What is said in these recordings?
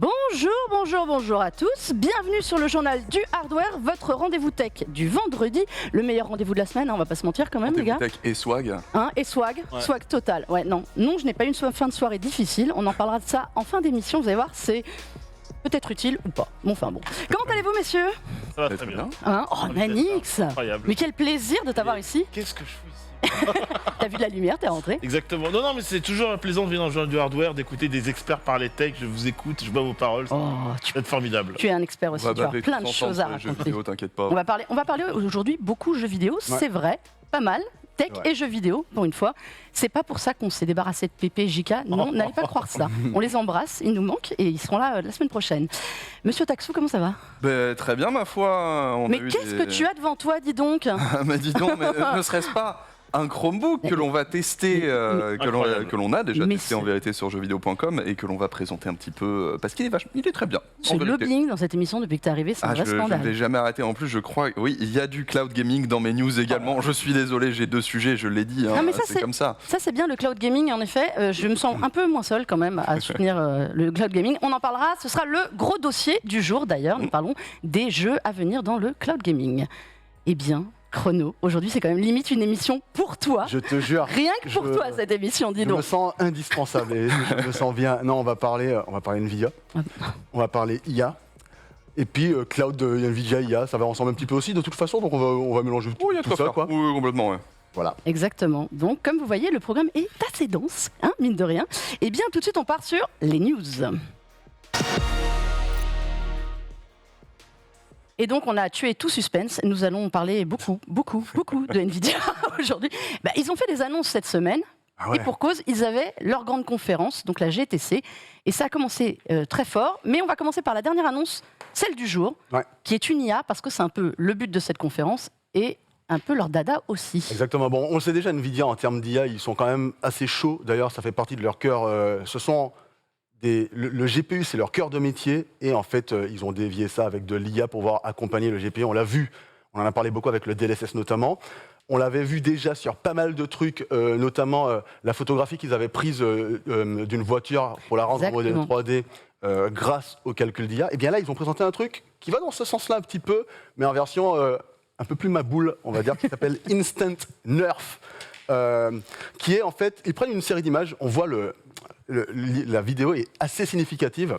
Bonjour à tous, bienvenue sur le journal du hardware, votre rendez-vous tech du vendredi, le meilleur rendez-vous de la semaine, hein, on va pas se mentir quand même les gars. Tech et swag. Hein, et swag, ouais. Swag total, ouais non, je n'ai pas une fin de soirée difficile, on en parlera de ça en fin d'émission, vous allez voir, c'est peut-être utile ou pas, bon enfin bon. Comment allez-vous messieurs? Ça va très bien. Hein, oh Manix, incroyable. Mais quel plaisir de t'avoir ici. Qu'est-ce que je fous ici? T'as vu de la lumière, t'es rentré. Exactement. Non, mais c'est toujours plaisant de venir dans le journal du hardware, d'écouter des experts parler tech. Je vous écoute, je bois vos paroles. Tu es formidable. Tu es un expert aussi, tu as plein de choses à raconter. Vidéo, t'inquiète pas. On va parler aujourd'hui beaucoup jeux vidéo, c'est vrai, pas mal. Tech et jeux vidéo, pour une fois. C'est pas pour ça qu'on s'est débarrassé de Pépé et JK. Non, n'allez pas croire ça. On les embrasse, ils nous manquent et ils seront là la semaine prochaine. Monsieur Taxou, comment ça va? Très bien, ma foi. Mais qu'est-ce que tu as devant toi, dis donc? Mais dis donc, ne serait-ce pas un Chromebook que l'on va tester, que l'on a déjà testé en vérité sur jeuxvideo.com et que l'on va présenter un petit peu parce qu'il est très bien. Ce lobbying dans cette émission depuis que tu es arrivé, c'est un vrai scandale. Je ne vais jamais arrêter. En plus, je crois, oui, il y a du cloud gaming dans mes news également. Je suis désolé, j'ai deux sujets, je l'ai dit. Hein, c'est comme ça. Ça, c'est bien le cloud gaming, en effet. Je me sens un peu moins seul quand même à soutenir le cloud gaming. On en parlera, ce sera le gros dossier du jour d'ailleurs. Nous parlons des jeux à venir dans le cloud gaming. Eh bien, Chrono, aujourd'hui c'est quand même limite une émission pour toi. Je te jure. Rien que pour toi cette émission, dis donc. Je me sens indispensable et je me sens bien. Non, on va parler Nvidia, on va parler IA. Et puis cloud Nvidia IA, ça va ensemble un petit peu aussi de toute façon, donc on va mélanger tout ça quoi. Oui, complètement, ouais. Voilà. Exactement. Donc comme vous voyez, le programme est assez dense, hein, mine de rien. Et bien tout de suite on part sur les news. Et donc, on a tué tout suspense. Nous allons parler beaucoup de Nvidia aujourd'hui. Ils ont fait des annonces cette semaine. Et pour cause, ils avaient leur grande conférence, donc la GTC. Et ça a commencé très fort. Mais on va commencer par la dernière annonce, celle du jour, qui est une IA, parce que c'est un peu le but de cette conférence et un peu leur dada aussi. Exactement. Bon, on le sait déjà, Nvidia, en termes d'IA, ils sont quand même assez chauds. D'ailleurs, ça fait partie de leur cœur. Le GPU, c'est leur cœur de métier et en fait, ils ont dévié ça avec de l'IA pour pouvoir accompagner le GPU. On l'a vu, on en a parlé beaucoup avec le DLSS notamment. On l'avait vu déjà sur pas mal de trucs, notamment la photographie qu'ils avaient prise d'une voiture pour la rendre en modèle 3D grâce au calcul d'IA. Et bien là, ils ont présenté un truc qui va dans ce sens-là un petit peu, mais en version un peu plus maboule, on va dire, qui s'appelle Instant Nerf. Qui est en fait, ils prennent une série d'images, on voit la vidéo est assez significative.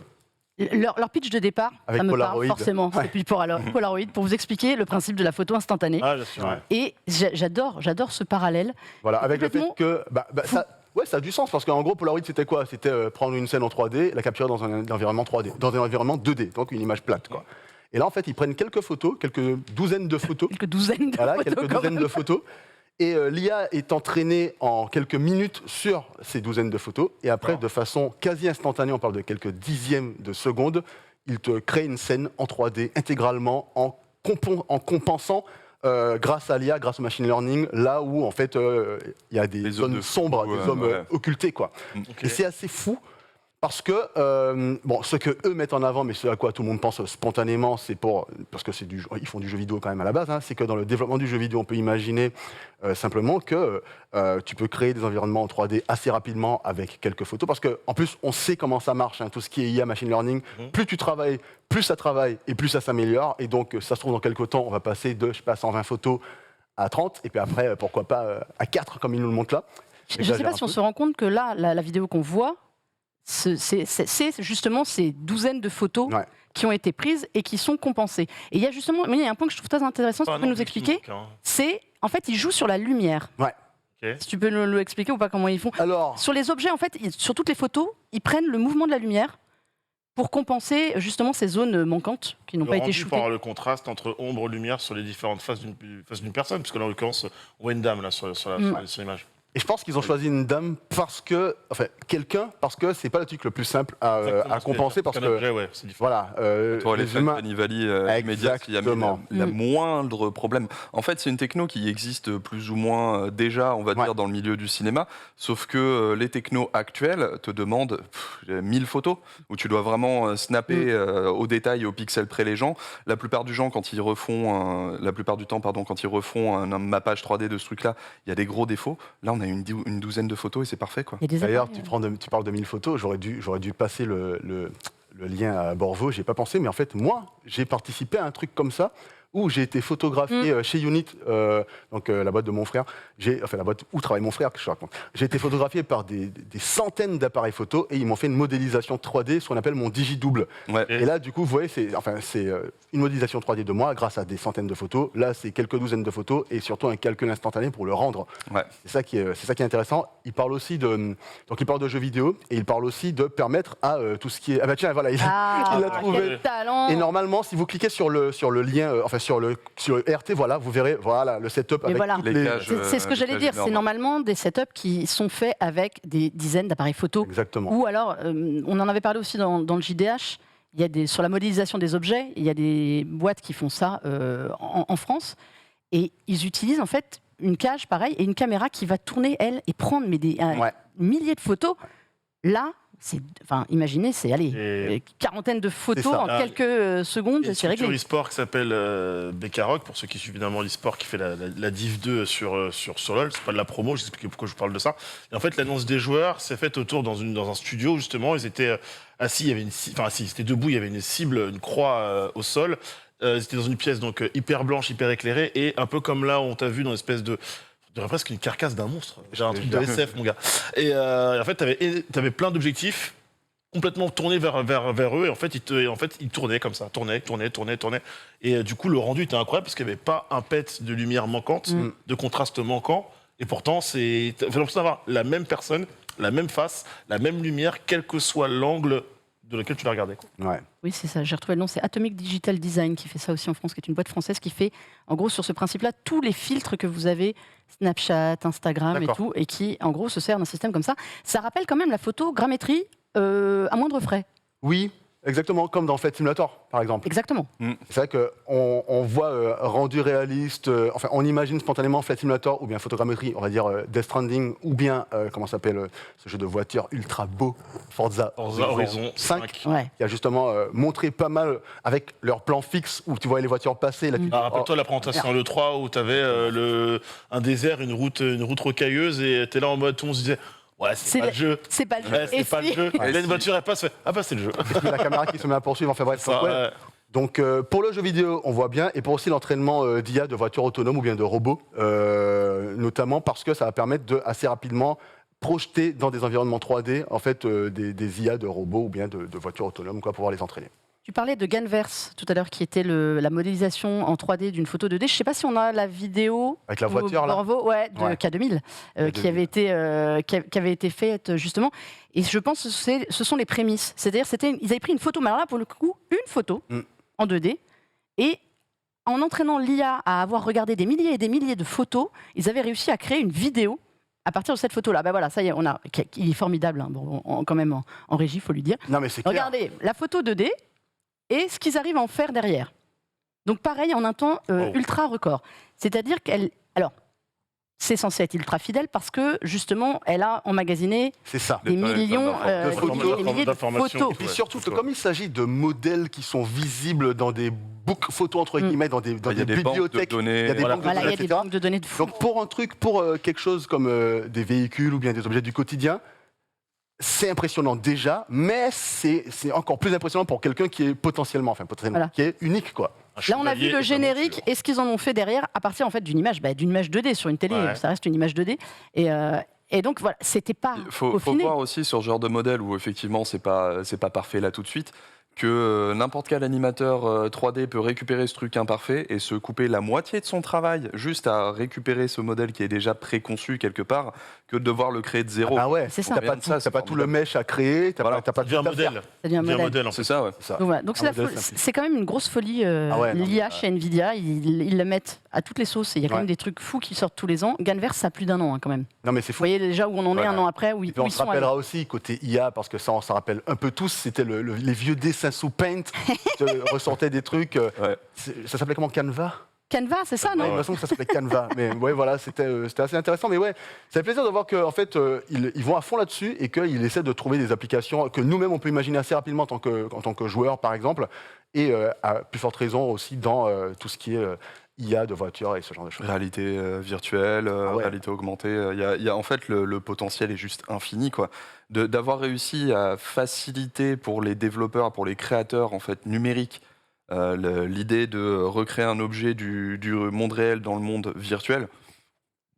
Leur pitch de départ, avec ça me Polaroid. Parle forcément, c'est puis Polaroid, pour vous expliquer le principe de la photo instantanée. Ah, bien sûr, Et j'adore ce parallèle. Voilà, avec le fait que ça a du sens, parce qu'en gros, Polaroid, c'était quoi? C'était prendre une scène en 3D, la capturer dans un environnement 3D, dans un environnement 2D, donc une image plate, quoi. Et là, en fait, ils prennent quelques photos, quelques douzaines de photos. Quelques douzaines de photos. Et l'IA est entraînée en quelques minutes sur ces douzaines de photos. Et après, de façon quasi instantanée, on parle de quelques dixièmes de secondes, il te crée une scène en 3D intégralement en compensant grâce à l'IA, grâce au machine learning, là où en fait il y a des zones sombres, des zones occultées, quoi. Et c'est assez fou. Parce que, ce que eux mettent en avant, mais ce à quoi tout le monde pense spontanément, parce que ils font du jeu vidéo quand même à la base, hein, c'est que dans le développement du jeu vidéo, on peut imaginer simplement que tu peux créer des environnements en 3D assez rapidement avec quelques photos, parce qu'en plus, on sait comment ça marche, hein, tout ce qui est IA, machine learning, plus tu travailles, plus ça travaille et plus ça s'améliore, et donc ça se trouve dans quelques temps, on va passer de, 120 poses à 30, et puis après, pourquoi pas à 4, comme ils nous le montrent là. Je ne sais pas si on se rend compte que là, la vidéo qu'on voit, c'est justement ces douzaines de photos qui ont été prises et qui sont compensées. Et il y a justement, il y a un point que je trouve très intéressant, si tu peux nous expliquer, c'est, en fait, ils jouent sur la lumière. Si tu peux nous expliquer ou pas comment ils font. Alors, sur les objets, en fait, sur toutes les photos, ils prennent le mouvement de la lumière pour compenser justement ces zones manquantes qui n'ont pas été shootées. Pour avoir le contraste entre ombre et lumière sur les différentes faces d'une personne, puisque là, en l'occurrence, on voit une dame là, sur l'image. Et je pense qu'ils ont choisi une dame parce que c'est pas le truc le plus simple à compenser, parce que objet, c'est différent. Voilà, les humains immédiat qui a mis la moindre problème. En fait, c'est une techno qui existe plus ou moins déjà, on va dire, dans le milieu du cinéma, sauf que les technos actuels te demandent 1000 photos où tu dois vraiment snapper au détail, au pixel près les gens. La plupart du temps, quand ils refont un mappage 3D de ce truc-là, il y a des gros défauts. Là, on a une douzaine de photos et c'est parfait, quoi. D'ailleurs, tu parles de 1000 photos, j'aurais dû passer le lien à Borvo, j'y ai pas pensé, mais en fait, moi, j'ai participé à un truc comme ça, où j'ai été photographié chez Unit, donc la boîte de mon frère, la boîte où travaille mon frère, que je raconte. J'ai été photographié par des centaines d'appareils photo et ils m'ont fait une modélisation 3D, ce qu'on appelle mon digidouble. Ouais. Et là, du coup, vous voyez, c'est une modélisation 3D de moi grâce à des centaines de photos. Là, c'est quelques douzaines de photos et surtout un calcul instantané pour le rendre. Ouais. C'est ça qui est intéressant. Il parle aussi de jeux vidéo et il parle aussi de permettre à tout ce qui est. Ah bah tiens, voilà, il l'a trouvé. Quel talent. Et normalement, si vous cliquez sur le lien, sur le RT, voilà, vous verrez, voilà, le setup avec toutes les cages. C'est ce que j'allais dire. C'est normalement des setups qui sont faits avec des dizaines d'appareils photo. Exactement. Ou alors, on en avait parlé aussi dans le JDH. Il y a sur la modélisation des objets, il y a des boîtes qui font ça en France. Et ils utilisent en fait une cage, pareil, et une caméra qui va tourner, elle, et prendre milliers de photos. Là, imaginez, c'est une quarantaine de photos en quelques secondes, c'est réglé. Il y a une e-sport qui s'appelle Becaroc, pour ceux qui suivent évidemment l'e-sport, qui fait la Div 2 sur LoL. C'est pas de la promo, je sais pourquoi je vous parle de ça. Et en fait, l'annonce des joueurs s'est faite autour dans un studio, justement. Ils étaient assis, ils étaient debout, il y avait une cible, une croix au sol. Ils étaient dans une pièce donc hyper blanche, hyper éclairée, et un peu comme là où on t'a vu dans une espèce de... Je dirais presque une carcasse d'un monstre. J'ai un truc de SF, mon gars. Et en fait, t'avais plein d'objectifs complètement tournés vers eux. Et en fait, ils tournaient comme ça. Tournaient. Et du coup, le rendu était incroyable parce qu'il n'y avait pas un pet de lumière manquante, de contraste manquant. Et pourtant, t'avais l'impression d'avoir la même personne, la même face, la même lumière, quel que soit l'angle de lequel tu l'as regardé. Ouais. Oui, c'est ça, j'ai retrouvé le nom, c'est Atomic Digital Design qui fait ça aussi en France, qui est une boîte française qui fait, en gros, sur ce principe-là, tous les filtres que vous avez, Snapchat, Instagram et tout, et qui, en gros, se sert d'un système comme ça. Ça rappelle quand même la photogrammétrie à moindre frais. Oui, exactement, comme dans Flight Simulator, par exemple. Exactement. C'est vrai qu'on voit rendu réaliste, on imagine spontanément Flight Simulator ou bien photogrammétrie, on va dire Death Stranding, ou bien, comment s'appelle ce jeu de voiture ultra beau, Forza Horizon 5. Qui a justement montré pas mal avec leur plan fixe où tu voyais les voitures passer. Là, rappelle-toi la présentation à l'E3 où tu avais un désert, une route rocailleuse, et tu es là en mode, tout le monde se disait... Ouais, c'est pas le jeu. C'est pas le jeu. C'est pas le jeu. Là, une voiture, elle passe, c'est le jeu. La caméra qui se met à poursuivre, enfin bref. Donc pour le jeu vidéo, on voit bien, et pour aussi l'entraînement d'IA, de voitures autonomes ou bien de robots, notamment parce que ça va permettre de assez rapidement projeter dans des environnements 3D en fait des IA de robots ou bien de voitures autonomes pour pouvoir les entraîner. Tu parlais de Ganverse tout à l'heure, qui était la modélisation en 3D d'une photo 2D. Je ne sais pas si on a la vidéo avec la voiture là, de K2000, qui avait été faite justement. Et je pense que ce sont les prémices. C'est-à-dire, ils avaient pris une photo, mais alors là pour le coup, une photo en 2D, et en entraînant l'IA à avoir regardé des milliers et des milliers de photos, ils avaient réussi à créer une vidéo à partir de cette photo-là. Ben voilà, ça y est, il est formidable, hein, quand même en régie, il faut lui dire. Non, mais c'est clair. Regardez, la photo 2D. Et ce qu'ils arrivent à en faire derrière. Donc pareil, en un temps ultra record. C'est-à-dire c'est censé être ultra fidèle parce que justement, elle a emmagasiné des millions de photos. Et puis surtout, comme il s'agit de modèles qui sont visibles dans des books photos entre guillemets, dans des bibliothèques, il y a des banques de données, etc. Donc pour quelque chose comme des véhicules ou bien des objets du quotidien, c'est impressionnant déjà, mais c'est encore plus impressionnant pour quelqu'un qui est potentiellement qui est unique, quoi. Là, on a vu le générique et ce qu'ils en ont fait derrière à partir en fait d'une image 2D sur une télé. Ça reste une image 2D. Et donc voilà, c'était pas. Il faut voir aussi sur ce genre de modèle où effectivement c'est pas parfait là tout de suite, que n'importe quel animateur 3D peut récupérer ce truc imparfait et se couper la moitié de son travail juste à récupérer ce modèle qui est déjà préconçu quelque part, que de devoir le créer de zéro. Ah ouais, c'est ça. T'as pas tout le mesh à créer, t'as pas de modèle. Ça devient un modèle. C'est ça, ouais. Donc c'est quand même une grosse folie. L'IA chez Nvidia, ils le mettent à toutes les sauces. Il y a quand même des trucs fous qui sortent tous les ans. Ganverse, ça a plus d'un an quand même. Non mais c'est fou. Vous voyez déjà où on en est un an après. Où on se rappellera aussi côté IA, parce que ça on s'en rappelle un peu tous, c'était les vieux dessins sous Paint, ressortaient des trucs. Ça s'appelait comment, Canva? Canva, c'est ça, non? J'ai l'impression que ça s'appelait Canva. Mais ouais, voilà, c'était assez intéressant. Mais ouais, ça fait plaisir de voir qu'en fait, ils vont à fond là-dessus et qu'ils essaient de trouver des applications que nous-mêmes, on peut imaginer assez rapidement en tant que joueur, par exemple. Et à plus forte raison aussi dans tout ce qui est IA de voiture et ce genre de choses. Réalité virtuelle, réalité augmentée. En fait, le potentiel est juste infini, quoi. D'avoir réussi à faciliter pour les développeurs, pour les créateurs en fait, numériques, l'idée de recréer un objet du monde réel dans le monde virtuel.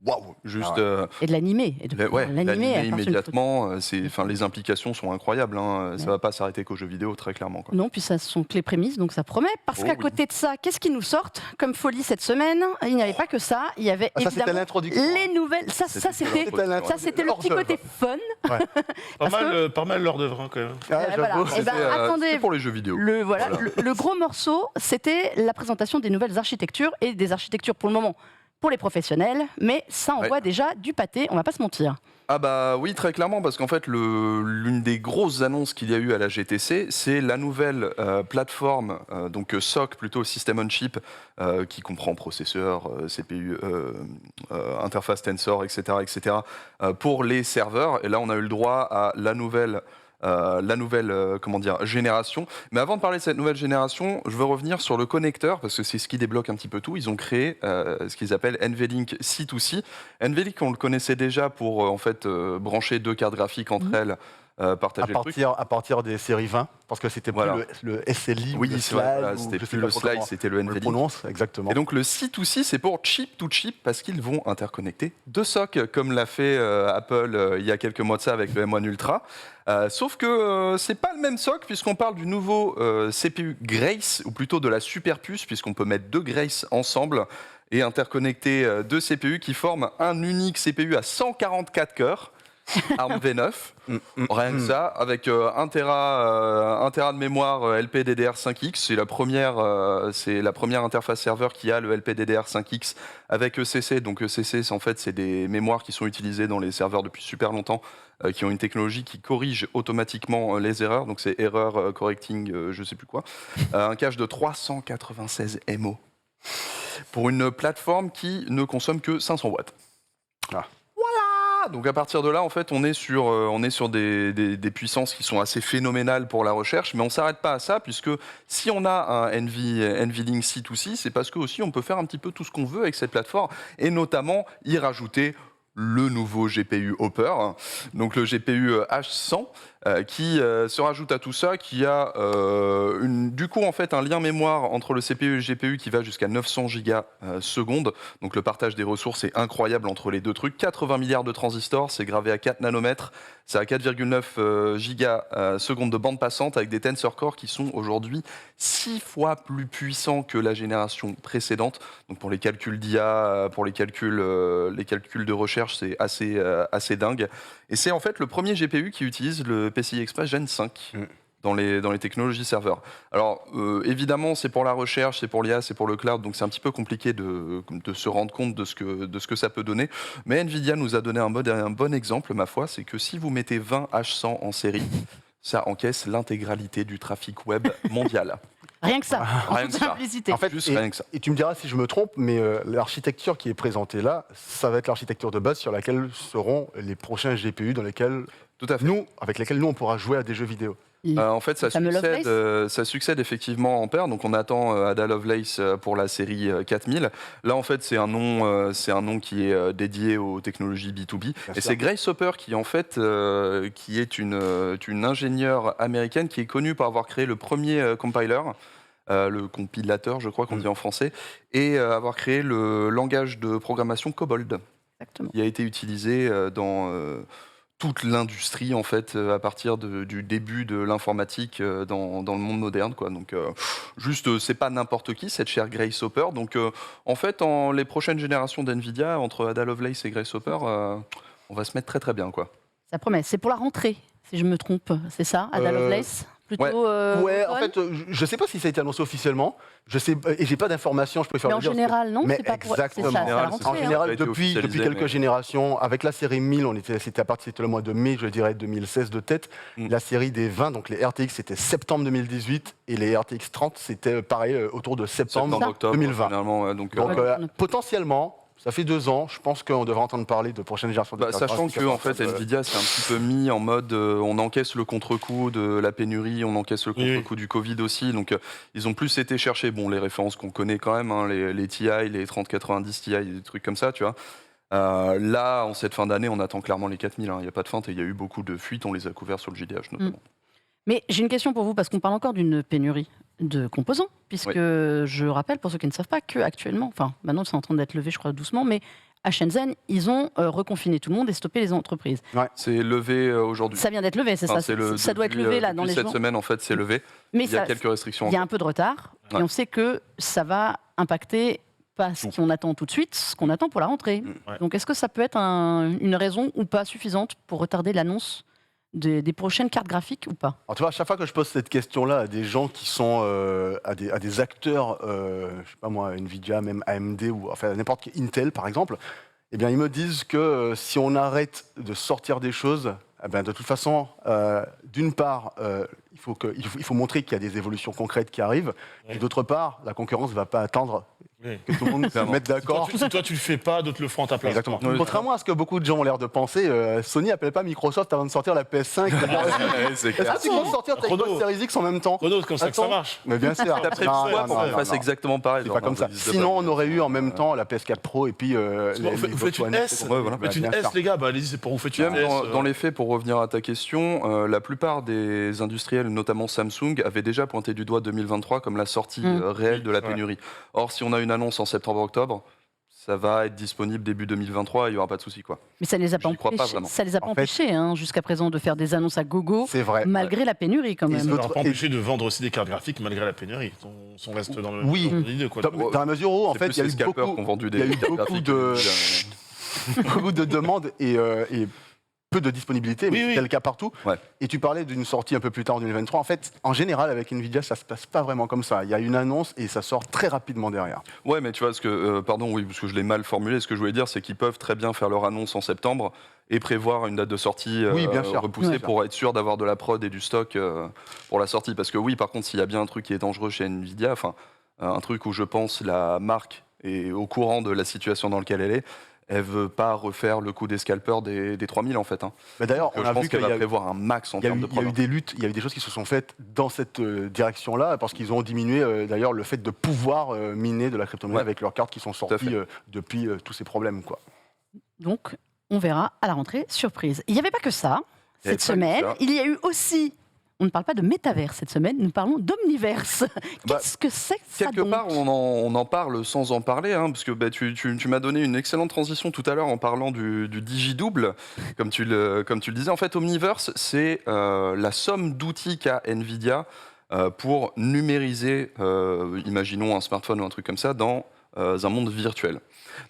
Waouh, juste. Et de l'animer. L'animer immédiatement. Les implications sont incroyables. Hein. Ça ne va pas s'arrêter qu'aux jeux vidéo, très clairement. Quoi. Non, puis ça sont que les prémices, donc ça promet. Parce qu'à côté de ça, qu'est-ce qu'ils nous sortent comme folie cette semaine? Il n'y avait pas que ça. Il y avait évidemment les nouvelles. Ça c'était le petit côté fun. Ouais. Pas mal l'heure d'œuvre quand même. Attendez, pour les jeux vidéo. Le gros morceau, c'était la présentation des nouvelles architectures et des architectures pour le moment. Pour les professionnels, mais ça envoie déjà du pâté, on va pas se mentir. Ah bah oui, très clairement, parce qu'en fait, l'une des grosses annonces qu'il y a eu à la GTC, c'est la nouvelle plateforme, donc SoC, plutôt System on Chip, qui comprend processeur, CPU, interface Tensor, etc., pour les serveurs. Et là, on a eu le droit à la nouvelle génération. Mais avant de parler de cette nouvelle génération, je veux revenir sur le connecteur, parce que c'est ce qui débloque un petit peu tout. Ils ont créé ce qu'ils appellent NVLink C2C. NVLink, on le connaissait déjà pour brancher deux cartes graphiques entre elles. À partir des séries 20, parce que c'était plus le SLI, oui, c'était plus le slide, c'était le NVLink. Prononce exactement. Et donc le C2C, c'est pour chip to chip, parce qu'ils vont interconnecter deux SoC, comme l'a fait Apple il y a quelques mois de ça avec le M1 Ultra. Sauf que c'est pas le même SoC, puisqu'on parle du nouveau CPU Grace, ou plutôt de la superpuce, puisqu'on peut mettre deux Grace ensemble et interconnecter deux CPU qui forment un unique CPU à 144 cœurs. ARM V9, rien que ça, avec 1 Tera de mémoire LPDDR5X. C'est la première interface serveur qui a le LPDDR5X avec ECC. Donc ECC, c'est des mémoires qui sont utilisées dans les serveurs depuis super longtemps, qui ont une technologie qui corrige automatiquement les erreurs. Donc c'est error correcting, je sais plus quoi. Un cache de 396 MO pour une plateforme qui ne consomme que 500 watts. Donc à partir de là, en fait, on est sur des puissances qui sont assez phénoménales pour la recherche, mais on ne s'arrête pas à ça, puisque si on a un NVLink C2C, c'est parce que aussi on peut faire un petit peu tout ce qu'on veut avec cette plateforme, et notamment y rajouter le nouveau GPU Hopper, donc le GPU H100, qui se rajoute à tout ça, qui a du coup en fait un lien mémoire entre le CPU et le GPU qui va jusqu'à 900 gigasecondes. Donc le partage des ressources est incroyable entre les deux trucs. 80 milliards de transistors, c'est gravé à 4 nanomètres, c'est à 4,9 gigasecondes de bande passante avec des Tensor Core qui sont aujourd'hui 6 fois plus puissants que la génération précédente. Donc pour les calculs d'IA, pour les calculs de recherche, c'est assez dingue. Et c'est en fait le premier GPU qui utilise le PCI Express Gen 5 dans les technologies serveurs. Alors évidemment, c'est pour la recherche, c'est pour l'IA, c'est pour le cloud, donc c'est un petit peu compliqué de se rendre compte de ce que ça peut donner. Mais Nvidia nous a donné un bon exemple, ma foi, c'est que si vous mettez 20 H100 en série, ça encaisse l'intégralité du trafic web mondial. Rien que ça, en toute simplicité. En fait, rien que ça. Et tu me diras si je me trompe, mais l'architecture qui est présentée là, ça va être l'architecture de base sur laquelle seront les prochains GPU avec lesquels nous on pourra jouer à des jeux vidéo. En fait, ça succède effectivement en paire. Donc, on attend Ada Lovelace pour la série 4000. Là, en fait, c'est un nom qui est dédié aux technologies B2B. Et c'est Grace Hopper qui, en fait, qui est une ingénieure américaine qui est connue pour avoir créé le premier compiler. Le compilateur, je crois qu'on dit en français, et avoir créé le langage de programmation Cobol. Exactement. Qui a été utilisé dans toute l'industrie, en fait, à partir du début de l'informatique dans le monde moderne, quoi. Donc, c'est pas n'importe qui, cette chère Grace Hopper. Donc, en fait, les prochaines générations d'NVIDIA, entre Ada Lovelace et Grace Hopper, on va se mettre très très bien, quoi. Ça promet. C'est pour la rentrée, si je me trompe. C'est ça, Ada Lovelace plutôt, en fait, je ne sais pas si ça a été annoncé officiellement. Je sais, et j'ai pas d'informations, je préfère le dire. Mais en général, non, mais c'est pas exactement. Pour... En général, depuis quelques générations, avec la série 1000, c'était le mois de mai, je dirais 2016 de tête. La série des 20, donc les RTX, c'était septembre 2018, et les RTX 30, c'était pareil autour de septembre 2020. Donc potentiellement, Ça fait 2 ans, je pense qu'on devrait entendre parler de prochaine génération de cartes sachant graphiques. que en fait, Nvidia s'est un petit peu mis en mode on encaisse le contre-coup de la pénurie, on encaisse le contre-coup du Covid aussi. Donc ils ont plus été chercher les références qu'on connaît quand même, hein, les TI, les 3090 Ti, des trucs comme ça, tu vois. Là, en cette fin d'année, on attend clairement les 4000. Il n'y a pas de feinte et il y a eu beaucoup de fuites, on les a couverts sur le JDH notamment. Mais j'ai une question pour vous, parce qu'on parle encore d'une pénurie de composants, puisque je rappelle, pour ceux qui ne savent pas, qu'actuellement, maintenant c'est en train d'être levé, je crois, doucement, mais à Shenzhen, ils ont reconfiné tout le monde et stoppé les entreprises. Ouais. C'est levé aujourd'hui. Ça vient d'être levé, c'est ça. Ça doit être levé là dans les jours. Cette semaine, en fait, c'est levé. Mais il y a quelques restrictions. Il y a un peu de retard, et on sait que ça va impacter pas ce qu'on attend tout de suite, ce qu'on attend pour la rentrée. Donc est-ce que ça peut être une raison ou pas suffisante pour retarder l'annonce des prochaines cartes graphiques ou pas? Alors, tu vois, à chaque fois que je pose cette question-là à des gens qui sont à des acteurs, je sais pas moi, Nvidia, même AMD ou enfin n'importe qui, Intel par exemple, eh bien ils me disent que si on arrête de sortir des choses, eh bien, de toute façon, d'une part, il faut montrer qu'il y a des évolutions concrètes qui arrivent, et d'autre part, la concurrence ne va pas attendre que tout le monde se mette d'accord. Toi, tu le fais pas, d'autres le feront à ta place. Exactement. Contrairement à ce que beaucoup de gens ont l'air de penser, Sony n'appelle pas Microsoft avant de sortir la PS5. Est-ce que tu comptes sortir ta Xbox Series X en même temps? Chrono, c'est comme ça que ça marche. Mais bien sûr. T'as prévu quoi pour qu'on fasse exactement pareil? C'est pas comme ça. Sinon, on aurait eu en même temps la PS4 Pro et puis vous faites une S. Vous faites une S, les gars. Allez-y, c'est pour vous faites une S. Dans les faits, pour revenir à ta question, la plupart des industriels, notamment Samsung, avaient déjà pointé du doigt 2023 comme la sortie réelle de la pénurie. Or, si on a une annonce en septembre-octobre, ça va être disponible début 2023 et il n'y aura pas de souci, quoi. Mais ça ne les a pas empêchés, jusqu'à présent de faire des annonces à gogo, malgré la pénurie quand même. Ça ne leur a pas empêché de vendre aussi des cartes graphiques malgré la pénurie. On reste dans le même idée. Dans la mesure où, en fait, il y a eu beaucoup de demandes et peu de disponibilité, mais c'est le cas partout. Et tu parlais d'une sortie un peu plus tard en 2023. En fait, en général, avec Nvidia, ça se passe pas vraiment comme ça. Il y a une annonce et ça sort très rapidement derrière. Ouais, mais tu vois, parce que je l'ai mal formulé. Ce que je voulais dire, c'est qu'ils peuvent très bien faire leur annonce en septembre et prévoir une date de sortie repoussée pour être sûr d'avoir de la prod et du stock pour la sortie. Parce que par contre, s'il y a bien un truc qui est dangereux chez Nvidia, un truc où je pense la marque est au courant de la situation dans laquelle elle est, elle veut pas refaire le coup des scalpers des 3000 en fait. Mais d'ailleurs, on a vu qu'elle va prévoir un max en termes de prod. Il y a eu des luttes, il y a eu des choses qui se sont faites dans cette direction-là, parce qu'ils ont diminué d'ailleurs le fait de pouvoir miner de la crypto-monnaie avec leurs cartes qui sont sorties depuis tous ces problèmes, quoi. Donc, on verra à la rentrée, surprise. Il n'y avait pas que ça cette semaine. Il y a eu aussi... On ne parle pas de métavers cette semaine, nous parlons d'omniverse. Qu'est-ce que c'est que ça? Quelque part, on en parle sans en parler, parce que tu m'as donné une excellente transition tout à l'heure en parlant du digidouble, comme tu le disais. En fait, Omniverse, c'est la somme d'outils qu'a Nvidia pour numériser, imaginons un smartphone ou un truc comme ça, dans un monde virtuel.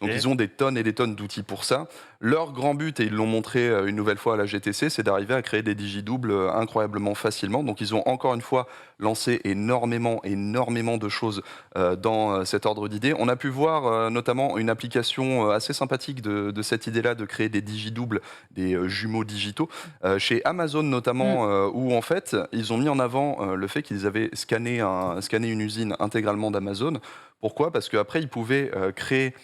Donc ils ont des tonnes et des tonnes d'outils pour ça. Leur grand but, et ils l'ont montré une nouvelle fois à la GTC, c'est d'arriver à créer des digidoubles incroyablement facilement. Donc ils ont encore une fois lancé énormément de choses dans cet ordre d'idées. On a pu voir notamment une application assez sympathique de cette idée-là de créer des digidoubles, des jumeaux digitaux, chez Amazon notamment, où en fait ils ont mis en avant le fait qu'ils avaient scanné une usine intégralement d'Amazon. Pourquoi ? Parce qu'après ils pouvaient créer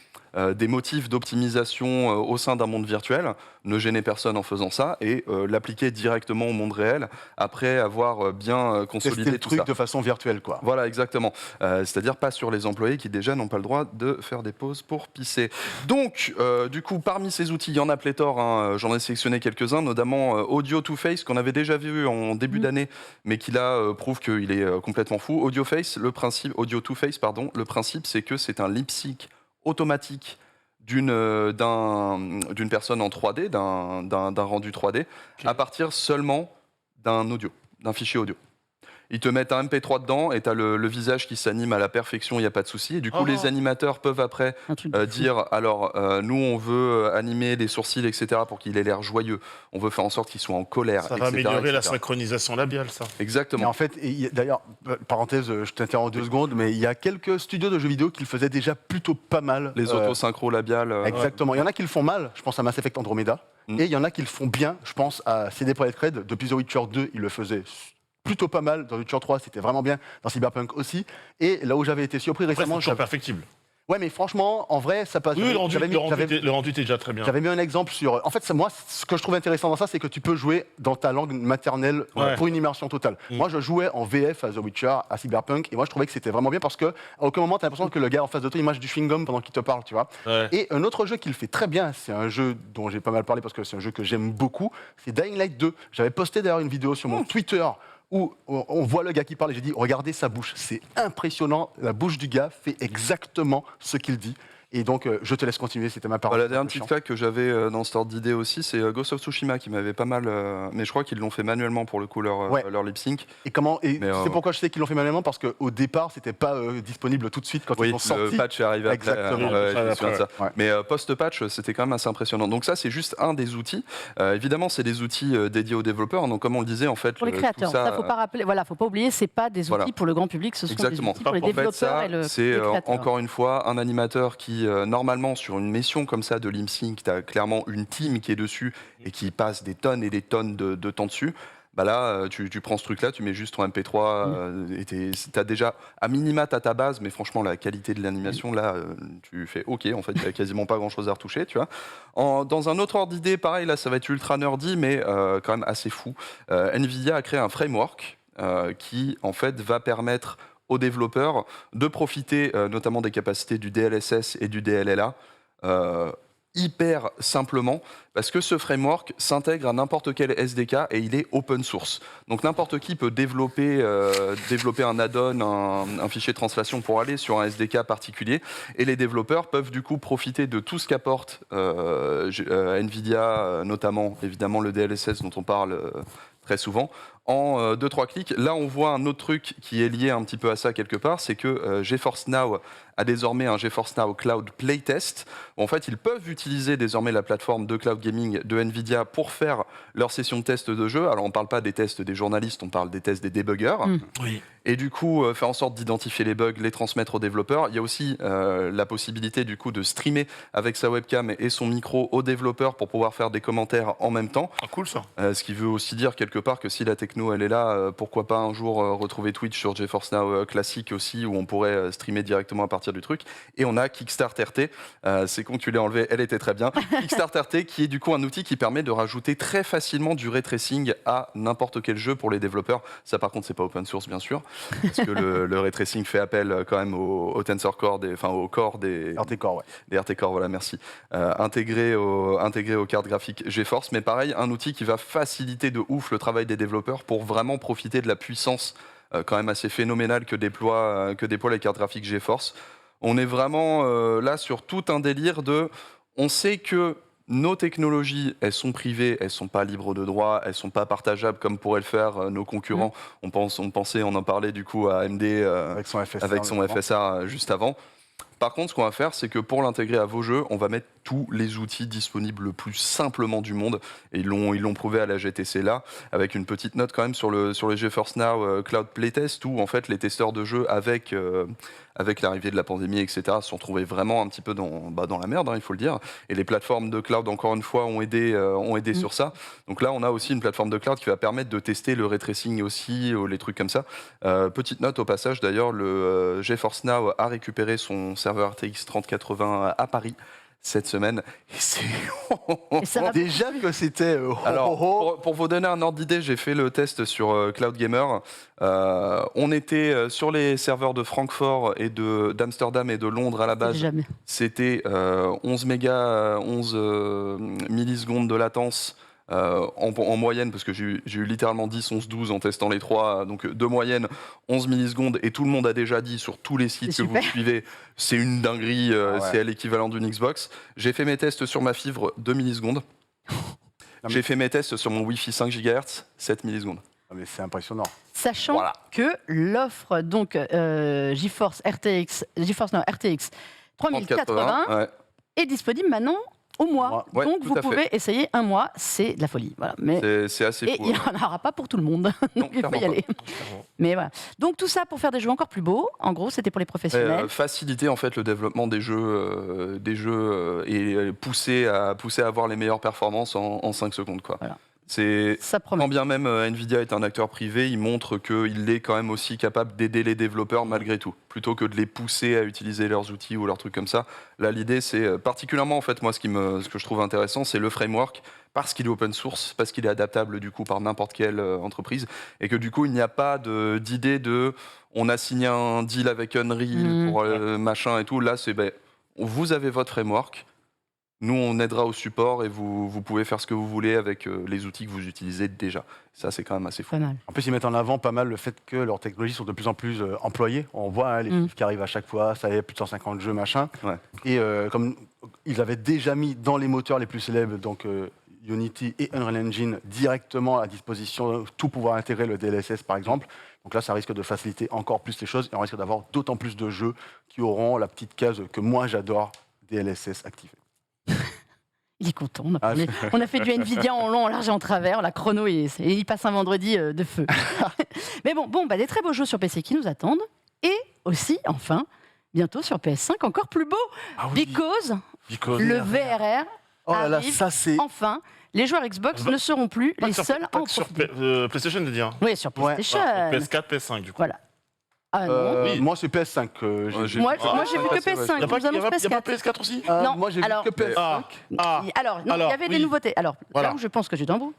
des motifs d'optimisation au sein d'un monde virtuel, ne gêner personne en faisant ça et l'appliquer directement au monde réel après avoir bien consolidé tester le tout truc ça. De façon virtuelle, quoi. Voilà, exactement. C'est-à-dire pas sur les employés qui déjà n'ont pas le droit de faire des pauses pour pisser. Donc, du coup, parmi ces outils, il y en a pléthore. J'en ai sélectionné quelques-uns, notamment Audio2Face qu'on avait déjà vu en début d'année, mais qui là prouve qu'il est complètement fou. Audio2Face, le principe, c'est que c'est un lip sync automatique d'une personne en 3D, d'un rendu 3D, à partir seulement d'un fichier audio. Ils te mettent un MP3 dedans et tu as le visage qui s'anime à la perfection, il n'y a pas de souci. Et du coup, les animateurs peuvent après dire, alors, nous, on veut animer les sourcils, etc., pour qu'il ait l'air joyeux. On veut faire en sorte qu'il soit en colère, Ça va améliorer la synchronisation labiale, ça. Exactement. Et en fait, d'ailleurs, parenthèse, je t'interromps 2 secondes, mais il y a quelques studios de jeux vidéo qui le faisaient déjà plutôt pas mal. Les autosynchro labiales. Exactement. Il y en a qui le font mal, je pense à Mass Effect Andromeda. Et il y en a qui le font bien, je pense à CD Projekt Red. Depuis The Witcher 2, ils le faisaient plutôt pas mal. Dans Witcher 3, c'était vraiment bien. Dans Cyberpunk aussi. Et là où j'avais été surpris récemment... C'est toujours perfectible. Ouais, mais franchement, en vrai, ça passe. Oui, le rendu était déjà très bien. J'avais mis un exemple sur. En fait, moi, ce que je trouve intéressant dans ça, c'est que tu peux jouer dans ta langue maternelle pour une immersion totale. Moi, je jouais en VF à The Witcher, à Cyberpunk, et moi, je trouvais que c'était vraiment bien parce qu'à aucun moment, tu as l'impression que le gars en face de toi, il mâche du chewing-gum pendant qu'il te parle, tu vois. Et un autre jeu qui le fait très bien, c'est un jeu dont j'ai pas mal parlé parce que c'est un jeu que j'aime beaucoup, c'est Dying Light 2. J'avais posté d'ailleurs une vidéo sur mon Twitter où on voit le gars qui parle et j'ai dit regardez sa bouche, c'est impressionnant, la bouche du gars fait exactement ce qu'il dit. Et donc, je te laisse continuer, c'était ma parole. La dernière petite fac que j'avais dans ce ordre d'idée aussi, c'est Ghost of Tsushima qui m'avait pas mal. Mais je crois qu'ils l'ont fait manuellement pour le coup, leur lip sync. Et c'est pourquoi je sais qu'ils l'ont fait manuellement, parce qu'au départ, c'était pas disponible tout de suite quand ils sont sortis. Le patch est arrivé après. Exactement. Mais post-patch, c'était quand même assez impressionnant. Donc, ça, c'est juste un des outils. Évidemment, c'est des outils dédiés aux développeurs. Donc, comme on le disait, en fait. Pour les créateurs, ça, faut pas rappeler. Voilà, faut pas oublier, c'est pas des outils pour le grand public, ce sont des outils pour les développeurs et le créateur. C'est encore une fois un animateur qui, normalement, sur une mission comme ça de lip sync, tu as clairement une team qui est dessus et qui passe des tonnes et des tonnes de temps dessus. Bah là, tu prends ce truc-là, tu mets juste ton MP3 et tu as déjà, à minima, tu as ta base, mais franchement, la qualité de l'animation, là, tu fais OK, en fait, il n'y a quasiment pas grand-chose à retoucher, tu vois. Dans un autre ordre d'idée, pareil, là, ça va être ultra nerdy, mais quand même assez fou. NVIDIA a créé un framework qui, en fait, va permettre aux développeurs de profiter notamment des capacités du DLSS et du DLLA hyper simplement, parce que ce framework s'intègre à n'importe quel SDK et il est open source. Donc n'importe qui peut développer un add-on, un fichier de translation pour aller sur un SDK particulier, et les développeurs peuvent du coup profiter de tout ce qu'apporte NVIDIA, notamment évidemment le DLSS dont on parle très souvent, en 2-3 clics. Là, on voit un autre truc qui est lié un petit peu à ça quelque part, c'est que GeForce Now a désormais un GeForce Now Cloud Playtest. En fait, ils peuvent utiliser désormais la plateforme de cloud gaming de NVIDIA pour faire leur session de test de jeu. Alors, on ne parle pas des tests des journalistes, on parle des tests des débuggers. Oui. Et du coup, faire en sorte d'identifier les bugs, les transmettre aux développeurs. Il y a aussi la possibilité du coup de streamer avec sa webcam et son micro aux développeurs pour pouvoir faire des commentaires en même temps. Ah, cool ça. Ce qui veut aussi dire quelque part que si la techno elle est là, pourquoi pas un jour retrouver Twitch sur GeForce Now classique aussi, où on pourrait streamer directement à partir du truc. Et on a Kickstart RT, c'est con que tu l'aies enlevé, elle était très bien. Kickstart RT qui est du coup un outil qui permet de rajouter très facilement du ray tracing à n'importe quel jeu pour les développeurs. Ça par contre c'est pas open source bien sûr, parce que le ray tracing fait appel quand même au Tensor Core, au core des RT Core, ouais. Des RT Core, voilà, merci. Intégré aux cartes graphiques GeForce, mais pareil, un outil qui va faciliter de ouf le travail des développeurs pour vraiment profiter de la puissance quand même assez phénoménale que déploient les cartes graphiques GeForce. On est vraiment là sur tout un délire de... On sait que nos technologies, elles sont privées, elles ne sont pas libres de droit, elles ne sont pas partageables comme pourraient le faire nos concurrents. On en parlait du coup à AMD avec son FSR juste avant. Par contre, ce qu'on va faire, c'est que pour l'intégrer à vos jeux, on va mettre tous les outils disponibles le plus simplement du monde. Et ils l'ont prouvé à la GTC là, avec une petite note quand même sur le GeForce Now Cloud Playtest, où en fait les testeurs de jeux avec l'arrivée de la pandémie, etc., se sont retrouvés vraiment un petit peu dans la merde, hein, il faut le dire. Et les plateformes de cloud, encore une fois, ont aidé sur ça. Donc là, on a aussi une plateforme de cloud qui va permettre de tester le ray tracing aussi, les trucs comme ça. Petite note au passage, d'ailleurs, le GeForce Now a récupéré son serveur RTX 3080 à Paris cette semaine. Et c'est... Déjà que c'était... Alors, pour vous donner un ordre d'idée, j'ai fait le test sur Cloud Gamer. On était sur les serveurs de Francfort et d'Amsterdam et de Londres à la base. C'était 11 millisecondes de latence. En moyenne, parce que j'ai eu littéralement 10, 11, 12 en testant les trois, donc de moyenne 11 millisecondes, et tout le monde a déjà dit sur tous les sites que vous suivez, c'est une dinguerie, c'est l'équivalent d'une Xbox. J'ai fait mes tests sur ma fibre 2 millisecondes. J'ai fait mes tests sur mon Wi-Fi 5 GHz, 7 millisecondes. Mais c'est impressionnant. Sachant que l'offre donc GeForce Now RTX 3080 est disponible maintenant au mois. Ouais, donc vous pouvez essayer un mois, c'est de la folie. Voilà. Mais c'est assez fou. Et il n'y en aura pas pour tout le monde. Donc il faut y aller. Mais voilà. Donc tout ça pour faire des jeux encore plus beaux. En gros, c'était pour les professionnels. Faciliter en fait le développement des jeux et pousser à avoir les meilleures performances en 5 secondes, quoi. Voilà. Quand bien même Nvidia est un acteur privé, il montre qu'il est quand même aussi capable d'aider les développeurs malgré tout, plutôt que de les pousser à utiliser leurs outils ou leurs trucs comme ça. Là, l'idée, c'est particulièrement, en fait, moi, ce que je trouve intéressant, c'est le framework, parce qu'il est open source, parce qu'il est adaptable du coup par n'importe quelle entreprise, et que du coup, il n'y a pas d'idée de on a signé un deal avec Unreal pour machin et tout. Là, c'est vous avez votre framework. Nous, on aidera au support et vous pouvez faire ce que vous voulez avec les outils que vous utilisez déjà. Ça, c'est quand même assez fou. En plus, ils mettent en avant pas mal le fait que leurs technologies sont de plus en plus employées. On voit les chiffres qui arrivent à chaque fois, ça y est, plus de 150 jeux, machin. Ouais. Et comme ils avaient déjà mis dans les moteurs les plus célèbres, donc Unity et Unreal Engine, directement à disposition, tout pouvoir intégrer le DLSS, par exemple. Donc là, ça risque de faciliter encore plus les choses et on risque d'avoir d'autant plus de jeux qui auront la petite case que moi, j'adore, DLSS activée. Il est content. On a fait du Nvidia en long, en large et en travers. La chrono, il passe un vendredi de feu. Mais bon, des très beaux jeux sur PC qui nous attendent. Et aussi, enfin, bientôt sur PS5, encore plus beau. Because le VRR arrive. Enfin, les joueurs Xbox ne seront plus les seuls à en profiter. Sur PlayStation, de dire. Oui, sur PlayStation. PS4, PS5, du coup. Voilà. Oui. Moi, c'est PS5. Moi, j'ai vu que PS5. Il n'y a pas PS4 aussi Non, moi, j'ai vu que PS5. Alors, il y avait des nouveautés. Alors, là où je pense que tu t'en brouilles,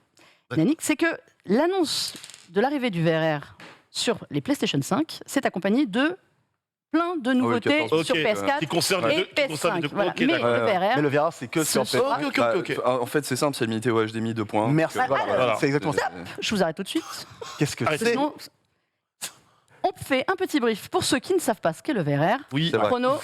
Yannick, c'est que l'annonce de l'arrivée du VRR sur les PlayStation 5 s'est accompagnée de plein de nouveautés sur PS4 qui concernent et PS5. Voilà. Mais le VRR, c'est que sur PS5. En fait, c'est simple, c'est limité au HDMI 2.1. Merci. C'est exactement ça. Je vous arrête tout de suite. Qu'est-ce que c'est ? On fait un petit brief pour ceux qui ne savent pas ce qu'est le VRR. Oui, Chrono.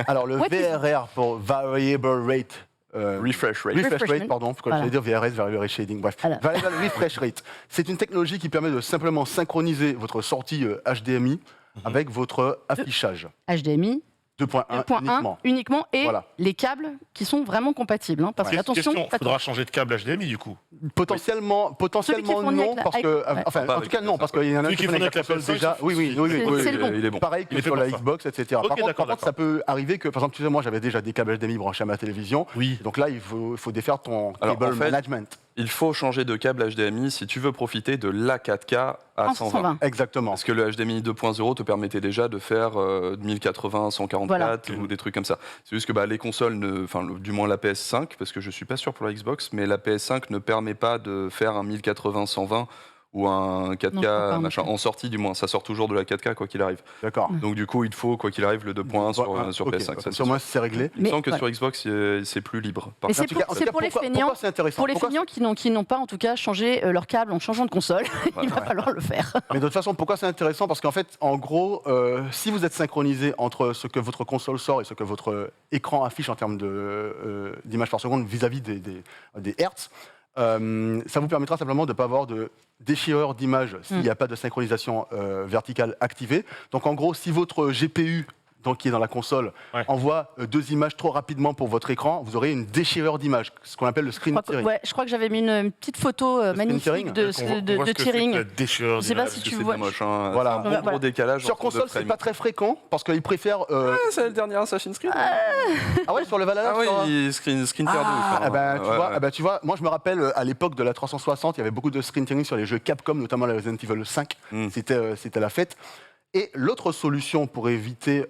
Alors, le VRR pour Variable Rate. Refresh Rate, pardon, parce que j'allais dire VRS, Variable Rate Shading, bref. Variable Refresh Rate. C'est une technologie qui permet de simplement synchroniser votre sortie HDMI avec votre affichage. HDMI 2.1 uniquement et les câbles qui sont vraiment compatibles. Parce que attention, il faudra changer de câble HDMI du coup. Potentiellement non, parce que en tout cas non, parce qu'il y en a qui fournit avec la PS5 déjà. Oui, il est bon. Pareil que sur la Xbox, etc. Par contre, ça peut arriver que, par exemple, tu sais, moi j'avais déjà des câbles HDMI branchés à ma télévision. Oui. Donc là, il faut défaire ton cable management. Il faut changer de câble HDMI si tu veux profiter de la 4K à 120. Exactement. Parce que le HDMI 2.0 te permettait déjà de faire 1080 144 ou des trucs comme ça. C'est juste que les consoles, du moins la PS5, parce que je suis pas sûr pour la Xbox, mais la PS5 ne permet pas de faire un 1080 120 ou un 4K machin en sortie, du moins. Ça sort toujours de la 4K quoi qu'il arrive. D'accord. Donc du coup, il faut quoi qu'il arrive le 2.1 sur PS5. Sur moi, c'est réglé. Il me semble que sur Xbox, c'est plus libre. Mais c'est pour les feignants. Pour les feignants qui n'ont pas en tout cas changé leur câble en changeant de console, il va falloir le faire. Mais de toute façon, pourquoi c'est intéressant ? Parce qu'en fait, en gros, si vous êtes synchronisé entre ce que votre console sort et ce que votre écran affiche en termes d'images par seconde vis-à-vis des hertz, ça vous permettra simplement de ne pas avoir de déchireur d'image s'il n'y a pas de synchronisation verticale activée. Donc en gros, si votre GPU qui est dans la console envoie deux images trop rapidement pour votre écran, vous aurez une déchireur d'image, ce qu'on appelle le screen tearing. Je crois que j'avais mis une petite photo magnifique de tearing. Je ne sais pas si tu vois. Voilà. Un gros décalage. Sur console, c'est pas très fréquent parce qu'ils préfèrent. C'est le dernier Assassin's Creed. Ah ouais, sur le Valhalla. Ah oui, screen tear. Tu vois, moi je me rappelle à l'époque de la 360, il y avait beaucoup de screen tearing sur les jeux Capcom, notamment la Resident Evil 5. C'était la fête. Et l'autre solution pour éviter,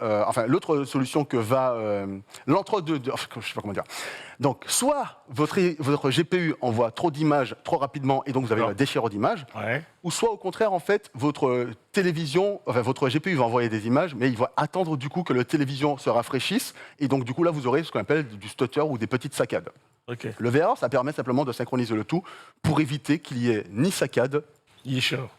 l'autre solution que va l'entre-deux, je sais pas comment dire. Donc, soit votre GPU envoie trop d'images trop rapidement et donc vous avez un déchireur d'images, ou soit au contraire, en fait, votre GPU va envoyer des images, mais il va attendre du coup que le télévision se rafraîchisse et donc du coup là vous aurez ce qu'on appelle du stutter ou des petites saccades. Le VR, ça permet simplement de synchroniser le tout pour éviter qu'il y ait ni saccade,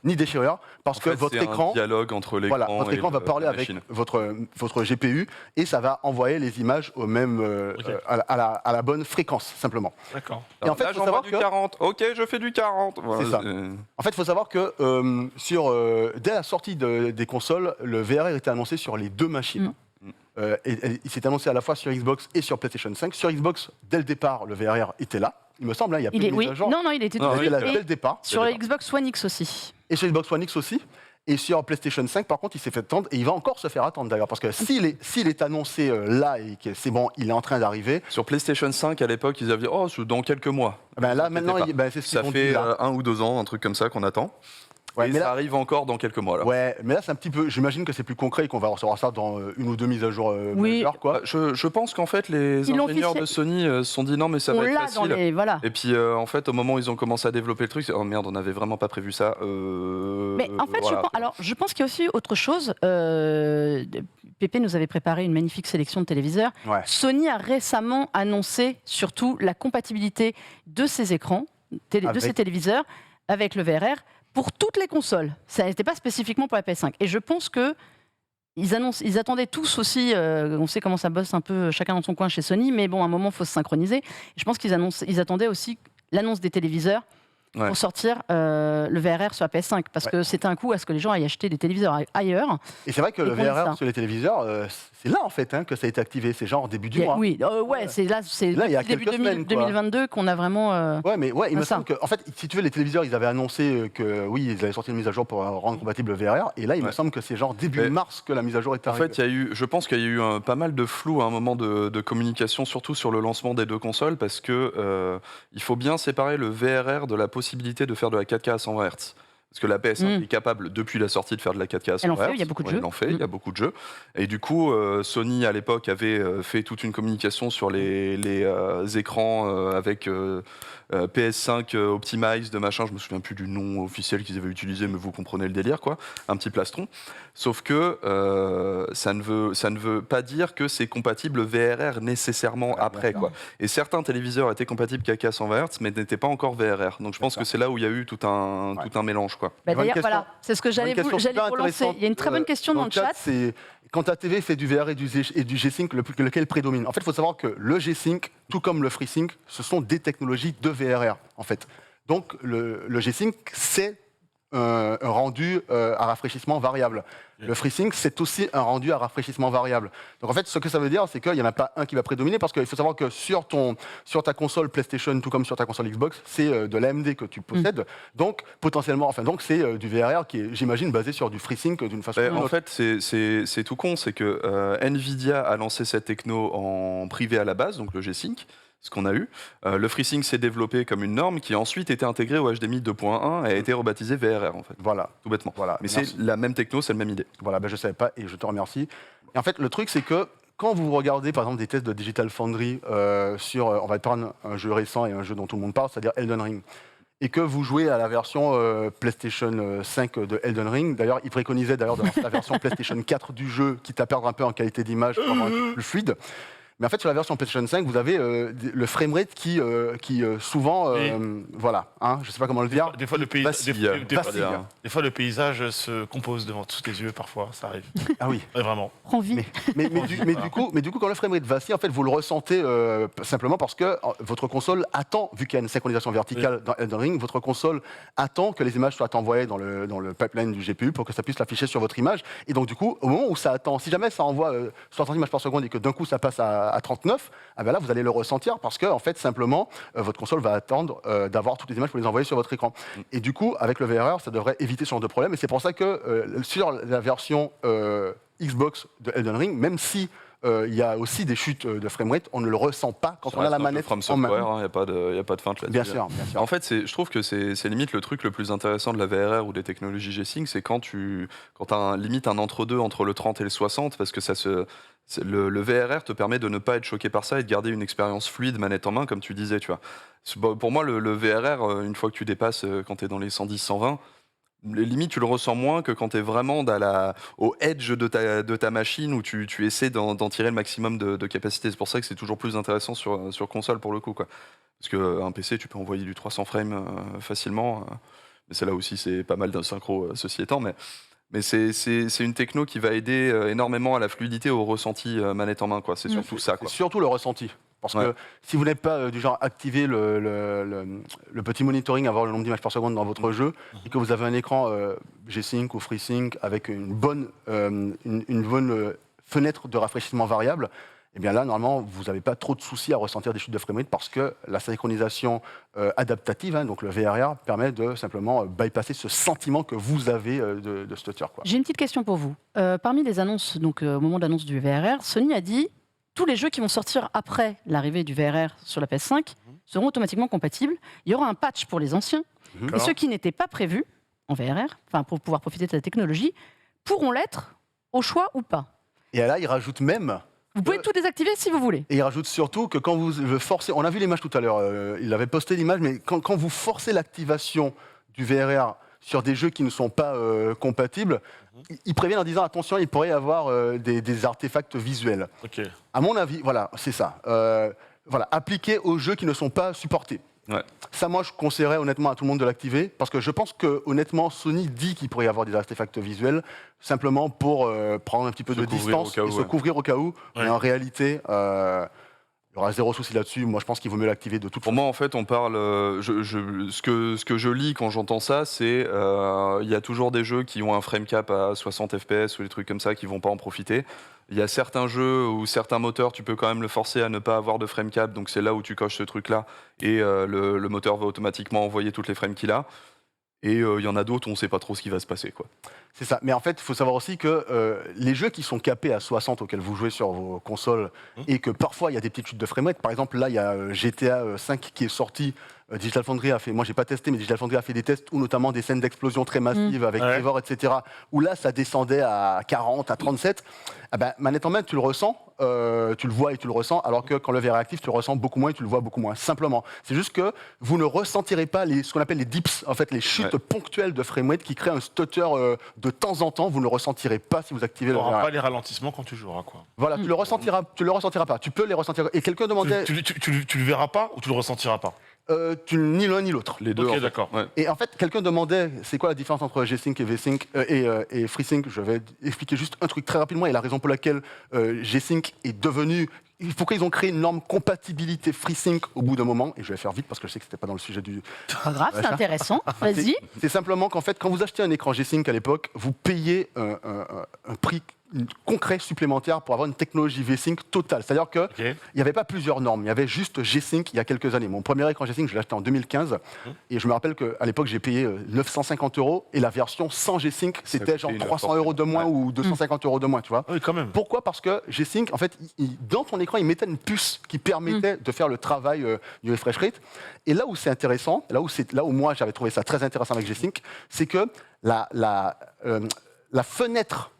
ni déchirure, parce que votre écran, un dialogue entre l'écran votre écran va parler avec votre GPU et ça va envoyer les images au même à la bonne fréquence simplement. D'accord. Et en fait, il faut savoir que 40. Ok, je fais du 40. C'est ça. En fait, il faut savoir que dès la sortie des consoles, le VR était annoncé sur les deux machines. Et il s'est annoncé à la fois sur Xbox et sur PlayStation 5. Sur Xbox, dès le départ, le VRR était là. Il me semble, il y a plus de mise à jour. Non, il était là dès le départ. Sur la Xbox One X aussi. Et sur Xbox One X aussi. Et sur PlayStation 5, par contre, il s'est fait attendre et il va encore se faire attendre d'ailleurs. Parce que s'il est annoncé là et que c'est bon, il est en train d'arriver. Sur PlayStation 5, à l'époque, ils avaient dit oh, dans quelques mois. Là, maintenant, c'est ce qu'ils ont dit. Ça fait 1 ou 2 ans, un truc comme ça qu'on attend. Ouais, mais ça arrive encore dans quelques mois. Là. Ouais, mais là, c'est un petit peu. J'imagine que c'est plus concret et qu'on va recevoir ça dans 1 ou 2 mises à jour. Quoi. Je pense qu'en fait, les ingénieurs de Sony se sont dit non, mais ça va être facile. Voilà. Et puis, en fait, au moment où ils ont commencé à développer le truc, oh merde, on n'avait vraiment pas prévu ça. Mais en fait, je pense qu'il y a aussi autre chose. Pépé nous avait préparé une magnifique sélection de téléviseurs. Ouais. Sony a récemment annoncé surtout la compatibilité de ses écrans, de ses téléviseurs avec le VRR. Pour toutes les consoles, ça n'était pas spécifiquement pour la PS5. Et je pense qu'ils attendaient tous aussi, on sait comment ça bosse un peu chacun dans son coin chez Sony, mais bon, à un moment, il faut se synchroniser. Et je pense qu'ils attendaient aussi l'annonce des téléviseurs pour sortir le VRR sur la PS5, parce que c'était un coup à ce que les gens aillent acheter des téléviseurs ailleurs. Et c'est vrai que le VRR sur les téléviseurs, c'est là en fait que ça a été activé, c'est genre début du mois. Oui, c'est début 2022 qu'on a vraiment. Il me semble que, en fait, si tu veux, les téléviseurs, ils avaient annoncé que oui, ils avaient sorti une mise à jour pour rendre compatible le VRR, et là, il me semble que c'est genre début mars que la mise à jour est arrivée. En fait, je pense qu'il y a eu pas mal de flou à un moment de communication, surtout sur le lancement des 2 consoles, parce que il faut bien séparer le VRR de la possibilité de faire de la 4K à 120 Hz. Parce que la PS5 est capable, depuis la sortie, de faire de la 4K à 120 Hz. Il y a beaucoup de jeux. Il y a beaucoup de jeux. Et du coup, Sony, à l'époque, avait fait toute une communication sur les écrans avec PS5 Optimized, machin. Je me souviens plus du nom officiel qu'ils avaient utilisé, mais vous comprenez le délire, quoi. Un petit plastron. Sauf que ça ne veut pas dire que c'est compatible VRR nécessairement après, quoi. Et certains téléviseurs étaient compatibles 4K 120 Hz, mais n'étaient pas encore VRR. Donc je pense que c'est là où il y a eu tout un mélange, quoi. D'ailleurs, voilà, c'est ce que j'allais vous lancer. Il y a une très bonne question dans le chat. C'est quand ta TV fait du VRR et du G-Sync, lequel prédomine? En fait, il faut savoir que le G-Sync, tout comme le FreeSync, ce sont des technologies de VRR, en fait. Donc le G-Sync, c'est un rendu à rafraîchissement variable. Le FreeSync, c'est aussi un rendu à rafraîchissement variable. Donc en fait, ce que ça veut dire, c'est qu'il n'y en a pas un qui va prédominer, parce qu'il faut savoir que sur ta console PlayStation, tout comme sur ta console Xbox, c'est de l'AMD que tu possèdes. Donc potentiellement, c'est du VRR qui est, j'imagine, basé sur du FreeSync d'une façon ou d'une autre. En fait, c'est tout con, c'est que Nvidia a lancé cette techno en privé à la base, donc le G-Sync. Ce qu'on a eu. Le FreeSync s'est développé comme une norme qui a ensuite été intégrée au HDMI 2.1 et a été rebaptisé VRR, en fait. Voilà. Tout bêtement. Voilà. Mais c'est la même techno, c'est la même idée. Voilà, je ne savais pas et je te remercie. Et en fait, le truc, c'est que quand vous regardez, par exemple, des tests de Digital Foundry sur, on va prendre un jeu récent et un jeu dont tout le monde parle, c'est-à-dire Elden Ring, et que vous jouez à la version PlayStation 5 de Elden Ring. D'ailleurs, il préconisait d'ailleurs de lancer la version PlayStation 4 du jeu, quitte à perdre un peu en qualité d'image pour avoir un peu plus fluide. Mais en fait, sur la version PlayStation 5, vous avez le framerate qui souvent, voilà, je ne sais pas comment le dire. Des fois, le paysage se compose devant tous tes yeux, parfois, ça arrive. Ah oui. Vraiment. Prends vie. Mais du coup, quand le framerate vacille, en fait, vous le ressentez simplement parce que votre console attend, vu qu'il y a une synchronisation verticale dans Elden Ring, votre console attend que les images soient envoyées dans le pipeline du GPU pour que ça puisse l'afficher sur votre image. Et donc, du coup, au moment où ça attend, si jamais ça envoie 60 images par seconde et que d'un coup, ça passe à 39, là vous allez le ressentir parce que en fait simplement votre console va attendre d'avoir toutes les images pour les envoyer sur votre écran. Et du coup avec le VRR ça devrait éviter ce genre de problème et c'est pour ça que sur la version Xbox de Elden Ring, même si il y a aussi des chutes de framerate, on ne le ressent pas quand on a la manette en main. Il n'y a pas de feinte là-dessus. Bien sûr. En fait, je trouve que c'est limite le truc le plus intéressant de la VRR ou des technologies G-Sync, c'est quand tu as limite un entre-deux entre le 30 et le 60, parce que le VRR te permet de ne pas être choqué par ça et de garder une expérience fluide manette en main, comme tu disais. Tu vois. Pour moi, le VRR, une fois que tu dépasses, quand tu es dans les 110, 120, limite, tu le ressens moins que quand tu es vraiment au edge de ta machine où tu essaies d'en tirer le maximum de capacité. C'est pour ça que c'est toujours plus intéressant sur console pour le coup, quoi. Parce qu'un PC, tu peux envoyer du 300 frames facilement. Mais c'est là aussi, c'est pas mal d'un synchro, ceci étant. Mais c'est une techno qui va aider énormément à la fluidité, au ressenti manette en main, quoi. C'est surtout ça, quoi. C'est surtout le ressenti. Parce que si vous n'êtes pas du genre activer le petit monitoring, avoir le nombre d'images par seconde dans votre jeu, et que vous avez un écran G-Sync ou FreeSync avec une bonne fenêtre de rafraîchissement variable, eh bien là, normalement, vous n'avez pas trop de soucis à ressentir des chutes de framerate parce que la synchronisation adaptative, donc le VRR, permet de simplement bypasser ce sentiment que vous avez de stutter, quoi. J'ai une petite question pour vous. Parmi les annonces, donc au moment de l'annonce du VRR, Sony a dit tous les jeux qui vont sortir après l'arrivée du VRR sur la PS5 seront automatiquement compatibles. Il y aura un patch pour les anciens. Et ceux qui n'étaient pas prévus en VRR, enfin pour pouvoir profiter de cette technologie, pourront l'être au choix ou pas. Et là, il rajoute même... Vous pouvez tout désactiver si vous voulez. Et il rajoute surtout que quand vous forcez... On a vu l'image tout à l'heure, il avait posté l'image, mais quand vous forcez l'activation du VRR sur des jeux qui ne sont pas compatibles, ils préviennent en disant attention, il pourrait y avoir des artefacts visuels. Okay. À mon avis, voilà, c'est ça. Voilà, appliqué aux jeux qui ne sont pas supportés. Ouais. Ça, moi, je conseillerais honnêtement à tout le monde de l'activer, parce que je pense que honnêtement, Sony dit qu'il pourrait y avoir des artefacts visuels, simplement pour prendre un petit peu de distance et se couvrir au cas où. Ouais. Mais en réalité, il y aura zéro souci là-dessus. Moi, je pense qu'il vaut mieux l'activer de toute façon. Pour moi, en fait, on parle. Ce que je lis quand j'entends ça, c'est il y a toujours des jeux qui ont un frame cap à 60 FPS ou des trucs comme ça qui vont pas en profiter. Il y a certains jeux ou certains moteurs, tu peux quand même le forcer à ne pas avoir de frame cap, donc c'est là où tu coches ce truc-là et le moteur va automatiquement envoyer toutes les frames qu'il a. Et il y en a d'autres où on ne sait pas trop ce qui va se passer, quoi. C'est ça. Mais en fait, il faut savoir aussi que les jeux qui sont capés à 60 auxquels vous jouez sur vos consoles et que parfois il y a des petites chutes de framerate. Par exemple, là, il y a GTA 5 qui est sorti. Digital Foundry a fait, moi j'ai pas testé, mais Digital Foundry a fait des tests où notamment des scènes d'explosion très massives avec Trevor, etc. Où là, ça descendait à 40, à 37. Ah ben, manette en main, tu le ressens, tu le vois et tu le ressens, alors que quand le VR est actif, tu le ressens beaucoup moins et tu le vois beaucoup moins. Simplement, c'est juste que vous ne ressentirez pas ce qu'on appelle les dips, en fait, les chutes ponctuelles de framerate qui créent un stutter de temps en temps. Vous ne le ressentirez pas si vous activez le VR. Tu n'auras pas les ralentissements quand tu joueras, quoi. Voilà, tu le ressentiras pas. Tu peux les ressentir. Et quelqu'un demandait. Tu le verras pas ou tu le ressentiras pas? Ni l'un ni l'autre. Les deux. Ok, en fait. D'accord. Ouais. Et en fait, quelqu'un demandait c'est quoi la différence entre G-Sync et V-Sync et FreeSync. Je vais expliquer juste un truc très rapidement et la raison pour laquelle G-Sync est devenu. Pourquoi ils ont créé une norme compatibilité FreeSync au bout d'un moment. Et je vais faire vite parce que je sais que c'était pas dans le sujet du. Pas grave, c'est intéressant. Vas-y. C'est simplement qu'en fait, quand vous achetez un écran G-Sync à l'époque, vous payez un prix concret supplémentaire pour avoir une technologie V-Sync totale. C'est-à-dire qu'il n'y avait pas plusieurs normes, il y avait juste G-Sync il y a quelques années. Mon premier écran G-Sync, je l'ai acheté en 2015 et je me rappelle qu'à l'époque, j'ai payé 950 € et la version sans G-Sync, c'était genre 300 € de moins ou 250 € de moins, tu vois. Oui, quand même. Pourquoi ? Parce que G-Sync, en fait, dans ton écran, il mettait une puce qui permettait de faire le travail du refresh rate. Et là où c'est intéressant, là où moi j'avais trouvé ça très intéressant avec G-Sync, c'est que la fenêtre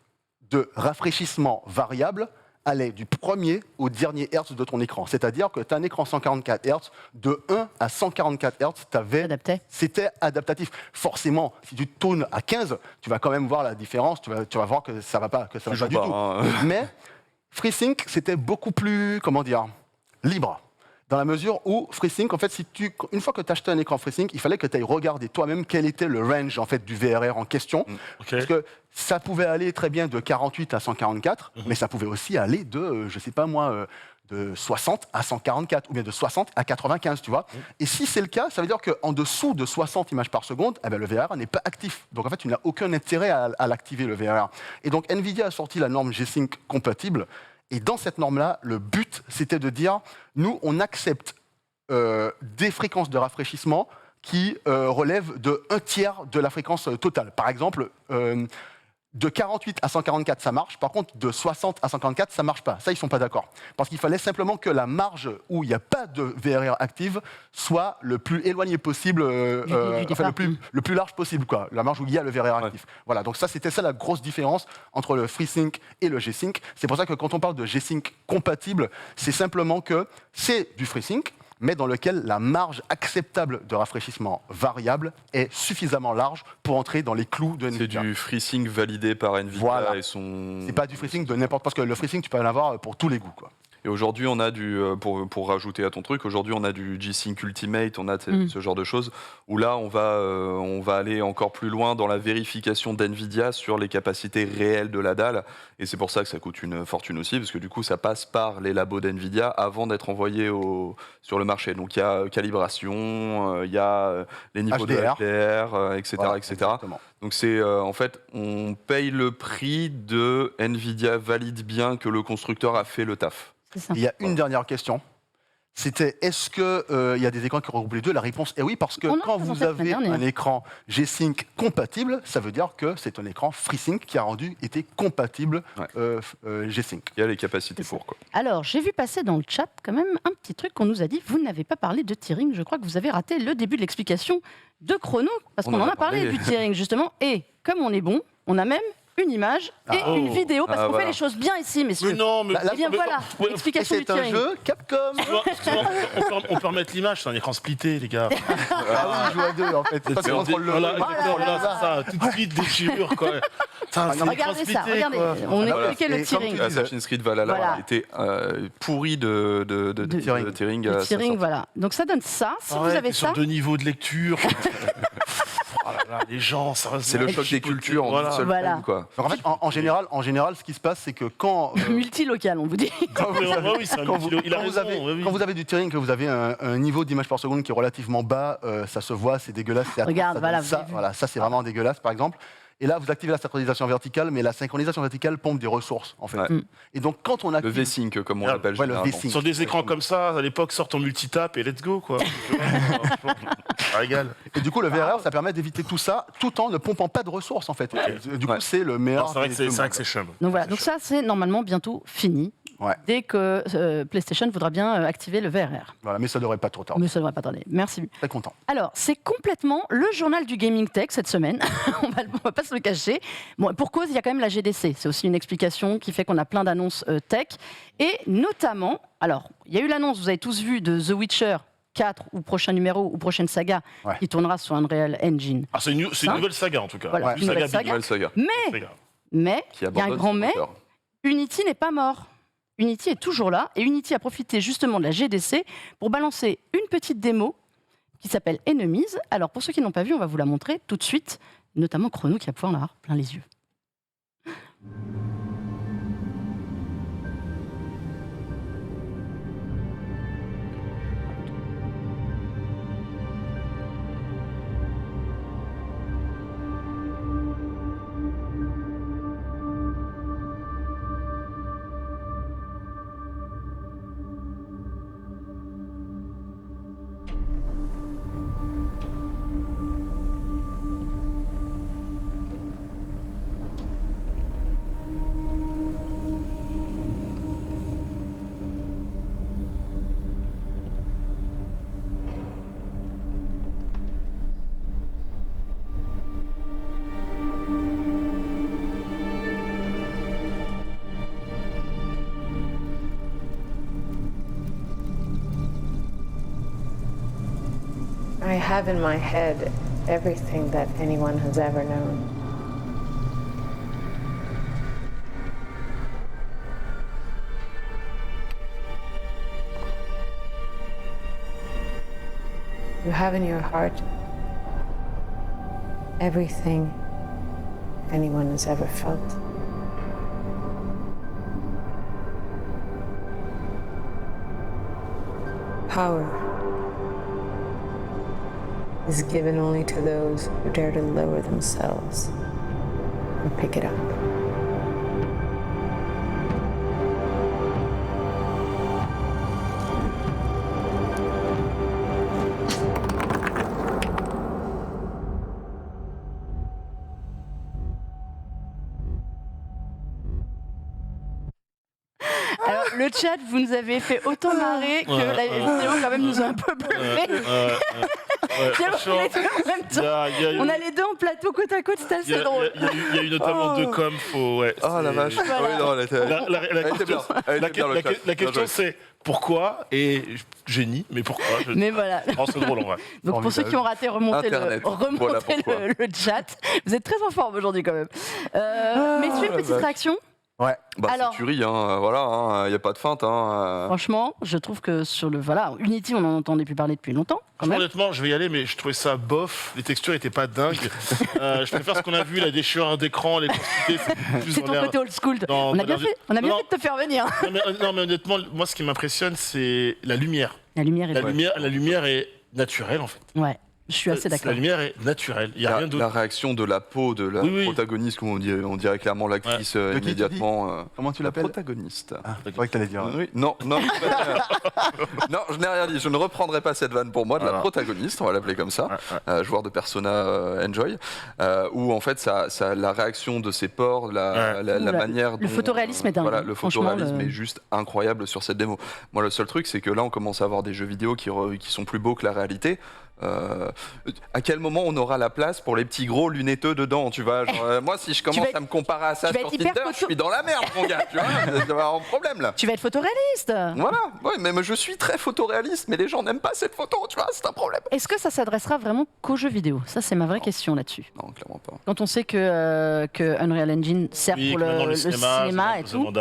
de rafraîchissement variable allait du premier au dernier hertz de ton écran. C'est-à-dire que tu as un écran 144 Hz, de 1 à 144 Hz, c'était adaptatif. Forcément, si tu tournes à 15, tu vas quand même voir la différence, tu vas voir que ça va pas, du tout. Mais FreeSync, c'était beaucoup plus, libre. Dans la mesure où FreeSync, en fait, une fois que tu achetais un écran FreeSync, il fallait que tu ailles regarder toi-même quel était le range en fait, du VRR en question. Parce que ça pouvait aller très bien de 48 à 144, mais ça pouvait aussi aller de, je sais pas moi, de 60 à 144, ou bien de 60 à 95, tu vois. Et si c'est le cas, ça veut dire qu'en dessous de 60 images par seconde, eh ben, le VRR n'est pas actif. Donc en fait, tu n'as aucun intérêt à l'activer, le VRR. Et donc NVIDIA a sorti la norme G-Sync compatible. Et dans cette norme-là, le but, c'était de dire, nous, on accepte des fréquences de rafraîchissement qui relèvent de 1/3 de la fréquence totale. Par exemple, de 48 à 144, ça marche. Par contre, de 60 à 144, ça ne marche pas. Ça, ils ne sont pas d'accord. Parce qu'il fallait simplement que la marge où il n'y a pas de VRR active soit le plus éloigné possible, le plus large possible, quoi. La marge où il y a le VRR actif. Voilà, donc c'était ça la grosse différence entre le FreeSync et le G-Sync. C'est pour ça que quand on parle de G-Sync compatible, c'est simplement que c'est du FreeSync, mais dans lequel la marge acceptable de rafraîchissement variable est suffisamment large pour entrer dans les clous de NVIDIA. C'est du FreeSync validé par NVIDIA voilà. et son... C'est pas du FreeSync de n'importe... Parce que le FreeSync, tu peux en avoir pour tous les goûts, quoi. Et aujourd'hui, on a pour rajouter à ton truc, aujourd'hui, on a du G-Sync Ultimate, on a ce genre de choses, où là, on va aller encore plus loin dans la vérification d'NVIDIA sur les capacités réelles de la dalle. Et c'est pour ça que ça coûte une fortune aussi, parce que du coup, ça passe par les labos d'NVIDIA avant d'être envoyé sur le marché. Donc, il y a calibration, il y a les niveaux HDR. de HDR, etc. Voilà, etc. exactement. Donc, c'est en fait, on paye le prix de NVIDIA valide bien que le constructeur a fait le taf. Il y a une dernière question. C'était, est-ce qu'il y a des écrans qui regroupent les deux? La réponse est oui, parce que quand vous avez un écran G-Sync compatible, ça veut dire que c'est un écran FreeSync qui a été compatible G-Sync. Il y a les capacités pour, quoi. Alors, j'ai vu passer dans le chat quand même un petit truc qu'on nous a dit. Vous n'avez pas parlé de tearing. Je crois que vous avez raté le début de l'explication de Chrono, parce qu'on en a parlé du tearing, justement. Et comme on est bon, on a même une image et une vidéo, parce qu'on fait les choses bien ici, messieurs. Mais non, mais eh bien voilà, l'explication du tearing. C'est un jeu Capcom. on peut remettre l'image, c'est un écran splitté, les gars. Ah oui, on joue à deux, en fait. Voilà, c'est ça, tout de suite déchirure, quoi. Regardez ça, regardez, on expliquait le tearing. Assassin's Creed Valhalla était pourri de tearing. Le tearing, voilà. Donc ça donne ça, si vous avez ça... Sur 2 niveaux de lecture. Oh là là, les gens, c'est le choc des cultures en une seule voilà. quoi. En fait, en général, ce qui se passe, c'est que quand... multilocal, on vous dit. Quand vous avez du tearing, que vous avez un niveau d'image par seconde qui est relativement bas, ça se voit, c'est dégueulasse. Regarde, ça c'est vraiment dégueulasse, par exemple. Et là, vous activez la synchronisation verticale, mais la synchronisation verticale pompe des ressources, en fait. Ouais. Et donc, quand on active... Le V-Sync, comme on l'appelle généralement. Sur des écrans comme ça, à l'époque, sort ton multitap et let's go, quoi. Ça régale. Et du coup, le VRR, ça permet d'éviter tout ça, tout en ne pompant pas de ressources, en fait. Et du coup, c'est le meilleur... C'est vrai que c'est chum. Donc voilà, donc ça, c'est normalement bientôt fini. Ouais. Dès que PlayStation voudra bien activer le VRR. Voilà, mais ça ne devrait pas trop tarder. Mais ça ne devrait pas tarder. Merci. Très content. Alors, c'est complètement le journal du Gaming Tech cette semaine. on va pas se le cacher. Bon, pour cause, il y a quand même la GDC. C'est aussi une explication qui fait qu'on a plein d'annonces tech. Et notamment, alors, il y a eu l'annonce, vous avez tous vu, de The Witcher 4 ou prochain numéro ou prochaine saga qui tournera sur Unreal Engine. Ah, c'est une nouvelle saga en tout cas. Voilà, une nouvelle saga. Mais, il y a un grand mais, Unity n'est pas mort. Unity est toujours là et Unity a profité justement de la GDC pour balancer une petite démo qui s'appelle Enemies. Alors pour ceux qui n'ont pas vu, on va vous la montrer tout de suite, notamment Chrono qui va pouvoir en avoir plein les yeux. I have in my head everything that anyone has ever known. You have in your heart everything anyone has ever felt. Power is given only to those who dare to lower themselves and pick it up. Alors, le chat, vous nous avez fait autant marrer que la vidéo quand même nous a un peu bluffé. On a les deux en plateau côte à côte, c'était assez drôle. Il y a eu notamment deux coms. Oh la vache. La question c'est pourquoi et génie, mais pourquoi Mais voilà. C'est drôle en vrai. Donc pour ceux qui ont raté, remontez le chat. Vous êtes très en forme aujourd'hui quand même. Messieurs, une petite réaction. Ouais. Bah, alors, c'est tuerie, voilà, il n'y a pas de feinte. Franchement, je trouve que sur le Unity, on n'en entendait plus parler depuis longtemps. Honnêtement, je vais y aller, mais je trouvais ça bof. Les textures n'étaient pas dingues. Je préfère ce qu'on a vu, la déchirure d'écran, les quantités. C'est ton côté old school. On a bien fait de te faire venir. Non, mais honnêtement, moi, ce qui m'impressionne, c'est la lumière. La lumière est naturelle, en fait. Ouais. Je suis assez d'accord. La lumière est naturelle, il n'y a rien d'autre. La réaction de la peau de la protagoniste, on dirait clairement l'actrice immédiatement. Comment tu l'appelles? Protagoniste. C'est vrai que tu allais dire. Oui, non, non, non, je n'ai rien dit. Je ne reprendrai pas cette vanne pour moi de la protagoniste, on va l'appeler comme ça, joueur de Persona Enjoy, où en fait la réaction de ses pores, la manière. Le photoréalisme est dingue. Voilà, le photoréalisme est juste incroyable sur cette démo. Moi, le seul truc, c'est que là, on commence à avoir des jeux vidéo qui sont plus beaux que la réalité. À quel moment on aura la place pour les petits gros lunetteux dedans, tu vois, genre, moi si je commence à me comparer à ça sur Tinder, je suis dans la merde mon gars, tu vois, je vais avoir un problème là. Tu vas être photoréaliste. Voilà, ouais, mais je suis très photoréaliste, mais les gens n'aiment pas cette photo, tu vois, c'est un problème. Est-ce que ça s'adressera vraiment qu'aux jeux vidéo? Ça c'est ma vraie question là-dessus. Non, clairement pas. Quand on sait que Unreal Engine sert pour le cinéma et tout.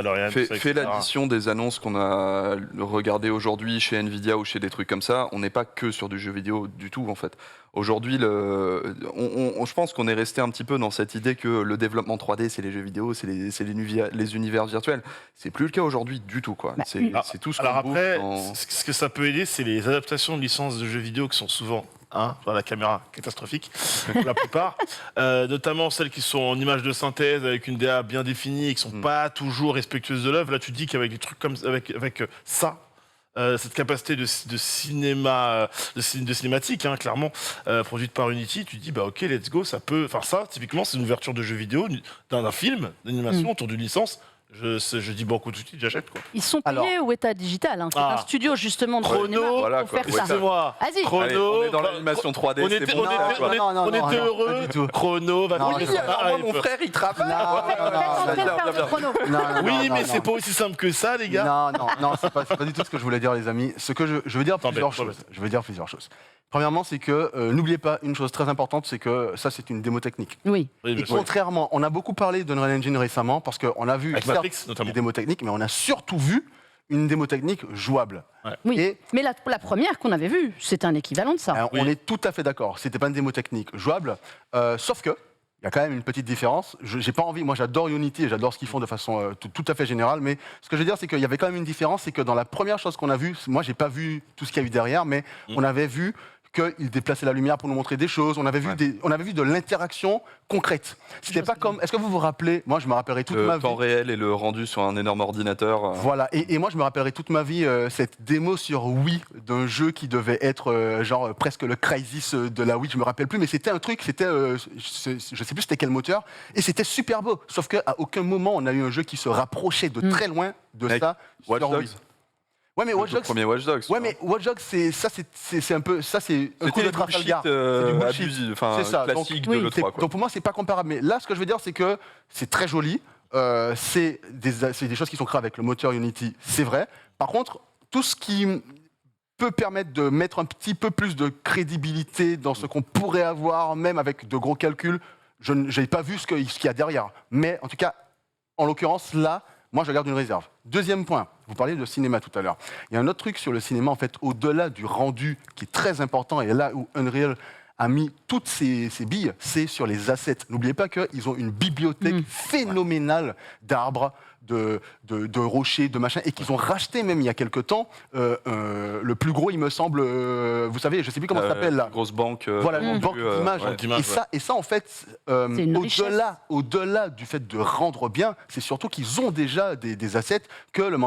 Fait l'addition des annonces qu'on a regardées aujourd'hui chez Nvidia ou chez des trucs comme ça, on n'est pas que sur du jeu vidéo du tout en fait. Aujourd'hui, je pense qu'on est resté un petit peu dans cette idée que le développement 3D, c'est les jeux vidéo, c'est les univers virtuels. C'est plus le cas aujourd'hui du tout, quoi. C'est tout ce qu'on Alors après, bouffe ce que ça peut aider, c'est les adaptations de licences de jeux vidéo qui sont souvent dans la caméra catastrophique, pour la plupart, notamment celles qui sont en images de synthèse avec une DA bien définie et qui sont pas toujours respectueuses de l'œuvre. Là, tu te dis qu'avec des trucs comme avec ça. Cette capacité de cinéma, de cinématique, hein, clairement, produite par Unity, tu te dis, bah ok, let's go, ça peut. Enfin, ça, typiquement, c'est une ouverture de jeu vidéo, d'un film, d'animation autour d'une licence. Je dis beaucoup tout de suite, j'achète quoi. Ils sont payés au Weta Digital, hein. C'est un studio justement de cinéma pour faire ça. Excusez-moi. Vas-y. Chrono, on est dans l'animation 3D. on était heureux. Chrono va mon frère il travaille. Oui, mais c'est pas aussi simple que ça, les gars. Non, c'est pas du tout ce que je voulais dire, les amis. Ce que je veux dire plusieurs choses. Je veux dire plusieurs choses. Premièrement, c'est que n'oubliez pas une chose très importante, c'est que ça, c'est une démo technique. Oui. Et contrairement, on a beaucoup parlé d'Unreal Engine récemment parce qu'on a vu Matrix, notamment des démos techniques, mais on a surtout vu une démo technique jouable. Ouais. Oui. Mais la première qu'on avait vue, c'était un équivalent de ça. On est tout à fait d'accord. C'était pas une démo technique jouable, sauf que il y a quand même une petite différence. J'ai pas envie, moi j'adore Unity et j'adore ce qu'ils font de façon tout à fait générale, mais ce que je veux dire, c'est qu'il y avait quand même une différence, c'est que dans la première chose qu'on a vue, moi j'ai pas vu tout ce qu'il y a eu derrière, mais on avait vu qu'il déplaçait la lumière pour nous montrer des choses. On avait vu de l'interaction concrète. C'était pas comme. Est-ce que vous vous rappelez? Moi, je me rappellerai toute ma vie. Le temps réel et le rendu sur un énorme ordinateur. Voilà. Et moi, je me rappellerai toute ma vie cette démo sur Wii d'un jeu qui devait être genre presque le Crysis de la Wii. Je me rappelle plus, mais c'était un truc. C'était, je sais plus c'était quel moteur. Et c'était super beau. Sauf qu'à aucun moment on a eu un jeu qui se rapprochait de très loin de ça sur Wii. Ouais, mais Watch Dogs. Le premier Watch Dogs. Ouais, mais Watch Dogs, c'est un peu. Ça, c'est un coup de Trafalgar. C'est du bullshit. Enfin, classique de l'E3. Donc pour moi, c'est pas comparable. Mais là, ce que je veux dire, c'est que c'est très joli. C'est des choses qui sont créées avec le moteur Unity, c'est vrai. Par contre, tout ce qui peut permettre de mettre un petit peu plus de crédibilité dans ce qu'on pourrait avoir, même avec de gros calculs, je n'ai pas vu ce qu'il y a derrière. Mais en tout cas, en l'occurrence, là, moi, je garde une réserve. Deuxième point, vous parliez de cinéma tout à l'heure. Il y a un autre truc sur le cinéma, en fait, au-delà du rendu, qui est très important, et là où Unreal a mis toutes ses billes, c'est sur les assets. N'oubliez pas qu'ils ont une bibliothèque phénoménale d'arbres, de rochers, de machins, et qu'ils ont racheté même il y a quelque temps le plus gros, il me semble, vous savez, je ne sais plus comment ça s'appelle là. Grosse banque. Voilà, une banque d'images. Et ça, en fait, au-delà du fait de rendre bien, c'est surtout qu'ils ont déjà des assets dont le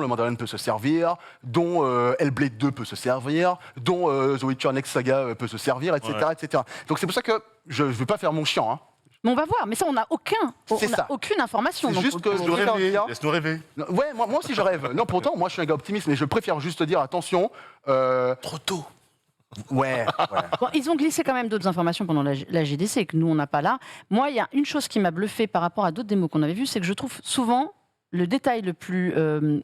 Mandalorian peut se servir, dont Hellblade 2 peut se servir, dont The Witcher Next Saga peut se servir, etc. etc. Donc c'est pour ça que je ne veux pas faire mon chiant, hein. Mais on va voir, mais ça, on n'a aucune information. C'est juste que laisse-nous rêver. Ouais, moi aussi je rêve. Non, pourtant, moi je suis un gars optimiste, mais je préfère juste dire, attention... Trop tôt. Ouais. Bon, ils ont glissé quand même d'autres informations pendant la GDC que nous, on n'a pas là. Moi, il y a une chose qui m'a bluffé par rapport à d'autres démos qu'on avait vues, c'est que je trouve souvent, le détail le plus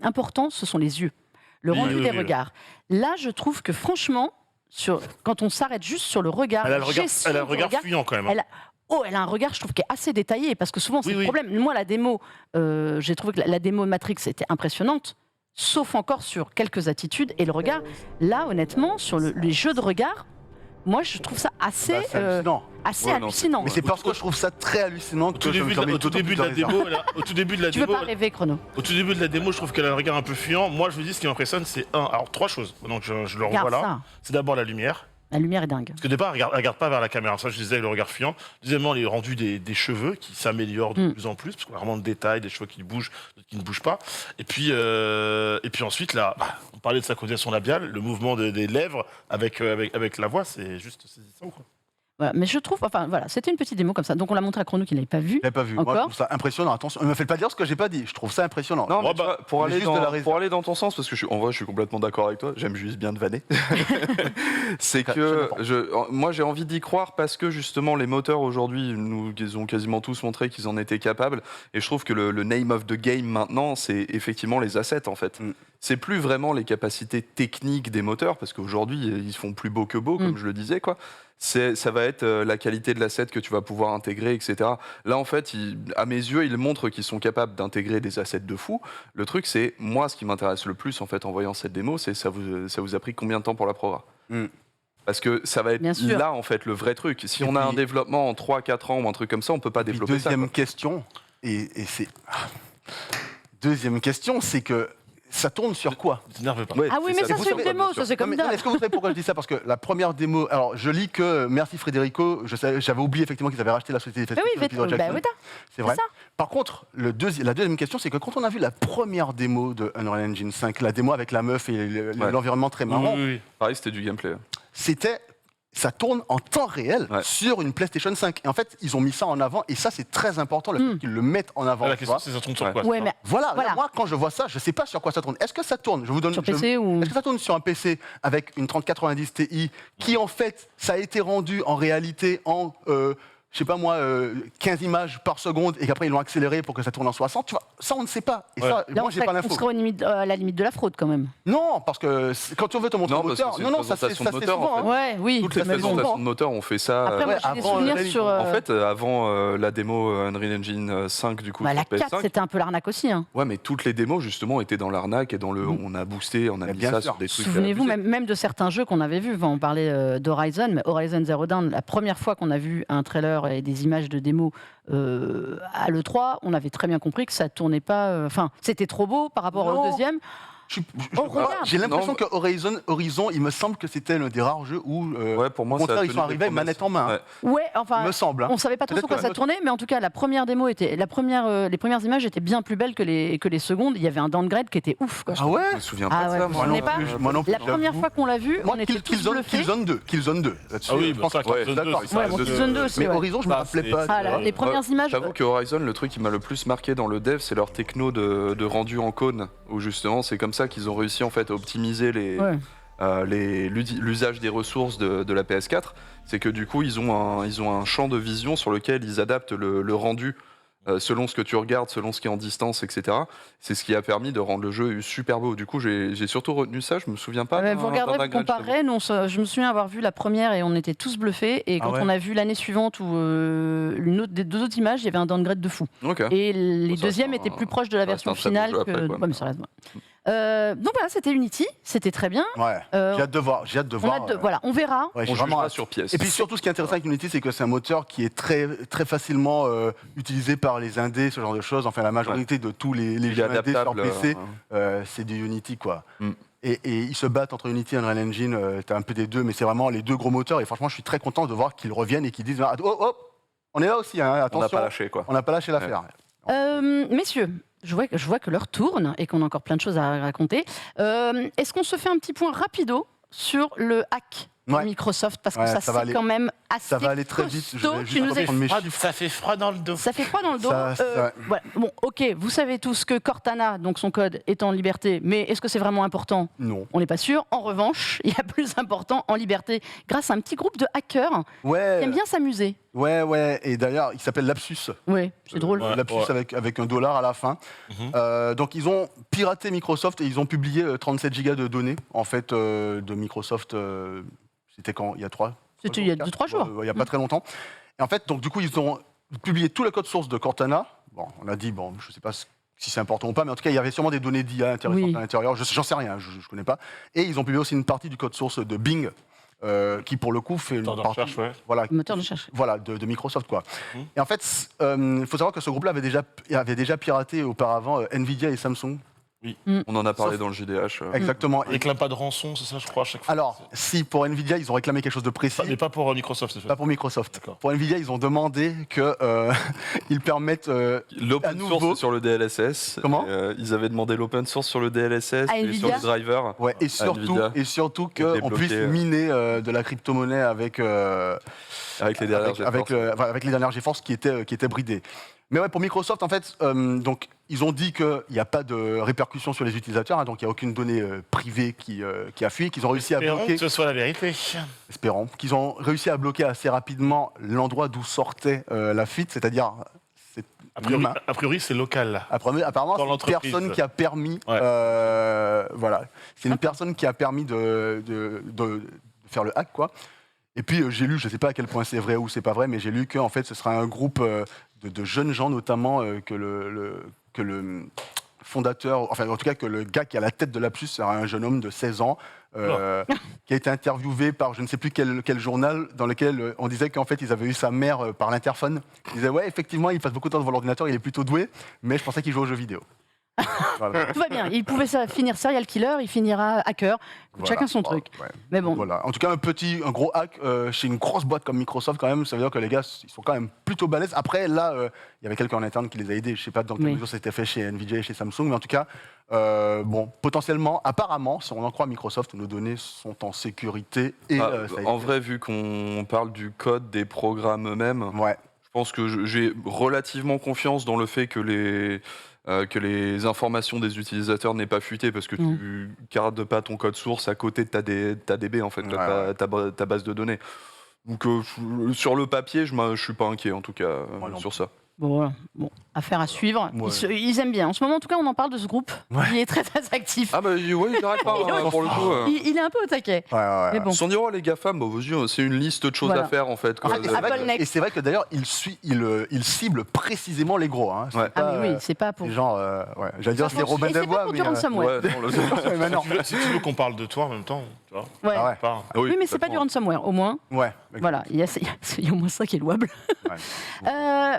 important, ce sont les yeux. Le rendu des regards. Là, je trouve que franchement, quand on s'arrête juste sur le regard... Elle a le regard fuyant quand même. Elle a un regard, je trouve, qui est assez détaillé, parce que souvent, c'est le problème. Moi, la démo, j'ai trouvé que la démo Matrix était impressionnante, sauf encore sur quelques attitudes. Et le regard, là, honnêtement, sur les jeux de regard, moi, je trouve ça assez hallucinant. Mais c'est parce que je trouve ça très hallucinant que au tout début de la démo, tu veux pas rêver, Chrono. Au tout début de la démo, je trouve qu'elle a un regard un peu fuyant. Moi, je vous dis, ce qui m'impressionne, c'est alors 3 choses. Donc, je le revois là. C'est d'abord la lumière. La lumière est dingue. Parce que au départ, elle regarde pas vers la caméra. Ça, je disais, le regard fuyant. Deuxièmement, les rendus des cheveux qui s'améliorent de plus en plus, parce qu'on a vraiment de détails, des cheveux qui bougent, d'autres qui ne bougent pas. Et puis ensuite, là, on parlait de sa coordination labiale, le mouvement des lèvres avec la voix, c'est juste saisissant, quoi. Voilà, mais je trouve, c'était une petite démo comme ça. Donc on l'a montré à Chrono qui ne l'avait pas vu. Je l'ai pas vu. Moi, je trouve ça impressionnant. Attention, ne me faites pas dire ce que j'ai pas dit. Je trouve ça impressionnant. Non, mais pour aller dans ton sens, parce que en vrai, je suis complètement d'accord avec toi. J'aime juste bien te vanner. C'est que moi, j'ai envie d'y croire parce que justement, les moteurs aujourd'hui, ils ont quasiment tous montré qu'ils en étaient capables. Et je trouve que le name of the game maintenant, c'est effectivement les assets en fait. C'est plus vraiment les capacités techniques des moteurs, parce qu'aujourd'hui, ils font plus beau que beau, comme je le disais, quoi. Ça va être la qualité de l'asset que tu vas pouvoir intégrer, etc. Là, en fait, à mes yeux, ils montrent qu'ils sont capables d'intégrer des assets de fou. Le truc, c'est, moi, ce qui m'intéresse le plus, en fait, en voyant cette démo, c'est ça vous a pris combien de temps pour la prog? Parce que ça va être là, en fait, le vrai truc. Si on a un développement en 3-4 ans ou un truc comme ça, on ne peut pas développer deuxième question, deuxième question, c'est que ça tourne sur quoi? T'énerve pas. Ah oui, mais ça, c'est une démo, ça, c'est comme d'hab. Est-ce que vous savez pourquoi je dis ça? Parce que la première démo... Alors, je lis que... Merci Frédérico, j'avais oublié effectivement qu'ils avaient racheté la société des oui, c'est vrai. Par contre, la deuxième question, c'est que quand on a vu la première démo de Unreal Engine 5, la démo avec la meuf et l'environnement très marrant, pareil, c'était du gameplay. Ça tourne en temps réel sur une PlayStation 5. Et en fait, ils ont mis ça en avant. Et ça, c'est très important, le fait qu'ils le mettent en avant. La question, c'est ça tourne sur quoi? Mais voilà. Moi, quand je vois ça, je ne sais pas sur quoi ça tourne. Est-ce que ça tourne sur PC ou... Est-ce que ça tourne sur un PC avec une 3090 Ti qui, en fait, ça a été rendu en réalité en... je sais pas moi, 15 images par seconde et qu'après ils l'ont accéléré pour que ça tourne en 60, tu vois, ça on ne sait pas. Et ça, là, moi j'ai pas l'info. On serait à la limite de la fraude quand même. Non, parce que quand on veut te montrer le moteur, ça se fait souvent. Toutes les présentations de moteur ont fait ça. Après, moi j'ai des souvenirs sur... En fait, avant la démo Unreal Engine 5 du coup. La sur 4, c'était un peu l'arnaque aussi. Ouais, mais toutes les démos justement étaient dans l'arnaque et dans le on a boosté, on a mis ça sur des trucs. Souvenez-vous même de certains jeux qu'on avait vus. On parlait d'Horizon, mais Horizon Zero Dawn, la première fois qu'on a vu un trailer et des images de démo à l'E3, on avait très bien compris que ça tournait pas. C'était trop beau par rapport au deuxième. J'ai l'impression que Horizon, il me semble que c'était l'un des rares jeux où pour moi, au contraire, ils sont arrivés manette en main. Il me semble. On savait pas trop sur quoi ça tournait, mais en tout cas, la première démo les premières images étaient bien plus belles que les secondes. Il y avait un downgrade qui était ouf. Ah ouais? Je me souviens pas de ça. Moi non plus. La première fois qu'on l'a vu, on était tous bluffés. Killzone 2. Ah oui, je pense d'accord. Killzone 2 aussi. Mais Horizon, je me rappelais pas. Les premières images. J'avoue que Horizon, le truc qui m'a le plus marqué dans le dev, c'est leur techno de rendu en cône, où justement, c'est comme ça qu'ils ont réussi en fait à optimiser l'usage des ressources de la PS4. C'est que du coup, ils ont un champ de vision sur lequel ils adaptent le rendu selon ce que tu regardes, selon ce qui est en distance, etc. C'est ce qui a permis de rendre le jeu super beau. Du coup, j'ai surtout retenu ça, je me souviens pas. Vous regarderez, vous comparerez. Je me souviens avoir vu la première et on était tous bluffés. Et quand on a vu l'année suivante ou des deux autres images, il y avait un downgrade de fou. Et les deuxièmes étaient plus proches de la version finale que... mais ça reste... donc voilà, c'était Unity, c'était très bien. J'ai hâte de voir. On verra. On jugera sur pièce. Et puis surtout, ce qui est intéressant avec Unity, c'est que c'est un moteur qui est très, très facilement utilisé par les indés, ce genre de choses. Enfin, la majorité de tous les jeux indés sur PC, c'est du Unity, quoi. Et ils se battent entre Unity et Unreal Engine. T'as un peu des deux, mais c'est vraiment les deux gros moteurs. Et franchement, je suis très content de voir qu'ils reviennent et qu'ils disent on est là aussi, hein, attention. On n'a pas lâché, quoi. On n'a pas lâché l'affaire. Messieurs, je vois que l'heure tourne et qu'on a encore plein de choses à raconter. Est-ce qu'on se fait un petit point rapido sur le hack de Microsoft, parce que ça c'est quand même assez ça va aller très vite. Ça fait froid dans le dos. Ça fait froid dans le dos. Voilà. Bon, ok, vous savez tous que Cortana, donc son code, est en liberté, mais est-ce que c'est vraiment important? Non. On n'est pas sûr. En revanche, il y a plus important en liberté, grâce à un petit groupe de hackers qui aiment bien s'amuser. Ouais, et d'ailleurs, il s'appelle Lapsus. Oui, c'est drôle. Lapsus avec $1 à la fin. Donc, ils ont piraté Microsoft et ils ont publié 37 gigas de données, en fait, de Microsoft. C'était quand? Il y a 3 C'était il y a 2-3 jours. Il n'y a pas très longtemps. Et en fait, donc, du coup, ils ont publié tout le code source de Cortana. Bon, on a dit, je ne sais pas si c'est important ou pas, mais en tout cas, il y avait sûrement des données d'IA intéressantes à l'intérieur. J'en sais rien, je ne connais pas. Et ils ont publié aussi une partie du code source de Bing, qui pour le coup fait une partie, moteur de recherche. Voilà, de Microsoft, quoi. Et en fait, il faut savoir que ce groupe-là avait déjà piraté auparavant Nvidia et Samsung. Oui. On en a parlé dans le JDH. Exactement. Ils réclament pas de rançon, c'est ça, je crois, à chaque fois. Alors, si pour Nvidia, ils ont réclamé quelque chose de précis. Mais pas pour Microsoft, c'est fait. Pas pour Microsoft. D'accord. Pour Nvidia, ils ont demandé qu'ils permettent L'open source sur le DLSS. Comment ils avaient demandé l'open source sur le DLSS À et sur Nvidia les drivers. Ouais, et surtout qu'on puisse miner de la crypto-monnaie avec les dernières avec les dernières GeForce qui étaient bridées. Mais ouais, pour Microsoft, en fait, donc, ils ont dit qu'il n'y a pas de répercussions sur les utilisateurs, hein, donc il n'y a aucune donnée privée qui a fui, qu'ils ont réussi à bloquer. Que ce soit la vérité. Espérons qu'ils ont réussi à bloquer assez rapidement l'endroit d'où sortait la fuite, c'est-à-dire. A priori, c'est local. Apparemment, c'est une personne qui a permis. Voilà, c'est une personne qui a permis de faire le hack, quoi. Et puis j'ai lu, je ne sais pas à quel point c'est vrai ou c'est pas vrai, mais j'ai lu que en fait, ce sera un groupe de jeunes gens, notamment que le fondateur, enfin en tout cas que le gars qui est à la tête de Lapsus sera un jeune homme de 16 ans qui a été interviewé par je ne sais plus quel journal dans lequel on disait qu'en fait ils avaient eu sa mère par l'interphone. Ils disaient ouais, effectivement, il passe beaucoup de temps devant l'ordinateur, il est plutôt doué, mais je pensais qu'il jouait aux jeux vidéo. Voilà. Tout va bien. Il pouvait finir serial killer, il finira hacker. Voilà. Chacun son truc. Ouais. Mais bon. Voilà. En tout cas, un gros hack chez une grosse boîte comme Microsoft, quand même, ça veut dire que les gars, ils sont quand même plutôt balèzes. Après, là, il y avait quelqu'un en interne qui les a aidés. Je ne sais pas dans quelle mesure c'était fait chez Nvidia et chez Samsung, mais en tout cas, potentiellement, apparemment, si on en croit Microsoft, nos données sont en sécurité. Et, en vrai, vu qu'on parle du code des programmes eux-mêmes, je pense que j'ai relativement confiance dans le fait que les informations des utilisateurs n'aient pas fuité parce que tu gardes pas ton code source à côté de ta DB, en fait, ta base de données. Donc sur le papier, je suis pas inquiet en tout cas sur ça. Bon, affaire à suivre. Ouais. Ils aiment bien. En ce moment, en tout cas, on en parle de ce groupe. Ouais. Il est très, très actif. Ah bah oui, il n'arrête pas pour le coup. Il est un peu au taquet. Mais bon. Sans dire, les GAFAM, c'est une liste de choses à faire, en fait. Et c'est vrai que d'ailleurs, il cible précisément les gros. Hein. Mais oui, c'est pas pour... Genre, j'allais dire, c'est Robin des Bois, mais... ransomware. Si tu veux qu'on parle de toi en même temps, tu vois. Ouais. Oui, mais c'est pas du ransomware, au moins. Ouais. Voilà, il y a au moins ça qui est louable.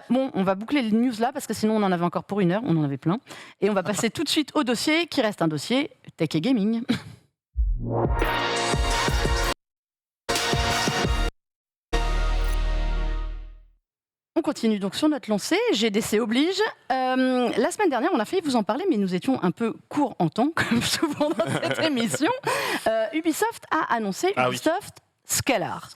Bon, on va boucler les news là, parce que sinon on en avait encore pour 1 heure, on en avait plein. Et on va passer tout de suite au dossier, qui reste un dossier tech et gaming. On continue donc sur notre lancée, GDC oblige. La semaine dernière, on a failli vous en parler, mais nous étions un peu courts en temps, comme souvent dans cette émission. Ubisoft a annoncé Ubisoft Scalar,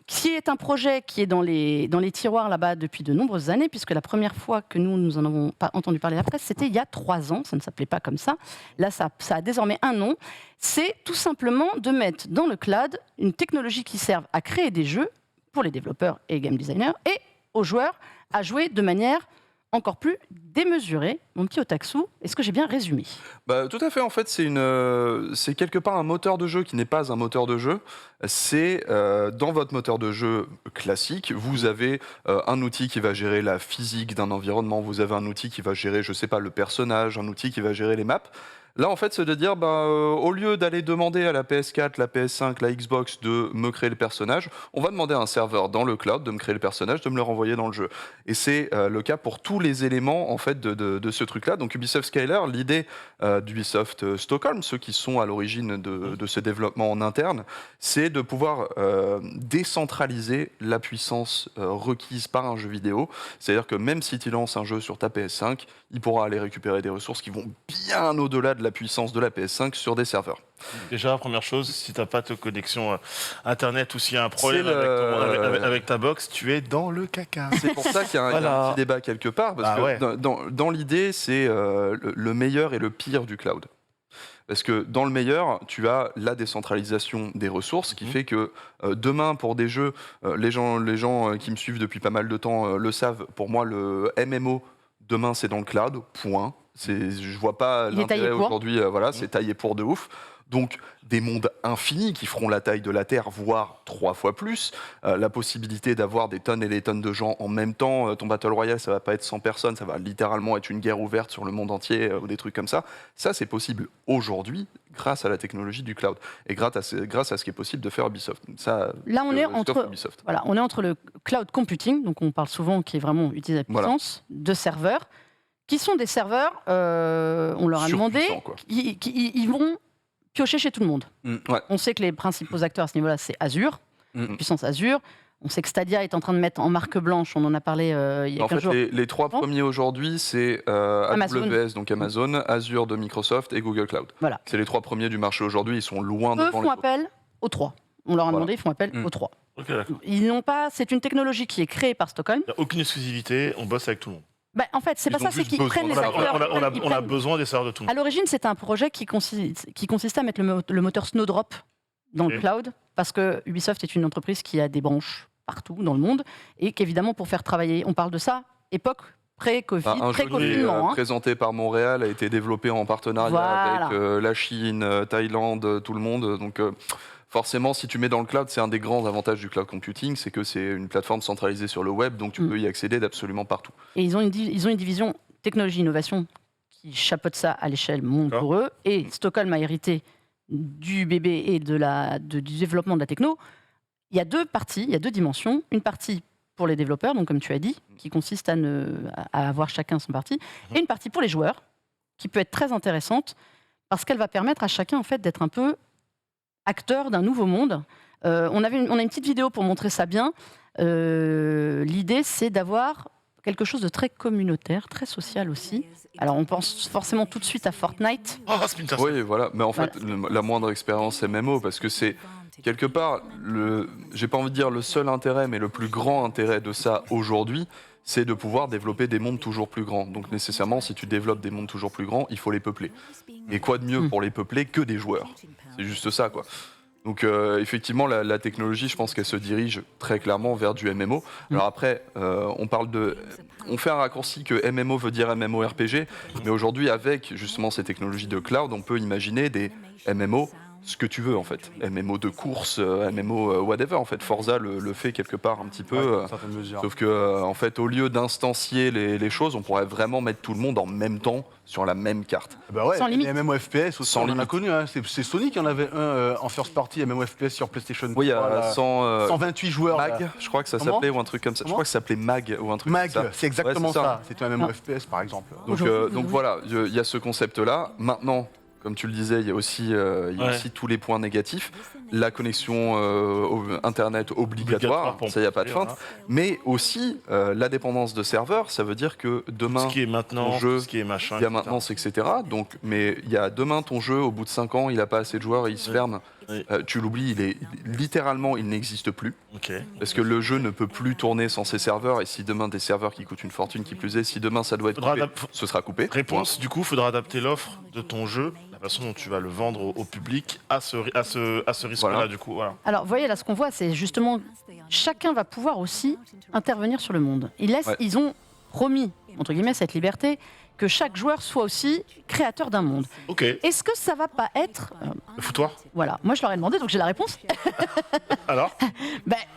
qui est un projet qui est dans les tiroirs là-bas depuis de nombreuses années, puisque la première fois que nous en avons pas entendu parler à la presse, c'était il y a 3 ans, ça ne s'appelait pas comme ça. Là, ça a désormais un nom. C'est tout simplement de mettre dans le cloud une technologie qui serve à créer des jeux pour les développeurs et game designers, et aux joueurs à jouer de manière encore plus démesurée. Mon petit Otaksu, est-ce que j'ai bien résumé ? Tout à fait, en fait, c'est quelque part un moteur de jeu qui n'est pas un moteur de jeu. C'est dans votre moteur de jeu classique, vous avez un outil qui va gérer la physique d'un environnement, vous avez un outil qui va gérer, je sais pas, le personnage, un outil qui va gérer les maps. Là, en fait, c'est de dire, au lieu d'aller demander à la PS4, la PS5, la Xbox de me créer le personnage, on va demander à un serveur dans le cloud de me créer le personnage, de me le renvoyer dans le jeu. Et c'est le cas pour tous les éléments en fait de ce truc-là. Donc Ubisoft Scalar, l'idée d'Ubisoft Stockholm, ceux qui sont à l'origine de ce développement en interne, c'est de pouvoir décentraliser la puissance requise par un jeu vidéo. C'est-à-dire que même si tu lances un jeu sur ta PS5, il pourra aller récupérer des ressources qui vont bien au-delà de la puissance de la PS5 sur des serveurs. Déjà, première chose, si tu n'as pas de connexion Internet ou s'il y a un problème avec ta box, tu es dans le caca. C'est pour ça qu'il y a un petit débat quelque part, parce que dans l'idée, c'est le meilleur et le pire du cloud. Parce que dans le meilleur, tu as la décentralisation des ressources qui fait que demain, pour des jeux, les gens qui me suivent depuis pas mal de temps le savent, pour moi, le MMO, demain, c'est dans le cloud, point. Je vois pas l'intérêt aujourd'hui, c'est taillé pour de ouf. Donc des mondes infinis qui feront la taille de la Terre, voire 3 fois plus. La possibilité d'avoir des tonnes et des tonnes de gens en même temps. Ton Battle Royale, ça va pas être 100 personnes, ça va littéralement être une guerre ouverte sur le monde entier ou des trucs comme ça. Ça, c'est possible aujourd'hui grâce à la technologie du cloud et grâce à ce qui est possible de faire Ubisoft. Ça, là, on est entre le cloud computing, donc on parle souvent qui est vraiment utilisé à puissance, de serveurs, qui sont des serveurs, on leur a demandé, Surpuissants, quoi. ils vont piocher chez tout le monde. Ouais. On sait que les principaux acteurs à ce niveau-là, c'est Azure, puissance Azure. On sait que Stadia est en train de mettre en marque blanche, on en a parlé il y a 15 jours. Les 3 premiers aujourd'hui, c'est AWS, donc Amazon, Azure de Microsoft et Google Cloud. Voilà. C'est les 3 premiers du marché aujourd'hui, ils sont loin devant Eux les font autres. appel aux 3. On leur a demandé, ils font appel aux 3. Ok, d'accord. Ils n'ont pas. C'est une technologie qui est créée par Stockholm. Il n'y a aucune exclusivité, on bosse avec tout le monde. En fait, c'est Ils pas ont ça, c'est juste qu'ils besoin prennent les de ça. acteurs. On a ils prennent- besoin des serveurs de tout le À monde. l'origine, c'était un projet qui consistait à mettre le moteur Snowdrop dans le cloud, parce que Ubisoft est une entreprise qui a des branches partout dans le monde, et qu'évidemment, pour faire travailler, on parle de ça, époque pré-Covid, Un jeu qui est pré-confinement. présenté par Montréal a été développé en partenariat Voilà. avec la Chine, Thaïlande, tout le monde. Donc forcément, si tu mets dans le cloud, c'est un des grands avantages du cloud computing, c'est que c'est une plateforme centralisée sur le web, donc tu peux y accéder d'absolument partout. Et ils ont une division technologie-innovation qui chapeaute ça à l'échelle monde D'accord. pour eux. Et Stockholm a hérité du bébé et du développement de la techno. Il y a 2 parties, il y a 2 dimensions. Une partie pour les développeurs, donc comme tu as dit, qui consiste à avoir chacun son parti, et une partie pour les joueurs, qui peut être très intéressante, parce qu'elle va permettre à chacun en fait, d'être un peu acteur d'un nouveau monde. On a une petite vidéo pour montrer ça bien. L'idée, c'est d'avoir quelque chose de très communautaire, très social aussi. Alors, on pense forcément tout de suite à Fortnite. Oh, Splinter Cell. Oui, voilà. Mais en fait, la moindre expérience MMO, parce que c'est quelque part, j'ai pas envie de dire le seul intérêt, mais le plus grand intérêt de ça aujourd'hui, c'est de pouvoir développer des mondes toujours plus grands. Donc nécessairement, si tu développes des mondes toujours plus grands, il faut les peupler. Et quoi de mieux pour les peupler que des joueurs? C'est juste ça, quoi. Donc effectivement, la technologie, je pense qu'elle se dirige très clairement vers du MMO. Alors après, on fait un raccourci que MMO veut dire MMORPG, mais aujourd'hui, avec justement ces technologies de cloud, on peut imaginer des MMO, ce que tu veux en fait. MMO de course, MMO whatever en fait. Forza le fait quelque part un petit peu. Sauf que en fait, au lieu d'instancier les choses, on pourrait vraiment mettre tout le monde en même temps sur la même carte. Bah ouais, Sans limite. les MMOFPS aussi, Sans on en a limite. connu. Hein. C'est Sony qui en avait un en first party MMOFPS sur PlayStation 3. Oui, il y a là. 128 joueurs. Mag, là. je crois que ça Comment s'appelait ou un truc comme ça. Je crois que ça s'appelait Mag ou un truc Mag, comme ça. c'est exactement Ouais, c'est ça. C'est un MMOFPS par exemple. Donc voilà, il y a ce concept-là. Maintenant, comme tu le disais, il y a aussi tous les points négatifs. La connexion Internet obligatoire, ça, il n'y a pas de feinte. Mais aussi, la dépendance de serveurs, ça veut dire que demain, Ce qui est maintenant, ton jeu, ce qui est machin. il y a etc. maintenance, etc. Donc, mais il y a demain, ton jeu, au bout de 5 ans, il n'a pas assez de joueurs et il se ferme. Oui. Tu l'oublies, littéralement, il n'existe plus. Ok. Parce que le jeu ne peut plus tourner sans ses serveurs. Et si demain, des serveurs qui coûtent une fortune, qui plus est, si demain ça doit être Faudra coupé, ce sera coupé. Réponse, du coup, il faudra adapter l'offre de ton jeu, la façon dont tu vas le vendre au public à ce risque-là, Voilà. du coup. Voilà. Alors, vous voyez, là, ce qu'on voit, c'est justement, chacun va pouvoir aussi intervenir sur le monde. Ils ont promis, entre guillemets, cette liberté, que chaque joueur soit aussi créateur d'un monde. Ok. Est-ce que ça va pas être... Le foutoir. voilà, moi je leur ai demandé, donc j'ai la réponse. Alors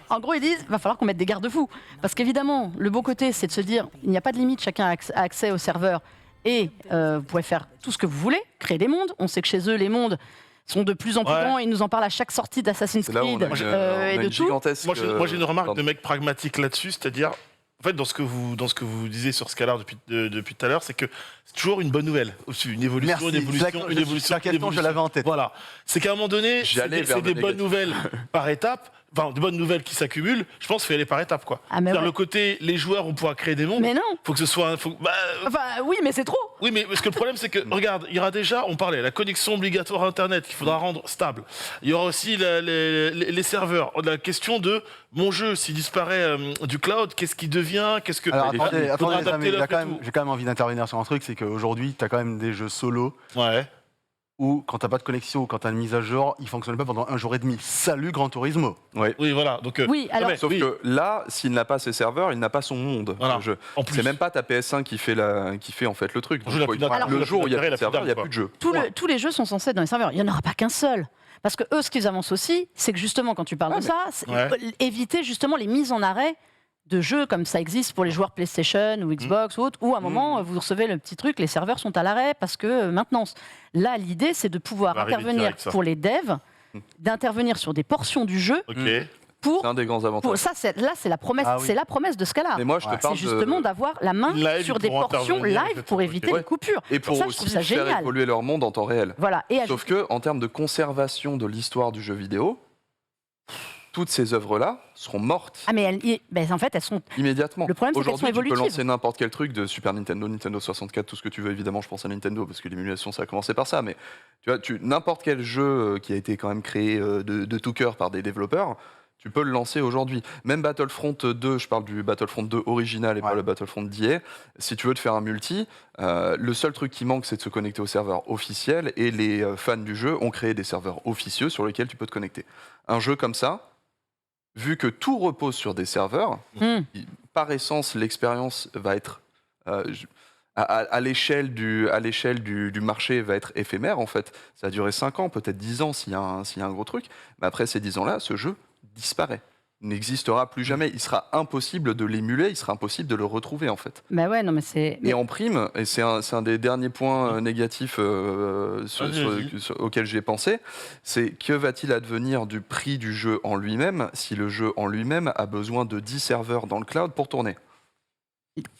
En gros, ils disent, va falloir qu'on mette des garde-fous. Parce qu'évidemment, le beau côté, c'est de se dire, il n'y a pas de limite, chacun a accès au serveur. Et vous pouvez faire tout ce que vous voulez, créer des mondes. On sait que chez eux, les mondes sont de plus en plus grands. Ils nous en parlent à chaque sortie d'Assassin's C'est là où on Creed a et de une tout. gigantesque. Moi, j'ai une remarque pardon. de mec pragmatique là-dessus, c'est-à-dire, en fait, dans ce que vous disiez sur Scalar depuis tout à l'heure, c'est que c'est toujours une bonne nouvelle au-dessus, une évolution, Merci. une évolution. La question, je l'avais en tête. Voilà. C'est qu'à un moment donné, J'allais c'est vers des le bonnes négatif. nouvelles par étape. Enfin, des bonnes nouvelles qui s'accumulent, je pense qu'il faut y aller par étapes, quoi. Ah, mais C'est-à-dire ouais. le côté, les joueurs vont pouvoir créer des mondes. Mais non. Faut que ce soit. Enfin, oui, mais c'est trop. Oui, mais parce que le problème, c'est que, regarde, il y aura déjà, on parlait, la connexion obligatoire Internet qu'il faudra rendre stable. Il y aura aussi les serveurs. La question de mon jeu, s'il disparaît du cloud, qu'est-ce qui devient? Qu'est-ce que. Alors attendez, Il faudra les amis, adapter l'offre et tout. j'ai quand même envie d'intervenir sur un truc, c'est qu'aujourd'hui, tu as quand même des jeux solo Ouais. où, quand tu n'as pas de connexion ou quand tu as une mise à jour, ils ne fonctionnent pas pendant 1 jour et demi. Salut Gran Turismo. Oui, voilà. Donc, Oui, alors- mais- Sauf oui. que là, s'il n'a pas ses serveurs, il n'a pas son monde. Voilà. Le jeu. En plus. C'est même pas ta PS1 qui fait en fait le truc. Le jeu n'a Donc, plus d'intérêt, le il a jour où il y a plus plus de serveur, il n'y a d'âme, plus de jeu. Tous les jeux sont censés être dans les serveurs. Il n'y en aura pas qu'un seul. Parce que eux, ce qu'ils avancent aussi, c'est que justement, quand tu parles de ça, c'est éviter justement les mises en arrêt de jeux comme ça existe pour les joueurs PlayStation ou Xbox ou autre, où à un moment, vous recevez le petit truc, les serveurs sont à l'arrêt parce que maintenance. Là, l'idée, c'est de pouvoir On va arriver intervenir direct, ça. pour les devs, d'intervenir sur des portions du jeu Ok. pour... C'est un des grands avantages. C'est la promesse, c'est la promesse de ce cas-là. Mais moi, je te parle c'est justement d'avoir la main sur des portions live pour éviter les coupures. Et pour ça, aussi je trouve ça faire génial. évoluer leur monde en temps réel. Voilà. Sauf que, en termes de conservation de l'histoire du jeu vidéo, toutes ces œuvres-là seront mortes. Ah, mais en fait, elles sont... Immédiatement. Le problème, c'est qu'elles sont Aujourd'hui, tu peux évolutives. lancer n'importe quel truc de Super Nintendo, Nintendo 64, tout ce que tu veux. Évidemment, je pense à Nintendo, parce que l'émulation, ça a commencé par ça. Mais tu vois, n'importe quel jeu qui a été quand même créé de tout cœur par des développeurs, tu peux le lancer aujourd'hui. Même Battlefront 2, je parle du Battlefront 2 original et pas le Battlefront d'EA, si tu veux te faire un multi, le seul truc qui manque, c'est de se connecter au serveur officiel, et les fans du jeu ont créé des serveurs officieux sur lesquels tu peux te connecter. Un jeu comme ça, vu que tout repose sur des serveurs, par essence, l'expérience va être... à l'échelle du marché va être éphémère, en fait. Ça va durer 5 ans, peut-être 10 ans s'il y a un gros truc. Mais après ces 10 ans-là, ce jeu disparaît. N'existera plus jamais. Il sera impossible de l'émuler, il sera impossible de le retrouver, en fait. Bah ouais, non, mais c'est... Et en prime, et c'est un des derniers points négatifs auxquels j'ai pensé, c'est que va-t-il advenir du prix du jeu en lui-même si le jeu en lui-même a besoin de 10 serveurs dans le cloud pour tourner ?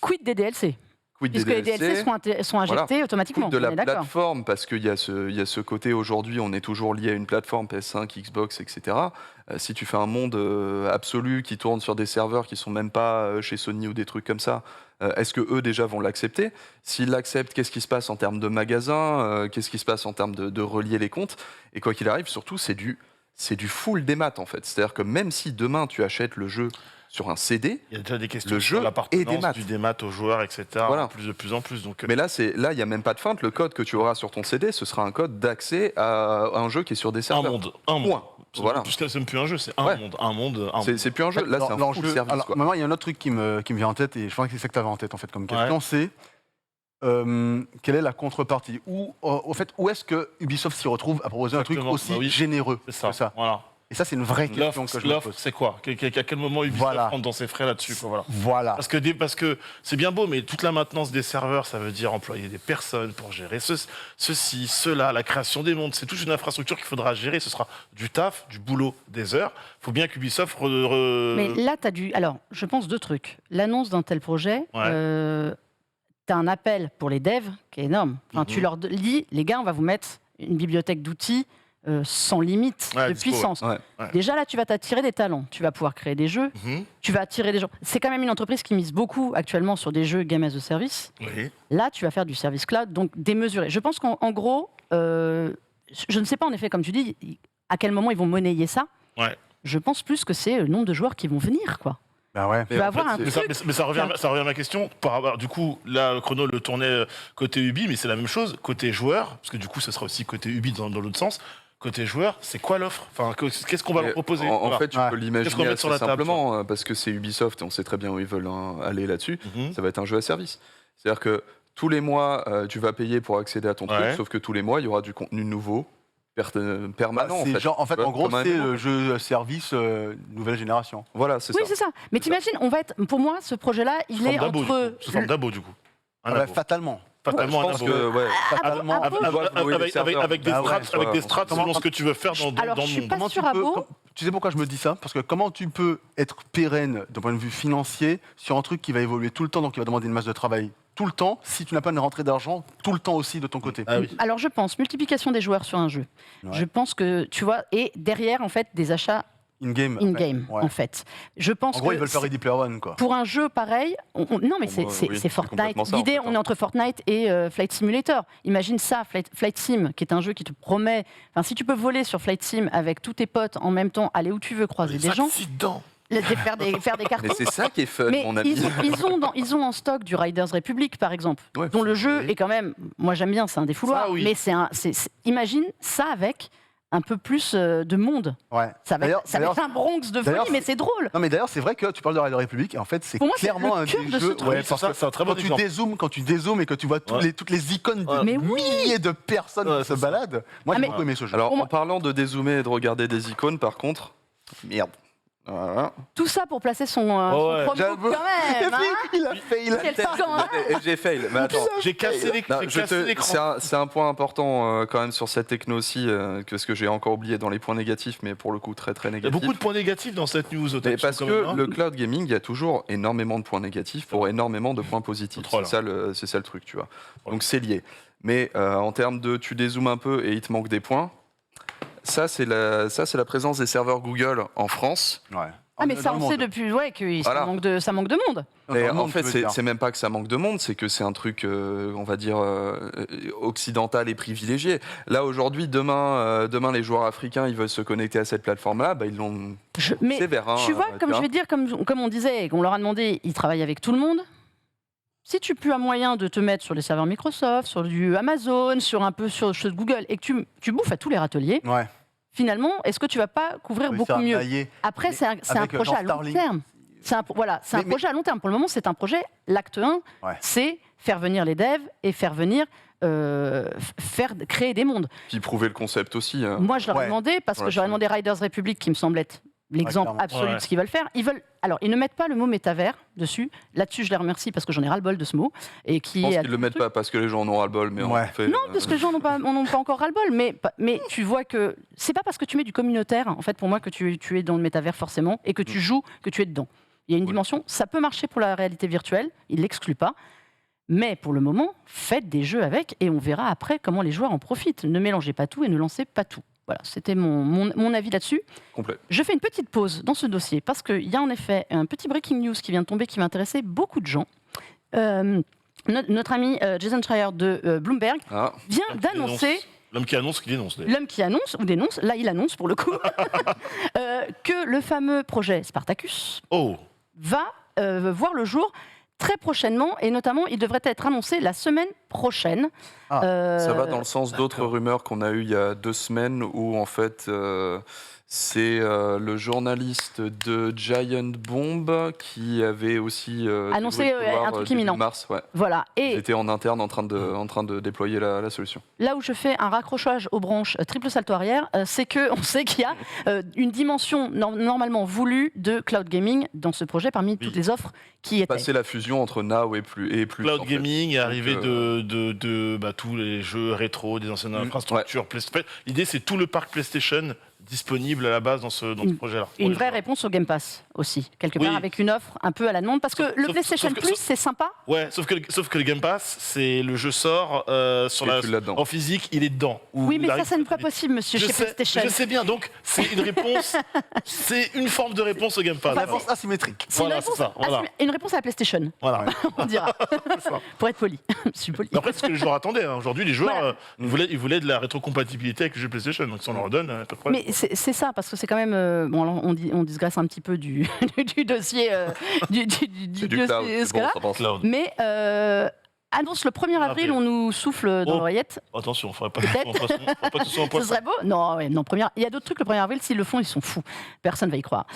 Quid des DLC ? Puisque les DLC sont injectés automatiquement. De la on est d'accord. plateforme, parce qu'il y a ce côté aujourd'hui, on est toujours lié à une plateforme PS5, Xbox, etc. Si tu fais un monde absolu qui tourne sur des serveurs qui sont même pas chez Sony ou des trucs comme ça, est-ce que eux déjà vont l'accepter ? S'ils l'acceptent, qu'est-ce qui se passe en termes de magasins ? Qu'est-ce qui se passe en termes de relier les comptes ? Et quoi qu'il arrive, surtout, c'est du full démat en fait. C'est-à-dire que même si demain tu achètes le jeu sur un CD, il y a déjà des questions le sur jeu l'appartenance du démat aux joueurs, etc. Voilà. De plus en plus. Donc, mais là, il n'y a même pas de feinte. Le code que tu auras sur ton CD, ce sera un code d'accès à un jeu qui est sur des serveurs. Un monde. Voilà. C'est même plus un jeu, c'est un monde. C'est plus un jeu. Là, c'est un full service. Alors, maintenant, il y a un autre truc qui me vient en tête, et je pense que c'est ça que tu avais en tête en fait comme question, c'est quelle est la contrepartie ? Où est-ce que Ubisoft s'y retrouve à proposer un truc aussi généreux que ça ? Voilà. Et ça, c'est une vraie question que je me pose. C'est quoi ? À quel moment Ubisoft rentre dans ses frais là-dessus ? Voilà. Parce que c'est bien beau, mais toute la maintenance des serveurs, ça veut dire employer des personnes pour gérer ceci, cela, la création des mondes. C'est toute une infrastructure qu'il faudra gérer. Ce sera du taf, du boulot, des heures. Il faut bien qu'Ubisoft... Mais là, tu as dû... Alors, je pense 2 trucs. L'annonce d'un tel projet... tu as un appel pour les devs qui est énorme. Enfin, tu leur dis, les gars, on va vous mettre une bibliothèque d'outils sans limite de puissance. Déjà là, tu vas t'attirer des talents. Tu vas pouvoir créer des jeux. Tu vas attirer des gens. C'est quand même une entreprise qui mise beaucoup actuellement sur des jeux game as a service. Là, tu vas faire du service cloud, donc démesuré. Je pense qu'en gros, je ne sais pas en effet, comme tu dis, à quel moment ils vont monnayer ça. Je pense plus que c'est le nombre de joueurs qui vont venir, quoi. Bah ouais. Tu vas avoir un truc. Mais ça revient à ma question. Du coup, là, le chrono le tournait côté Ubi, mais c'est la même chose côté joueur, parce que du coup, ce sera aussi côté Ubi dans l'autre sens. Côté joueur, c'est quoi l'offre ? Enfin, qu'est-ce qu'on va leur proposer ? En fait, tu peux l'imaginer assez simplement, parce que c'est Ubisoft, et on sait très bien où ils veulent aller là-dessus. Ça va être un jeu à service. C'est-à-dire que tous les mois, tu vas payer pour accéder à ton truc, sauf que tous les mois, il y aura du contenu nouveau, permanent. En gros, c'est le jeu service nouvelle génération. Voilà, c'est ça. Oui, c'est ça. Mais t'imagines, pour moi, ce projet-là, il est entre... Sous forme d'abo, du coup. Fatalement. Fatalement, je pense avec des strates selon ce que tu veux faire dans le monde. Tu sais pourquoi je me dis ça ? Parce que comment tu peux être pérenne d'un point de vue financier sur un truc qui va évoluer tout le temps, donc qui va demander une masse de travail tout le temps, si tu n'as pas une rentrée d'argent tout le temps aussi de ton côté. Alors je pense multiplication des joueurs sur un jeu. Je pense que tu vois, et derrière en fait des achats in-game, en fait. Je pense en gros, ils veulent faire Ready Player One, quoi. Pour un jeu pareil, non mais c'est Fortnite. L'idée, on est entre Fortnite et Flight Simulator. Imagine ça, Flight Sim, qui est un jeu qui te promet... Enfin, si tu peux voler sur Flight Sim avec tous tes potes en même temps, aller où tu veux, croiser des gens... faire des cartons. Mais c'est ça qui est fun, mais mon ami. Ils ont en stock du Riders Republic, par exemple, dont le jeu est quand même... Moi, j'aime bien, c'est un défouloir. Mais imagine ça avec... un peu plus de monde. Ça va être un Bronx de folie, mais c'est drôle. Non, mais d'ailleurs, c'est vrai que tu parles de Rider Republic, et en fait, c'est clairement un des jeux. Quand tu dézoomes et que tu vois toutes les icônes de milliers de personnes qui se baladent, moi, j'ai beaucoup aimé ce jeu. Alors, en parlant de dézoomer et de regarder des icônes, par contre, merde. Voilà. Tout ça pour placer son promo quand même. Il a fail. J'ai fail. Mais attends, J'ai cassé l'écran. c'est un point important quand même sur cette techno aussi, que ce que j'ai encore oublié dans les points négatifs, mais pour le coup très très Il y a négatifs. beaucoup de points négatifs dans cette news. Mais parce que le cloud gaming, il y a toujours énormément de points négatifs pour énormément de points positifs. C'est ça le truc, tu vois. Donc c'est lié. Mais en termes de tu dézoomes un peu et il te manque des points, ça c'est la présence des serveurs Google en France. Ouais. Ah mais ça on sait depuis que ça manque de monde. Mais en fait c'est même pas que ça manque de monde, c'est que c'est un truc on va dire occidental et privilégié. Là aujourd'hui, demain les joueurs africains ils veulent se connecter à cette plateforme-là, ils l'ont sévère. Tu vois, comme on disait, qu'on leur a demandé, ils travaillent avec tout le monde. Si tu as moyen de te mettre sur les serveurs Microsoft, sur du Amazon, sur Google, et que tu bouffes à tous les râteliers, finalement, est-ce que tu vas pas couvrir beaucoup mieux ? Après, c'est un projet à long terme. C'est un projet à long terme. Pour le moment, c'est un projet. L'acte 1, c'est faire venir les devs et faire venir créer des mondes. Puis prouver le concept aussi. Moi, je leur ai demandé, parce que j'aurais demandé Riders Republic, qui me semble être l'exemple absolu de ce qu'ils veulent faire. Ils ne mettent pas le mot métavers dessus. Là-dessus, je les remercie parce que j'en ai ras-le-bol de ce mot. Je pense qu'ils ne le mettent pas parce que les gens en ont ras-le-bol. Mais non, parce que les gens n'ont pas encore ras-le-bol. Mais tu vois que c'est pas parce que tu mets du communautaire, en fait, pour moi, que tu es dans le métavers forcément et que tu joues, que tu es dedans. Il y a une dimension, ça peut marcher pour la réalité virtuelle, il ne l'exclut pas. Mais pour le moment, faites des jeux avec et on verra après comment les joueurs en profitent. Ne mélangez pas tout et ne lancez pas tout. Voilà, c'était mon avis là-dessus. Complet. Je fais une petite pause dans ce dossier parce qu'il y a en effet un petit breaking news qui vient de tomber qui va intéresser beaucoup de gens. Notre ami Jason Schreier de Bloomberg vient d'annoncer... L'homme qui annonce qu'il dénonce. L'homme qui annonce ou dénonce, là il annonce pour le coup, que le fameux projet Spartacus va voir le jour très prochainement, et notamment, il devrait être annoncé la semaine prochaine. Ça va dans le sens d'autres rumeurs qu'on a eues il y a 2 semaines, où en fait, c'est le journaliste de Giant Bomb qui avait aussi annoncé un truc imminent. Mars, Voilà. Et il était en interne en train de déployer la solution. Là où je fais un raccrochage aux branches triple salto arrière, c'est qu'on sait qu'il y a une dimension normalement voulue de cloud gaming dans ce projet parmi toutes les offres qui étaient. Passer la fusion entre Now et plus. Cloud gaming, arrivée de tous les jeux rétro, des anciennes infrastructures. L'idée, c'est tout le parc PlayStation disponible à la base dans ce projet-là. Une vraie réponse au Game Pass aussi, quelque part, avec une offre un peu à la demande, parce que le PlayStation Plus, c'est sympa. Ouais, sauf que le Game Pass, c'est le jeu sort en physique, il est dedans. Oui, mais ça n'est pas possible, monsieur, chez PlayStation. Je sais bien, donc c'est une réponse, c'est une forme de réponse au Game Pass. Une réponse asymétrique. Une réponse à la PlayStation. Voilà. On dira. Pour être poli. Je suis poli. Après, c'est ce que les joueurs attendaient. Aujourd'hui, les joueurs ils voulaient de la rétrocompatibilité avec le jeu PlayStation, donc si on leur donne, pas de problème. Mais c'est ça, parce que c'est quand même... on digresse un petit peu du dossier... du cloud, mais annonce le 1er avril, on nous souffle dans l'oreillette. Attention, il ne faudrait pas que ce soit un poisson. Ce serait beau. Non, il y a d'autres trucs le 1er avril, s'ils le font, ils sont fous. Personne ne va y croire.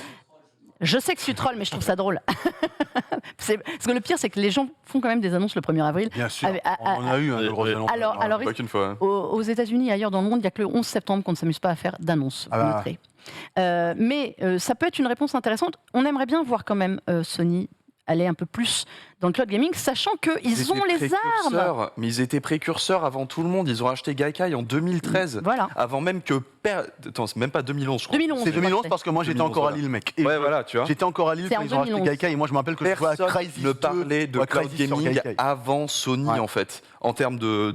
Je sais que je suis troll, mais je trouve ça drôle. Parce que le pire, c'est que les gens font quand même des annonces le 1er avril. Bien sûr, on a eu un gros annonce. Alors pas qu'une fois. Aux États-Unis et ailleurs dans le monde, il n'y a que le 11 septembre qu'on ne s'amuse pas à faire d'annonces. Mais ça peut être une réponse intéressante. On aimerait bien voir quand même Sony aller un peu plus dans le cloud gaming, sachant qu'ils ont les armes. Mais ils étaient précurseurs avant tout le monde. Ils ont acheté Gaikai en 2013. Voilà. Avant même que... Attends, c'est même pas 2011, je crois. 2011. C'est 2011 parce que moi j'étais encore à Lille, mec. Et voilà, tu vois. J'étais encore à Lille quand ils ont acheté Gaikai, et moi je me rappelle que je jouais à Crysis ne parlait de cloud gaming avant Sony, en fait. En termes de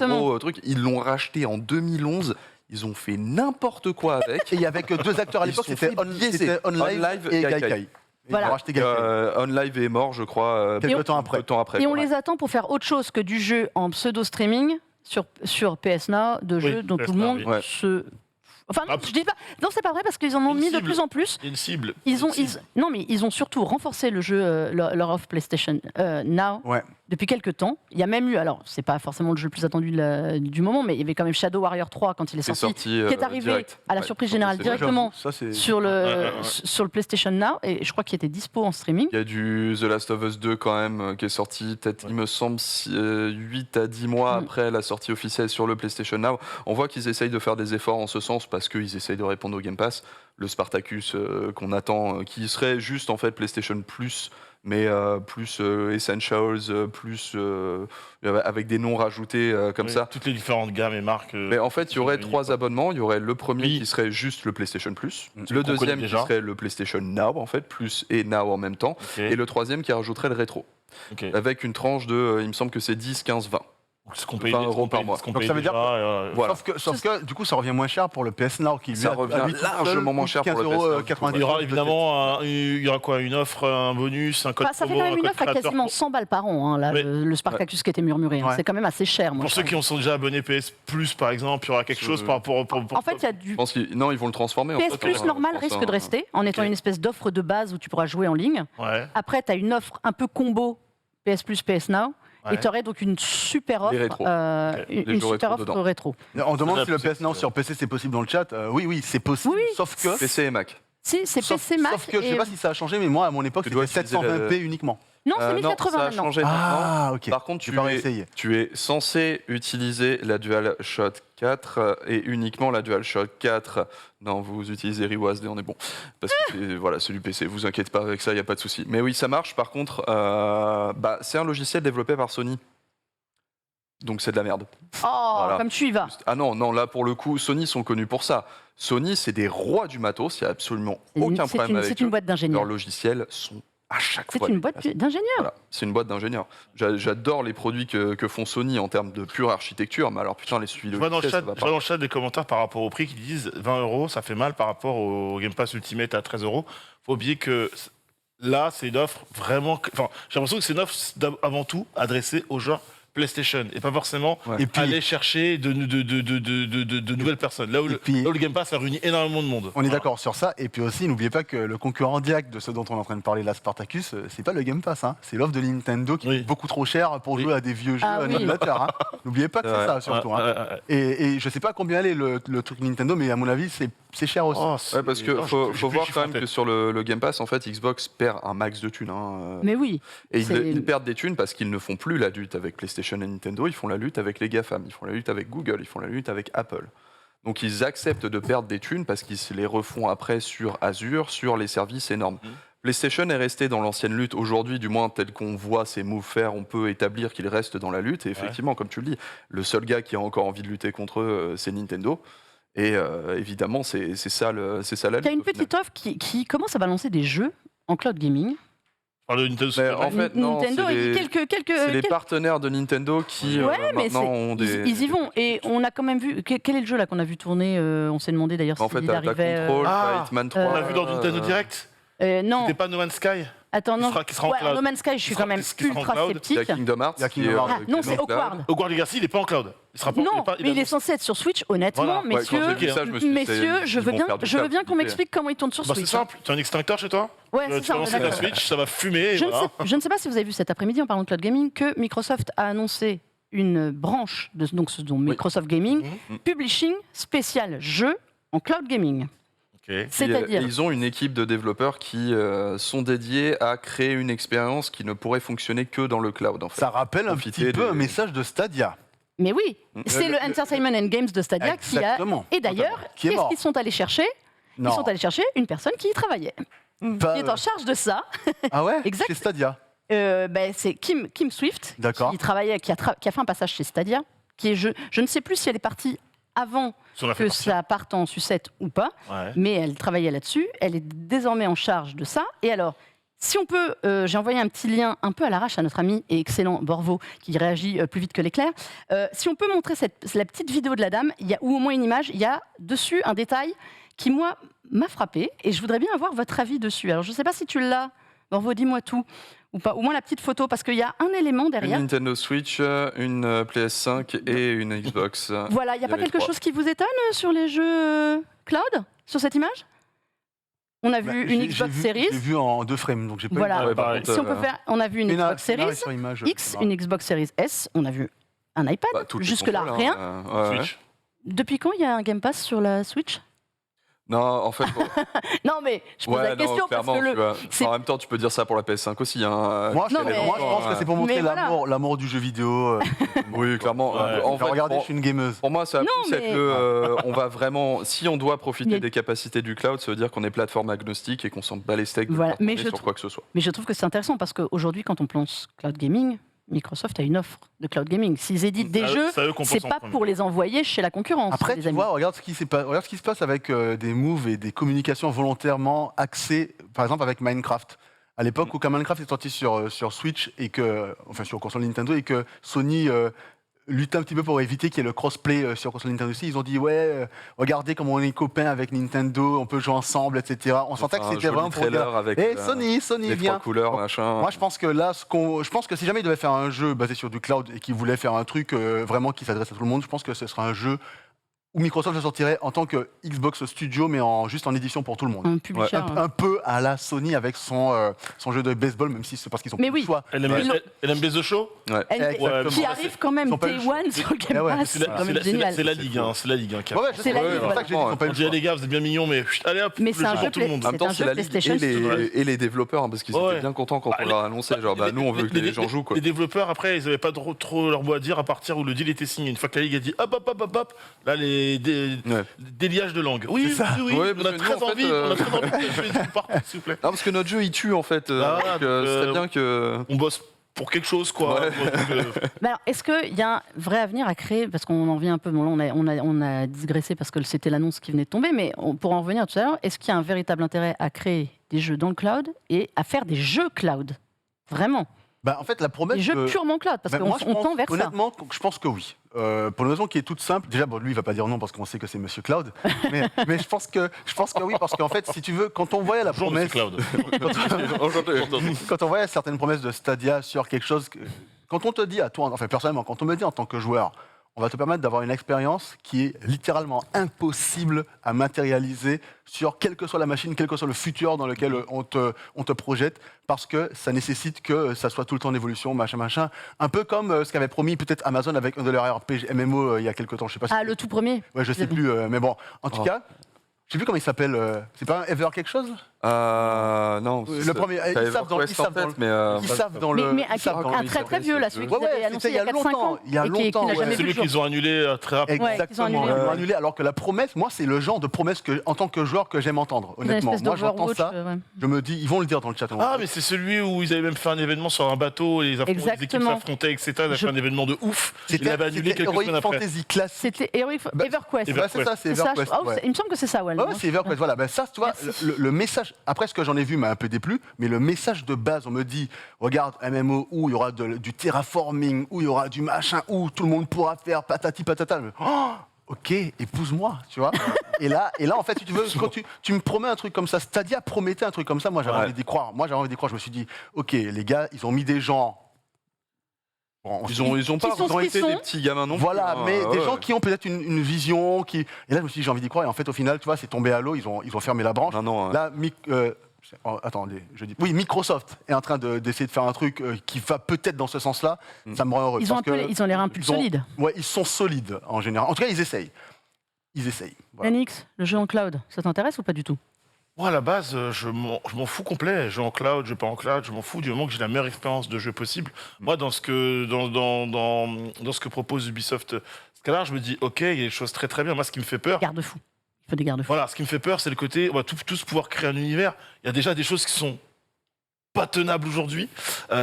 gros trucs. Ils l'ont racheté en 2011. Ils ont fait n'importe quoi avec. Et il y avait que 2 acteurs à l'époque, c'était OnLive et Gaikai. Voilà. OnLive est mort, je crois, quelques temps après. Et on les attend pour faire autre chose que du jeu en pseudo-streaming sur PS Now, de jeux dont tout le monde se... Enfin, non, je dis pas. Non, c'est pas vrai parce qu'ils en ont mis de plus en plus. Une cible. Non, mais ils ont surtout renforcé le jeu, leur offre PlayStation Now. depuis quelques temps. Il y a même eu, alors c'est pas forcément le jeu le plus attendu du moment, mais il y avait quand même Shadow Warrior 3 quand il est sorti, qui est arrivé direct. à la surprise générale directement sur le PlayStation Now, et je crois qu'il était dispo en streaming. Il y a du The Last of Us 2 quand même qui est sorti, peut-être il me semble 8 à 10 mois après la sortie officielle sur le PlayStation Now. On voit qu'ils essayent de faire des efforts en ce sens parce qu'ils essayent de répondre au Game Pass. Le Spartacus qu'on attend, qui serait juste en fait PlayStation Plus, mais plus Essentials, plus avec des noms rajoutés comme ça. Toutes les différentes gammes et marques. Mais en fait, il y aurait 3 abonnements. Il y aurait le premier qui serait juste le PlayStation Plus, le deuxième qui serait le PlayStation Now, en fait, Plus et Now en même temps, et le troisième qui rajouterait le rétro, avec une tranche de, il me semble que c'est 10, 15, 20. Ce qu'on paye, 20 € par mois. Donc ça veut dire, voilà. sauf que du coup ça revient moins cher pour le PS Now qui ça revient largement moins cher pour le PS Now. Il y aura évidemment il y aura quoi, une offre, un bonus, un code promo. Ça fait quand même une offre à quasiment 100 balles par an, hein, là, le Spartacus qui était murmuré. Hein. C'est quand même assez cher. Pour ceux qui sont déjà abonnés PS Plus par exemple, il y aura quelque chose par rapport En fait, il y a du. Je pense non, ils vont le transformer. PS Plus normal risque de rester en étant une espèce d'offre de base où tu pourras jouer en ligne. Après, tu as une offre un peu combo PS Plus, PS Now. Et tu aurais donc une super offre, une super offre rétro. On demande si le PS Now sur PC c'est possible dans le chat. Oui, c'est possible. Oui. Sauf que PC et Mac. Si, c'est PC, Mac. Sauf que je sais pas si ça a changé, mais moi à mon époque c'était 720p uniquement. Non, c'est 1080 ça a maintenant. changé ok. Par contre, tu es censé utiliser la DualShock 4 et uniquement la DualShock 4. Non, vous utilisez ReWASD, on est bon. Parce que voilà, c'est du PC, vous inquiétez pas avec ça, il n'y a pas de souci. Mais oui, ça marche. Par contre, c'est un logiciel développé par Sony. Donc c'est de la merde. Comme tu y vas. Ah non, là pour le coup, Sony sont connus pour ça. Sony, c'est des rois du matos, il n'y a absolument aucun problème avec eux. C'est une boîte d'ingénieurs. Leurs logiciels sont à chaque fois. C'est une boîte d'ingénieurs. Voilà, c'est une boîte d'ingénieurs. J'adore les produits que font Sony en termes de pure architecture, mais alors putain, les suivis logiciels, je vois dans le chat des commentaires par rapport au prix qui disent 20 €, ça fait mal par rapport au Game Pass Ultimate à 13 €. Faut oublier que là, c'est une offre vraiment. Enfin, j'ai l'impression que c'est une offre avant tout adressée aux joueurs PlayStation et pas forcément aller chercher de nouvelles personnes. Là où le Game Pass a réuni énormément de monde. On est d'accord sur ça. Et puis aussi, n'oubliez pas que le concurrent direct de ce dont on est en train de parler, la Spartacus, c'est pas le Game Pass. Hein. C'est l'offre de Nintendo qui est beaucoup trop chère pour jouer à des vieux jeux émulateurs. Hein. N'oubliez pas que c'est ça surtout. Et je sais pas combien est le truc Nintendo, mais à mon avis, c'est cher aussi. Parce que faut voir quand même que sur le Game Pass, en fait, Xbox perd un max de thunes. Hein. Mais oui. Et ils perdent des thunes parce qu'ils ne font plus la lutte avec PlayStation et Nintendo, ils font la lutte avec les GAFAM, ils font la lutte avec Google, ils font la lutte avec Apple. Donc ils acceptent de perdre des thunes parce qu'ils les refont après sur Azure, sur les services énormes. PlayStation est resté dans l'ancienne lutte. Aujourd'hui, du moins, tel qu'on voit ses moves faire, on peut établir qu'il reste dans la lutte. Et effectivement, comme tu le dis, le seul gars qui a encore envie de lutter contre eux, c'est Nintendo. Et évidemment, c'est ça la lutte. Il y a une petite offre qui commence à balancer des jeux en cloud gaming. En fait, non, c'est les partenaires de Nintendo qui maintenant ont des... Ils y vont. Et on a quand même vu... Quel est le jeu là qu'on a vu tourner On s'est demandé d'ailleurs si il arrivait... Control, Hitman 3... On l'a vu dans Nintendo Direct non. C'était pas No Man's Sky Attends, non. Qui sera en cloud. No Man's Sky, je suis quand même ultra sceptique. Il y a Kingdom Hearts. Non, c'est Hogwarts. Hogwarts Legacy, il n'est pas en cloud. Non, mais il est censé être sur Switch, honnêtement. Messieurs, je veux bien qu'on m'explique comment il tourne sur Switch. C'est simple, tu as un extincteur chez toi ? Ouais, c'est ça. Tu lances la Switch, ça va fumer. Je ne sais pas si vous avez vu cet après-midi, en parlant de cloud gaming, que Microsoft a annoncé une branche de Microsoft Gaming, Publishing spécial jeux en cloud gaming. C'est-à-dire, ils ont une équipe de développeurs qui sont dédiés à créer une expérience qui ne pourrait fonctionner que dans le cloud. En fait. Ça rappelle un petit peu un message de Stadia. Mais oui, c'est le Entertainment and Games de Stadia qui a... Et d'ailleurs, qu'est-ce qu'ils sont allés chercher ? Ils sont allés chercher une personne qui y travaillait, qui est en charge de ça. Ah ouais Exact. Chez Stadia c'est Kim Swift qui a fait un passage chez Stadia. Je ne sais plus si elle est partie avant que ça parte en sucette ou pas, mais elle travaillait là-dessus. Elle est désormais en charge de ça. Et alors, si on peut, j'ai envoyé un petit lien un peu à l'arrache à notre ami et excellent Borvo, qui réagit plus vite que l'éclair. Si on peut montrer la petite vidéo de la dame, ou au moins une image, il y a dessus un détail qui, moi, m'a frappé. Et je voudrais bien avoir votre avis dessus. Alors, je ne sais pas si tu l'as, Borvo, dis-moi tout. Ou pas, au moins la petite photo, parce qu'il y a un élément derrière. Une Nintendo Switch, une PS5 et une Xbox. Voilà, il n'y a pas quelque chose qui vous étonne sur les jeux cloud, sur cette image ? On a vu une Xbox Series. J'ai vu en 2 frames, donc j'ai pas. Voilà. contre, Si on peut faire, on a vu une Xbox Series image, X, une Xbox Series S. On a vu un iPad. Jusque-là, rien. Switch. Depuis quand il y a un Game Pass sur la Switch? Non, en fait. Non, mais je pose la question parce que en même temps, tu peux dire ça pour la PS5 aussi. Hein. Moi, je pense que c'est pour montrer l'amour du jeu vidéo. Oui, clairement. En fait, regardez, je suis une gameuse. Pour moi, ça va plus être on va vraiment. Si on doit profiter des capacités du cloud, ça veut dire qu'on est plateforme agnostique et qu'on s'en bat les steaks sur quoi que ce soit. Mais je trouve que c'est intéressant parce qu'aujourd'hui, quand on pense cloud gaming, Microsoft a une offre de cloud gaming. S'ils éditent des jeux, c'est pas pour les envoyer chez la concurrence. Après, tu vois, regarde ce qui se passe avec des moves et des communications volontairement axées, par exemple avec Minecraft. À l'époque où quand Minecraft est sorti sur Switch sur console Nintendo et que Sony luttait un petit peu pour éviter qu'il y ait le crossplay sur console Nintendo aussi, ils ont dit regardez comment on est copains avec Nintendo, on peut jouer ensemble, etc. On sentait que c'était vraiment pour dire avec Sony les viens. 3 couleurs, machin. Moi je pense que là, je pense que si jamais ils devaient faire un jeu basé sur du cloud et qu'ils voulaient faire un truc vraiment qui s'adresse à tout le monde, je pense que ce sera un jeu où Microsoft le sortirait en tant que Xbox Studio, mais juste en édition pour tout le monde. Un peu à la Sony avec son jeu de baseball, même si c'est parce qu'ils ont plus le choix. LMB The Show qui arrive quand même Day One sur le Game Pass. C'est la Ligue 1. C'est la Ligue 1. C'est la Ligue 1. C'est ça que j'ai dit. On dit les gars, vous êtes bien mignons, mais allez hop, mais c'est un jeu pour tout le monde. En même temps, c'est la Ligue et les développeurs, parce qu'ils étaient bien contents quand on leur a annoncé, nous on veut que les gens jouent. Les développeurs, après, ils n'avaient pas trop leur mot à dire à partir où le deal était signé. Une fois que la Ligue a dit hop, là, les déliages de langue. Oui, on a très envie de jouer partout, s'il vous plaît. Non, parce que notre jeu, il tue, en fait. C'est bien que... On bosse pour quelque chose, quoi. Mais alors, est-ce qu'il y a un vrai avenir à créer, parce qu'on en vient un peu, bon, là, on a digressé parce que c'était l'annonce qui venait de tomber, mais pour en revenir tout à l'heure, est-ce qu'il y a un véritable intérêt à créer des jeux dans le cloud et à faire des jeux cloud? Vraiment? En fait, la promesse. Des jeux purement cloud, parce qu'on tend vers ça. Honnêtement, je pense que oui. Pour une raison qui est toute simple. Déjà, lui, il va pas dire non parce qu'on sait que c'est Monsieur Cloud. mais je pense que oui, parce qu'en fait, si tu veux, quand on voyait la promesse. Quand on voyait certaines promesses de Stadia sur quelque chose. Quand on te dit à toi, enfin personnellement, quand on me dit en tant que joueur, on va te permettre d'avoir une expérience qui est littéralement impossible à matérialiser sur quelle que soit la machine, quel que soit le futur dans lequel on te projette, parce que ça nécessite que ça soit tout le temps en évolution, machin. Un peu comme ce qu'avait promis peut-être Amazon avec un de leurs RPG MMO il y a quelques temps, je sais pas si... le tout premier. Ouais, je sais plus, mais bon, en tout cas, je sais plus comment il s'appelle. C'est pas un Ever quelque chose? Non. Le premier, ils savent dans le. Mais un très très vieux, là, celui qu'ils avaient annoncé il y a 4-5 ans. Il y a longtemps. C'est celui qu'ils ont annulé très rapidement. Exactement, ils l'ont annulé. Alors que la promesse, moi, c'est le genre de promesse que, en tant que joueur, que j'aime entendre. Honnêtement, moi, j'entends ça. Je me dis, ils vont le dire dans le chat. Mais c'est celui où ils avaient même fait un événement sur un bateau et les équipes s'affrontaient, etc. Ils avaient fait un événement de ouf. Ils l'avaient annulé quelques semaines après. Fantasy classique. C'était EverQuest. C'est ça, c'est EverQuest. Il me semble que c'est ça, ouais. Ouais, c'est EverQuest. Voilà, ça, tu vois, le message. Après, ce que j'en ai vu m'a un peu déplu, mais le message de base, on me dit, regarde, MMO, où il y aura du terraforming, où il y aura du machin, où tout le monde pourra faire patati patata. Ok, épouse-moi, tu vois. et là, en fait, si tu veux, quand tu me promets un truc comme ça, Stadia promettait un truc comme ça, moi j'avais envie d'y croire. Je me suis dit, ok, les gars, ils ont mis des gens. Ils ont été des petits gamins non plus. Voilà, mais des gens qui ont peut-être une vision, Et là, je me suis dit, j'ai envie d'y croire. Et en fait, au final, tu vois, c'est tombé à l'eau, ils ont fermé la branche. Là, attendez, Microsoft est en train d'essayer de faire un truc qui va peut-être dans ce sens-là. Ça me rend heureux. Ils ont l'air un peu solides. Ouais, ils sont solides en général. En tout cas, ils essayent. Voilà. NX, le jeu en cloud, ça t'intéresse ou pas du tout? Moi, à la base, je m'en fous complet. Jeu en cloud, jeu pas en cloud, je m'en fous du moment que j'ai la meilleure expérience de jeu possible. Moi, dans ce que propose Ubisoft, là, je me dis, ok, il y a des choses très très bien. Moi, ce qui me fait peur. Garde-fou. Il faut des garde-fous. Voilà, ce qui me fait peur, c'est le côté, on va tous pouvoir créer un univers. Il y a déjà des choses qui sont pas tenables aujourd'hui.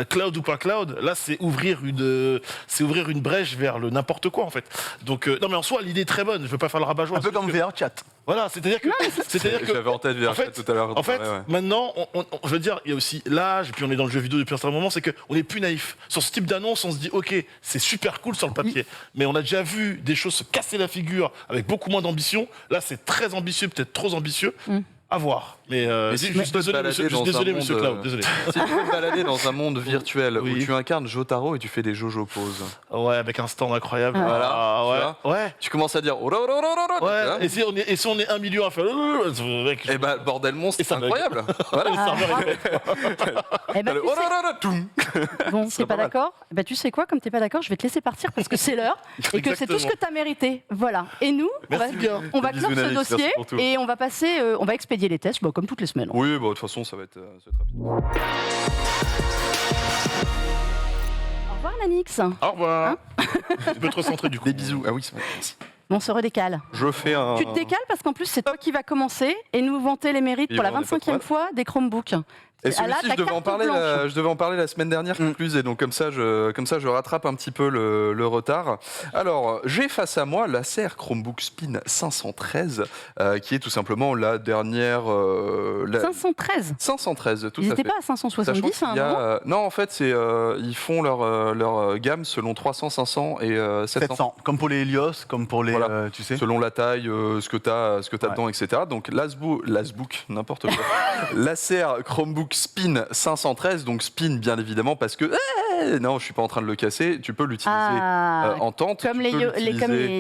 Cloud ou pas cloud, là, c'est ouvrir une brèche vers le n'importe quoi, en fait. Donc, non, mais en soi, l'idée est très bonne. Je veux pas faire le rabat-joie. Un peu comme VR Chat. Voilà, c'est-à-dire que j'avais en tête VR Chat tout à l'heure. En fait, maintenant, je veux dire, il y a aussi l'âge, et puis on est dans le jeu vidéo depuis un certain moment, c'est qu'on est plus naïf. Sur ce type d'annonce, on se dit, ok, c'est super cool sur le papier, mais on a déjà vu des choses se casser la figure avec beaucoup moins d'ambition. Là, c'est très ambitieux, peut-être trop ambitieux. À voir. Mais si juste désolé, monsieur Cloud. Désolé. Si tu peux te balader dans un monde virtuel où tu incarnes Jotaro et tu fais des Jojo poses. Ouais, avec un stand incroyable. Voilà. Ouais. Tu commences à dire. Ouais. Et si on est 1 million à faire. Et bah, bordel monstre, c'est incroyable. Voilà. Bon, t'es pas d'accord ? Bah, tu sais quoi, comme t'es pas d'accord, je vais te laisser partir parce que c'est l'heure et que c'est tout ce que t'as mérité. Voilà. Et nous, on va clore ce dossier et on va passer, on va expédier les tests, comme toutes les semaines. Oui, de toute façon, ça va être rapide. Au revoir, Nanix. Au revoir. Tu peux te recentrer du coup. Des bisous. Ah oui, c'est bon. Merci. On se redécale. Je fais un. Tu te décales parce qu'en plus, c'est toi qui vas commencer et nous vanter les mérites pour la 25e fois des Chromebooks. Et celui-ci, je devais en parler la semaine dernière, concluse, et donc comme ça, je rattrape un petit peu le retard. Alors, j'ai face à moi l'Acer Chromebook Spin 513, qui est tout simplement la dernière... 513, tout Ils à fait. n'étaient pas à 570 à un moment Non, en fait, ils font leur gamme selon 300, 500 et 700. Comme pour les Helios, comme pour les... Voilà. tu sais. Selon la taille, ce que tu as dedans, etc. Donc, l'Asbook, n'importe quoi. l'Acer Chromebook Spin 513, donc Spin bien évidemment parce que non, je suis pas en train de le casser. Tu peux l'utiliser en tente, comme les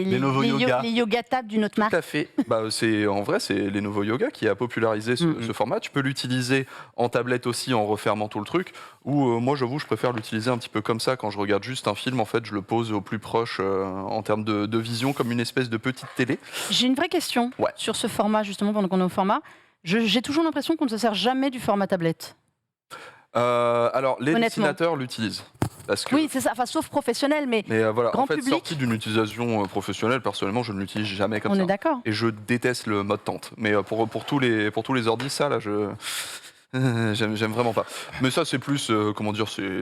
Lenovo Yoga, les Yoga Tab d'une autre marque. Tout à fait. C'est Lenovo Yoga qui a popularisé ce format. Tu peux l'utiliser en tablette aussi en refermant tout le truc. Ou moi, j'avoue, je préfère l'utiliser un petit peu comme ça quand je regarde juste un film. En fait, je le pose au plus proche en termes de vision, comme une espèce de petite télé. J'ai une vraie question sur ce format justement pendant qu'on est au format. J'ai toujours l'impression qu'on ne se sert jamais du format tablette. Alors, les dessinateurs l'utilisent. Oui, c'est ça, sauf professionnel, mais voilà, grand en fait, public. Sorti d'une utilisation professionnelle, personnellement, je ne l'utilise jamais comme ça. On est d'accord. Et je déteste le mode tente. Mais pour tous les ordis, ça, là, j'aime vraiment pas. Mais ça, c'est plus,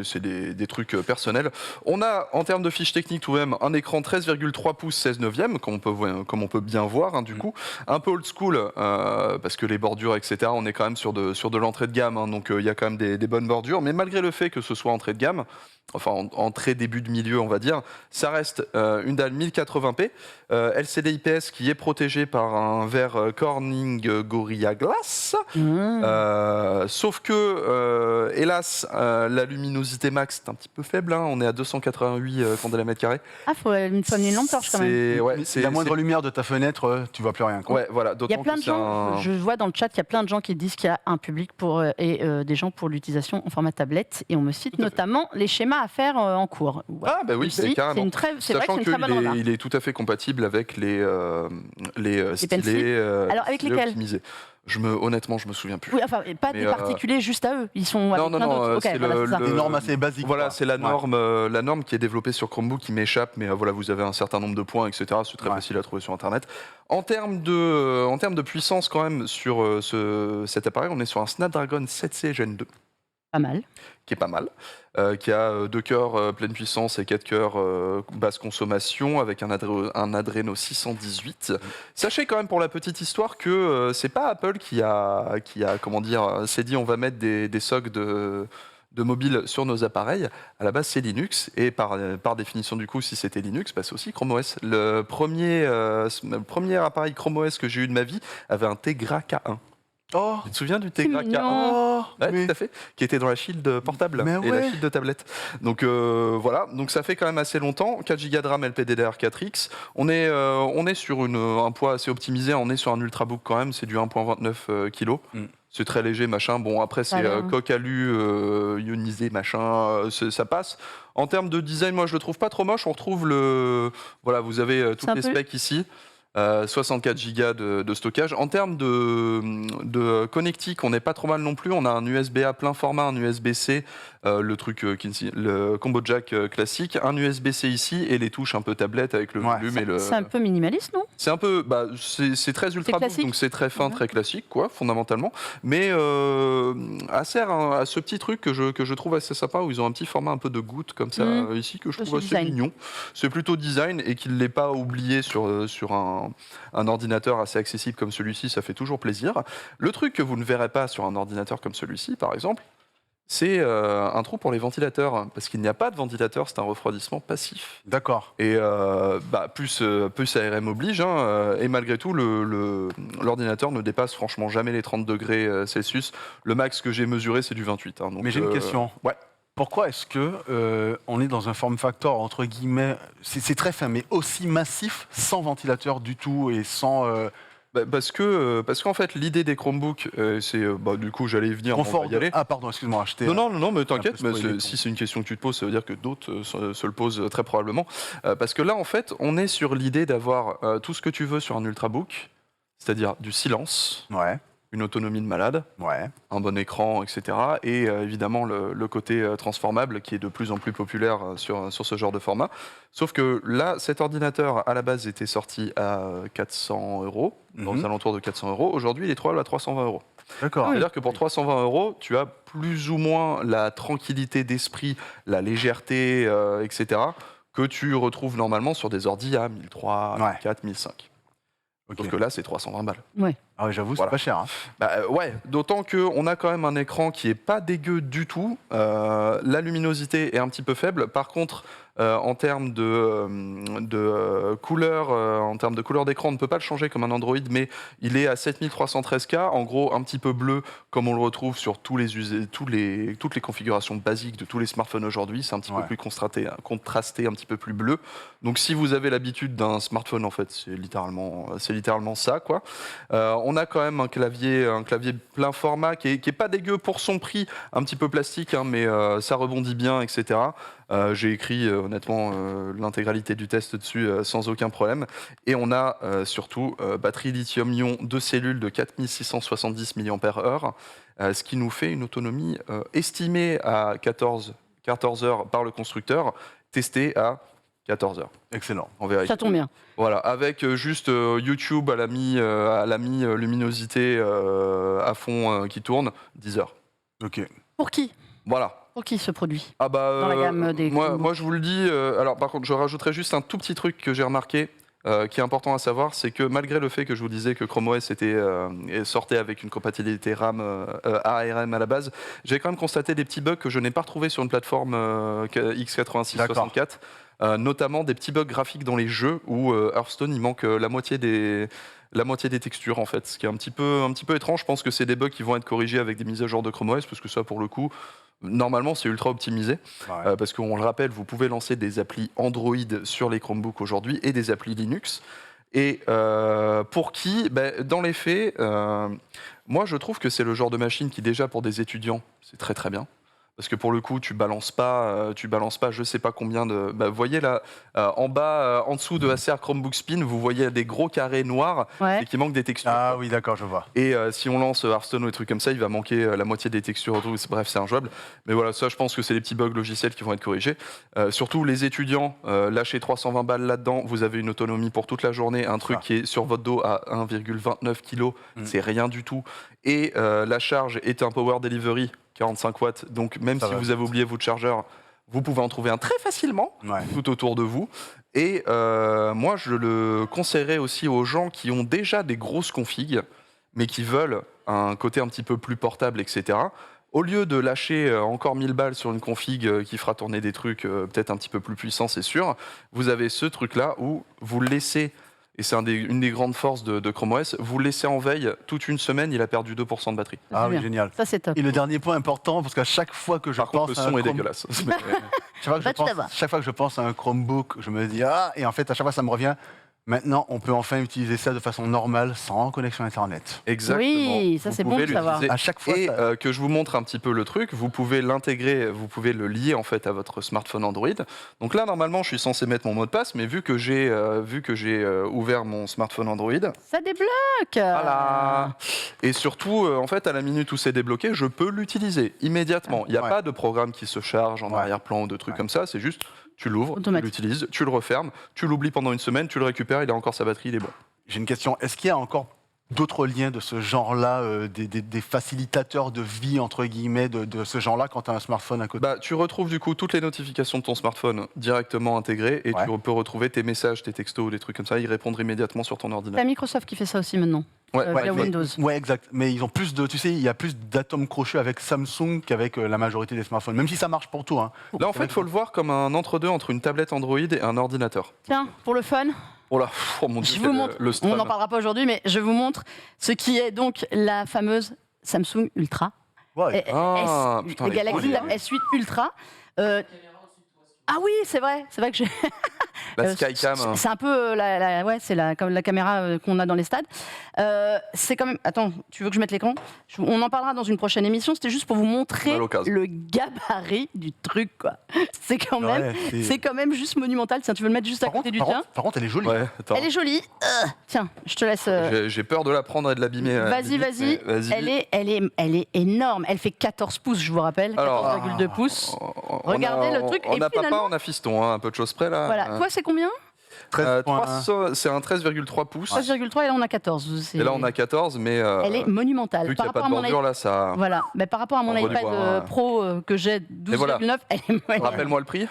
c'est des trucs personnels. On a, en termes de fiches techniques, tout de même, un écran 13,3 pouces 16 neuvième, comme on peut bien voir, du coup. Un peu old school, parce que les bordures, etc., on est quand même sur de l'entrée de gamme, donc il y a quand même des bonnes bordures. Mais malgré le fait que ce soit entrée de gamme, enfin en très début de milieu on va dire, ça reste une dalle 1080p, LCD IPS qui est protégé par un verre Corning Gorilla Glass, sauf que hélas la luminosité max est un petit peu faible, on est à 288 candela mètre carré. Faut une lampe torche quand même. La moindre lumière de ta fenêtre, tu vois plus rien. Ouais, voilà. Il y a plein de gens, je vois dans le chat, il y a plein de gens qui disent qu'il y a un public et des gens pour l'utilisation en format tablette, et on me cite notamment les schémas à faire en cours. Ah bah oui, c'est carrément. C'est vrai que c'est une très bonne remarque. Il est tout à fait compatible avec les stylés. Alors avec lesquels optimisés. Honnêtement, je me souviens plus. Oui, enfin, pas des particuliers juste à eux. Ils sont avec plein d'autres. C'est des normes assez basiques. Voilà, c'est la norme qui est développée sur Chromebook qui m'échappe, mais voilà, vous avez un certain nombre de points, etc. C'est très facile à trouver sur Internet. En termes de puissance, quand même, sur cet appareil, on est sur un Snapdragon 7C Gen 2. Pas mal. Qui est pas mal. Qui a 2 cœurs pleine puissance et 4 cœurs basse consommation avec un Adreno 618. Sachez quand même pour la petite histoire que c'est pas Apple qui a s'est dit on va mettre des SoC de mobile sur nos appareils. À la base, c'est Linux. Et par définition, du coup, si c'était Linux, c'est aussi Chrome OS. Le premier appareil Chrome OS que j'ai eu de ma vie avait un Tegra K1. Oh, tu te souviens du Tegra K1 tout à fait, qui était dans la Shield portable et la Shield de tablette. Donc voilà, donc ça fait quand même assez longtemps. 4 Go de RAM LPDDR4X. On est sur un poids assez optimisé. On est sur un Ultrabook quand même. C'est du 1,29 kg. C'est très léger, machin. Bon, après, c'est coque alu, ionisé, machin. Ça passe. En termes de design, moi, je le trouve pas trop moche. On retrouve voilà, vous avez toutes les specs ici. 64 Go de stockage. En termes de connectique, on n'est pas trop mal non plus. On a un USB-A plein format, un USB-C, le combo jack classique, un USB-C ici et les touches un peu tablette avec le volume et le. C'est un peu minimaliste, non ? C'est un peu, c'est très ultra book, donc c'est très fin, très classique, quoi, fondamentalement. Mais Acer à ce petit truc que je trouve assez sympa, où ils ont un petit format un peu de goutte comme ça ici que je trouve assez mignon. C'est plutôt design et qu'il ne l'ait pas oublié sur un ordinateur assez accessible comme celui-ci, ça fait toujours plaisir. Le truc que vous ne verrez pas sur un ordinateur comme celui-ci, par exemple, C'est un trou pour les ventilateurs, parce qu'il n'y a pas de ventilateur, c'est un refroidissement passif. D'accord. Et plus ARM oblige, hein, et malgré tout, l'ordinateur ne dépasse franchement jamais les 30 degrés Celsius. Le max que j'ai mesuré, c'est du 28. Hein, donc, mais j'ai une question. Ouais. Pourquoi est-ce que on est dans un form factor, entre guillemets, c'est très fin, mais aussi massif, sans ventilateur du tout et sans... Parce qu'en fait, l'idée des Chromebooks, c'est... du coup, j'allais y venir, confort on va y aller. Ah pardon, excuse-moi, acheter... Non, mais t'inquiète, un peu spoilé, si c'est une question que tu te poses, ça veut dire que d'autres se le posent très probablement. Parce que là, en fait, on est sur l'idée d'avoir tout ce que tu veux sur un Ultrabook, c'est-à-dire du silence, Ouais, une autonomie de malade, ouais. un bon écran, etc. Et évidemment le côté transformable qui est de plus en plus populaire sur ce genre de format. Sauf que là, cet ordinateur, à la base, était sorti à 400 €, dans les alentours de 400 €. Aujourd'hui, il est trouvable à 320 €. D'accord. C'est-à-dire que pour 320 €, tu as plus ou moins la tranquillité d'esprit, la légèreté, etc., que tu retrouves normalement sur des ordis à 1300, 1400, 1500. Sauf que là, c'est 320 balles. Ouais. Ah ouais, j'avoue, Voilà. c'est pas cher. Hein. Ouais, d'autant qu'on a quand même un écran qui est pas dégueu du tout. La luminosité est un petit peu faible. Par contre, en termes de couleur, en termes de couleur d'écran, on ne peut pas le changer comme un Android, mais il est à 7313K, en gros un petit peu bleu, comme on le retrouve sur toutes les configurations basiques de tous les smartphones aujourd'hui. C'est un petit peu plus contrasté, un petit peu plus bleu. Donc si vous avez l'habitude d'un smartphone, en fait, c'est littéralement ça, quoi. On a quand même un clavier plein format qui est pas dégueu pour son prix, un petit peu plastique, hein, mais ça rebondit bien, etc. J'ai écrit honnêtement l'intégralité du test dessus sans aucun problème. Et on a surtout batterie lithium-ion 2 cellules de 4670 mAh, ce qui nous fait une autonomie estimée à 14 heures par le constructeur, testée à 14 heures. Excellent. On verra. Ça tombe bien. Voilà, avec juste YouTube à la mi-luminosité à fond qui tourne, 10 heures. Ok. Pour qui Voilà. Pour qui ce produit Ah bah, Dans la gamme des Chromebooks. moi, je vous le dis. Alors, par contre, je rajouterais juste un tout petit truc que j'ai remarqué, qui est important à savoir, c'est que malgré le fait que je vous disais que Chrome OS sortait avec une compatibilité RAM ARM à la base, j'ai quand même constaté des petits bugs que je n'ai pas retrouvés sur une plateforme x86-64. Notamment des petits bugs graphiques dans les jeux où Hearthstone, il manque la moitié des textures, en fait, ce qui est un petit peu étrange. Je pense que c'est des bugs qui vont être corrigés avec des mises à jour de Chrome OS, parce que ça, pour le coup, normalement, c'est ultra optimisé. Parce qu'on le rappelle, vous pouvez lancer des applis Android sur les Chromebooks aujourd'hui et des applis Linux. Et pour qui, dans les faits, moi, je trouve que c'est le genre de machine qui, déjà, pour des étudiants, c'est très très bien. Parce que pour le coup, tu balances pas, je sais pas combien de. Vous voyez là, en bas, en dessous de Acer Chromebook Spin, vous voyez des gros carrés noirs et qui manquent des textures. Ah oui, d'accord, je vois. Et si on lance Hearthstone ou des trucs comme ça, il va manquer la moitié des textures. Bref, c'est injouable. Mais voilà, ça, je pense que c'est des petits bugs logiciels qui vont être corrigés. Surtout les étudiants, lâchez 320 balles là-dedans, vous avez une autonomie pour toute la journée, un truc qui est sur votre dos à 1,29 kg, c'est rien du tout. Et la charge est un power delivery 45 watts, donc même si vous avez oublié votre chargeur, vous pouvez en trouver un très facilement tout autour de vous. Et moi, je le conseillerais aussi aux gens qui ont déjà des grosses configs, mais qui veulent un côté un petit peu plus portable, etc. Au lieu de lâcher encore 1000 balles sur une config qui fera tourner des trucs peut-être un petit peu plus puissants, c'est sûr, vous avez ce truc-là où vous le laissez. Et c'est une des grandes forces de Chrome OS. Vous le laissez en veille toute une semaine, il a perdu 2% de batterie. Ah oui, génial. Ça, c'est top. Et le dernier point important, parce qu'à chaque fois que je Par contre, pense le son est dégueulasse. chaque fois que je pense à un Chromebook, je me dis et en fait, à chaque fois, ça me revient. Maintenant, on peut enfin utiliser ça de façon normale, sans connexion Internet. Exactement. Oui, ça c'est bon de savoir. À chaque fois. Et que je vous montre un petit peu le truc, vous pouvez l'intégrer, vous pouvez le lier en fait à votre smartphone Android. Donc là, normalement, je suis censé mettre mon mot de passe, mais vu que j'ai ouvert mon smartphone Android, ça débloque. Voilà. Et surtout, en fait, à la minute où c'est débloqué, je peux l'utiliser immédiatement. Il n'y a pas de programme qui se charge en arrière-plan ou de trucs comme ça. C'est juste, tu l'ouvres, tu l'utilises, tu le refermes, tu l'oublies pendant une semaine, tu le récupères, il a encore sa batterie, il est bon. J'ai une question. Est-ce qu'il y a encore d'autres liens de ce genre-là, des facilitateurs de vie, entre guillemets, de ce genre-là quand tu as un smartphone à côté? Tu retrouves du coup toutes les notifications de ton smartphone directement intégrées et tu peux retrouver tes messages, tes textos, des trucs comme ça, y répondre immédiatement sur ton ordinateur. C'est Microsoft qui fait ça aussi maintenant. via Windows. Ouais, exact. Mais ils ont plus de, tu sais, il y a plus d'atomes crochus avec Samsung qu'avec la majorité des smartphones, même si ça marche pour tout. Hein. Là, en fait, il faut le voir comme un entre-deux entre une tablette Android et un ordinateur. Tiens, pour le fun, Oh là, oh mon Dieu, je vous montre, le on strum. n'en parlera pas aujourd'hui, mais je vous montre ce qui est donc la fameuse Samsung Ultra. Ouais. Le Galaxy Tab S8 Ultra. Ah oui, c'est vrai que j'ai... La Skycam. C'est un peu comme la caméra qu'on a dans les stades. C'est quand même. Attends, tu veux que je mette l'écran ? On en parlera dans une prochaine émission. C'était juste pour vous montrer le gabarit du truc, quoi. C'est quand même juste monumental. Tiens, tu veux le mettre juste à côté du tien ? Par contre, elle est jolie. Ouais, attends. Elle est jolie. Tiens, je te laisse. J'ai peur de la prendre et de l'abîmer. Vas-y. Elle est énorme. Elle fait 14 pouces, je vous rappelle. 14,2 pouces. Regardez le truc. On a papa, on a fiston, hein, un peu de choses près là. Voilà. Toi, c'est combien ? 300, c'est un 13,3 pouces. 13,3 et là on a 14. Et là on a 14, mais elle est monumentale. Vu qu'il n'y a pas de bordure là, ça. Voilà, mais par rapport à mon iPad Pro que j'ai 12,9, elle est monumentale. Rappelle-moi le prix.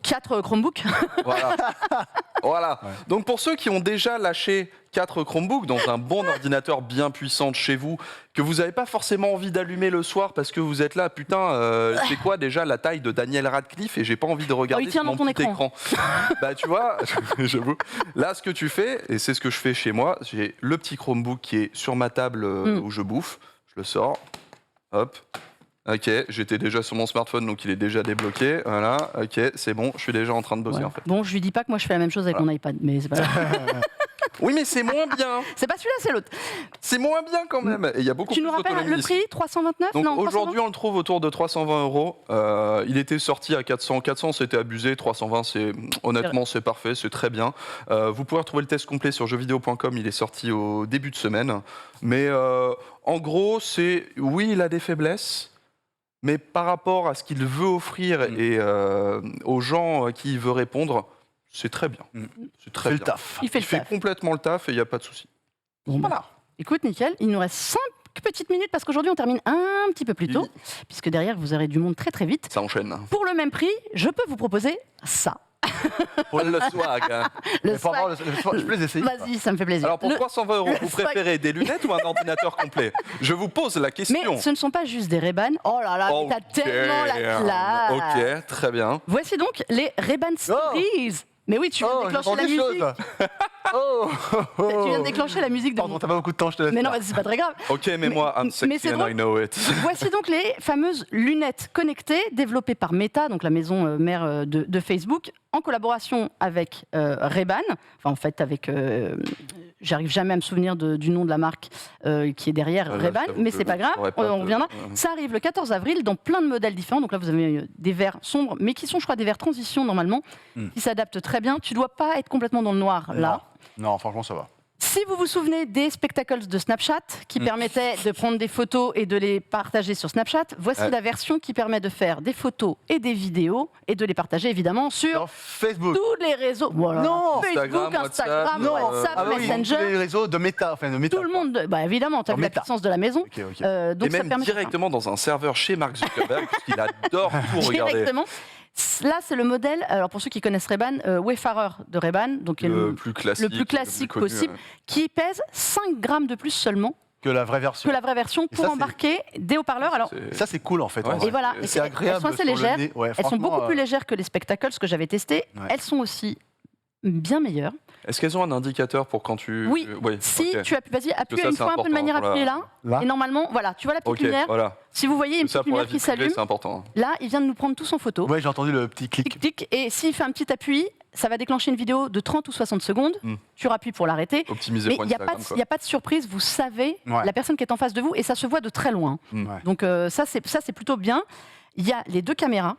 4 Chromebooks. Voilà. Ouais. Donc pour ceux qui ont déjà lâché 4 Chromebooks dans un bon ordinateur bien puissant de chez vous, que vous n'avez pas forcément envie d'allumer le soir parce que vous êtes là, putain, c'est quoi déjà la taille de Daniel Radcliffe et j'ai pas envie de regarder sur mon petit écran. Bah tu vois, j'avoue. Là ce que tu fais, et c'est ce que je fais chez moi, j'ai le petit Chromebook qui est sur ma table où je bouffe, je le sors, hop. Ok, j'étais déjà sur mon smartphone, donc il est déjà débloqué. Voilà, ok, c'est bon, je suis déjà en train de bosser en fait. Bon, je lui dis pas que moi je fais la même chose avec mon iPad, mais c'est pas Oui, mais c'est moins bien. C'est pas celui-là, c'est l'autre. C'est moins bien quand même. Et il y a beaucoup tu nous rappelles le prix 329 donc non, aujourd'hui, on le trouve autour de 320 €. Il était sorti à 400. 400, c'était abusé. 320, honnêtement, c'est parfait, c'est très bien. Vous pouvez retrouver le test complet sur jeuxvideo.com. Il est sorti au début de semaine. Mais en gros, oui, il a des faiblesses. Mais par rapport à ce qu'il veut offrir et aux gens à qui il veut répondre, c'est très bien. C'est très bien. Le taf. Il fait complètement le taf et il n'y a pas de souci. Bon, voilà. Écoute, nickel, il nous reste 5 petites minutes parce qu'aujourd'hui on termine un petit peu plus tôt, puisque derrière vous aurez du monde très très vite. Ça enchaîne. Pour le même prix, je peux vous proposer ça. Pour le swag. Hein. Je peux les essayer. Vas-y, ça me fait plaisir. Alors pour 320 €, vous préférez des lunettes ou un ordinateur complet ? Je vous pose la question. Mais ce ne sont pas juste des Ray-Ban. Oh là là, t'as tellement la classe. Ok, très bien. Voici donc les Ray-Ban Stories. Mais oui, tu viens de déclencher la musique. Tu viens de déclencher la musique de. Pardon, t'as pas beaucoup de temps, je te laisse. Mais non, c'est pas très grave. Ok, mais moi, I'm sexy and I know it. Voici donc les fameuses lunettes connectées développées par Meta, donc la maison mère de Facebook, en collaboration avec Ray-Ban. Enfin, en fait, avec. J'arrive jamais à me souvenir du nom de la marque qui est derrière Ray-Ban, mais c'est pas grave, on reviendra. Ça arrive le 14 avril dans plein de modèles différents. Donc là, vous avez des verts sombres, mais qui sont, je crois, des verts transition normalement, qui s'adaptent très bien. Tu dois pas être complètement dans le noir là. Non, franchement, ça va. Si vous vous souvenez des spectacles de Snapchat qui permettaient de prendre des photos et de les partager sur Snapchat, voici la version qui permet de faire des photos et des vidéos et de les partager évidemment sur Facebook. Tous les réseaux. Voilà. Non, Facebook, Instagram, WhatsApp, Messenger. Tous les réseaux de Meta, enfin de Meta. Tout le monde, bah évidemment, tu as vu la puissance de la maison. Okay. Donc et ça même permet directement dans un serveur chez Mark Zuckerberg, parce qu'il adore tout regarder. Directement. Là, c'est le modèle, alors pour ceux qui connaissent Ray-Ban, Wayfarer de Ray-Ban, donc le plus classique connu, possible, qui pèse 5 grammes de plus seulement que la vraie version, pour embarquer des haut-parleurs. Alors, ça, c'est cool en fait. Ouais, et voilà, c'est agréable. Elles sont assez légères, elles sont beaucoup plus légères que les spectacles, ce que j'avais testé. Ouais. Elles sont aussi bien meilleures. Est-ce qu'elles ont un indicateur pour quand tu... Oui, si tu appuies, vas-y, appuie une fois un peu de manière appuyée là, et normalement, voilà, tu vois la petite lumière. Voilà. Si vous voyez une petite lumière qui s'allume, c'est important. Là, il vient de nous prendre tous en photo. Oui, j'ai entendu le petit clic. Tic, et s'il fait un petit appui, ça va déclencher une vidéo de 30 ou 60 secondes. Tu rappuies pour l'arrêter. Optimisé pour Instagram. Il n'y a pas de surprise, vous savez la personne qui est en face de vous, et ça se voit de très loin. Donc ça, c'est plutôt bien. Il y a les 2 caméras,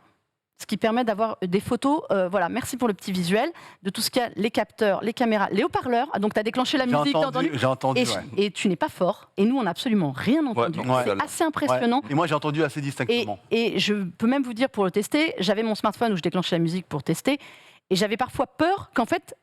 ce qui permet d'avoir des photos. Voilà, merci pour le petit visuel de tout ce qu'il y a, les capteurs, les caméras, les haut-parleurs. Donc, tu as déclenché la musique, t'as entendu. J'ai entendu, et tu n'es pas fort. Et nous, on n'a absolument rien entendu. C'est assez impressionnant. Et moi, j'ai entendu assez distinctement. Et je peux même vous dire, pour le tester, j'avais mon smartphone où je déclenchais la musique pour tester. Et j'avais parfois peur qu'en fait,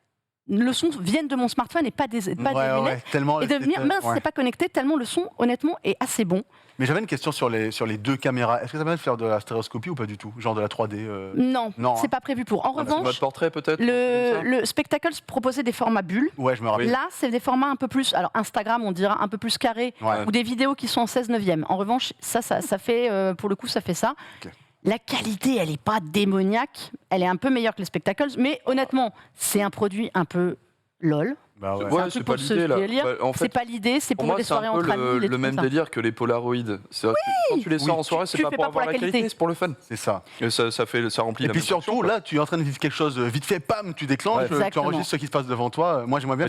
le son vienne de mon smartphone et pas des lunettes. Tellement et de venir, mince, c'est pas connecté, tellement le son, honnêtement, est assez bon. Mais j'avais une question sur les deux caméras. Est-ce que ça permet de faire de la stéréoscopie ou pas du tout? Genre de la 3D Non, c'est pas prévu pour. En revanche, mode portrait peut-être. Le Spectacles proposait des formats bulles. Ouais, je me rappelle. Là, c'est des formats un peu plus. Alors Instagram, on dira un peu plus carré, ou des vidéos qui sont en 16/9. En revanche, ça fait pour le coup, ça fait ça. Okay. La qualité, elle n'est pas démoniaque. Elle est un peu meilleure que les Spectacles, mais honnêtement, c'est un produit un peu lol. Bah ouais. C'est pas l'idée là. En fait, c'est pas l'idée, c'est pour moi, des soirées entre amis. C'est le même délire que les Polaroid. C'est quand tu les sors en soirée, c'est pas pour avoir la qualité, c'est pour le fun. C'est ça. Et ça remplit. Et puis surtout, là, tu es en train de vivre quelque chose vite fait, pam, tu déclenches, tu enregistres ce qui se passe devant toi. Moi, j'aimerais bien.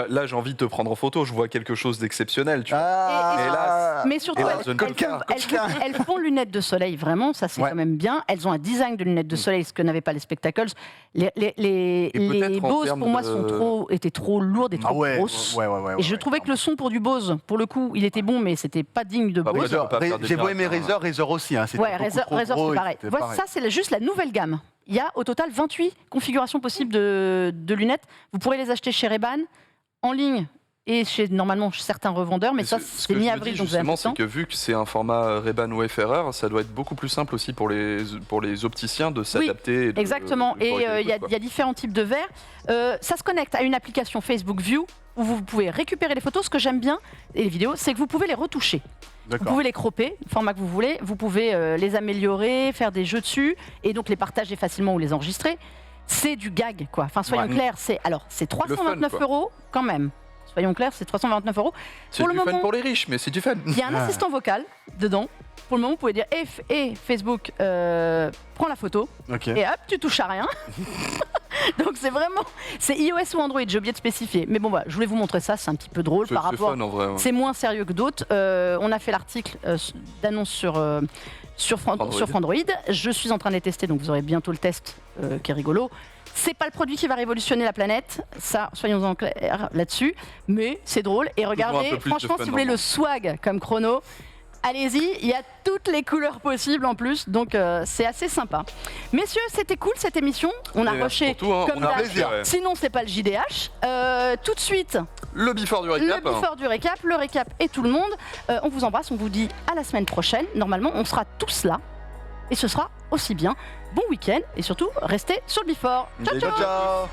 Là, j'ai envie de te prendre en photo. Je vois quelque chose d'exceptionnel. Mais surtout, elles font lunettes de soleil. Vraiment, ça c'est quand même bien. Elles ont un design de lunettes de soleil, ce que n'avaient pas les Spectacles. Les Bose, pour moi, étaient trop lourde et trop grosse. Et je trouvais que le son pour du Bose, pour le coup, il était bon, mais c'était pas digne de Bose. J'ai beau aimer Razer aussi. Razer c'est pareil. Ça, c'est juste la nouvelle gamme. Il y a au total 28 configurations possibles de lunettes. Vous pourrez les acheter chez Ray-Ban, en ligne et normalement chez certains revendeurs, mais ça c'est mi-avril, donc vous avez un peu de temps. C'est que vu que c'est un format Ray-Ban Wayfarer, ça doit être beaucoup plus simple aussi pour les opticiens de s'adapter. Oui, exactement. Et il y a différents types de verres. Ça se connecte à une application Facebook View où vous pouvez récupérer les photos. Ce que j'aime bien, et les vidéos, c'est que vous pouvez les retoucher. Vous pouvez les cropper, le format que vous voulez. Vous pouvez les améliorer, faire des jeux dessus, et donc les partager facilement ou les enregistrer. C'est du gag, quoi. Enfin, soyons clairs, c'est 329 € quand même. Soyons clairs, c'est 329 €. C'est du fun pour les riches, mais c'est du fun. Il y a un assistant vocal dedans. Pour le moment, vous pouvez dire Facebook, prends la photo, et hop, tu touches à rien. Donc c'est iOS ou Android, j'ai oublié de spécifier. Mais bon, voilà, je voulais vous montrer ça, c'est un petit peu drôle par rapport. Fun, en vrai, c'est moins sérieux que d'autres. On a fait l'article d'annonce sur Frandroid. Je suis en train de les tester, donc vous aurez bientôt le test qui est rigolo. C'est pas le produit qui va révolutionner la planète, ça, soyons en clair là-dessus, mais c'est drôle. Et regardez, franchement, si vous voulez le swag comme Chrono, allez-y, il y a toutes les couleurs possibles en plus, donc c'est assez sympa. Messieurs, c'était cool cette émission, on a rushé comme d'hab, sinon c'est pas le JDH. Tout de suite, le before du récap. Le récap et tout le monde. On vous embrasse, on vous dit à la semaine prochaine. Normalement, on sera tous là. Et ce sera aussi bien. Bon week-end et surtout, restez sur le Before. Ciao, ciao.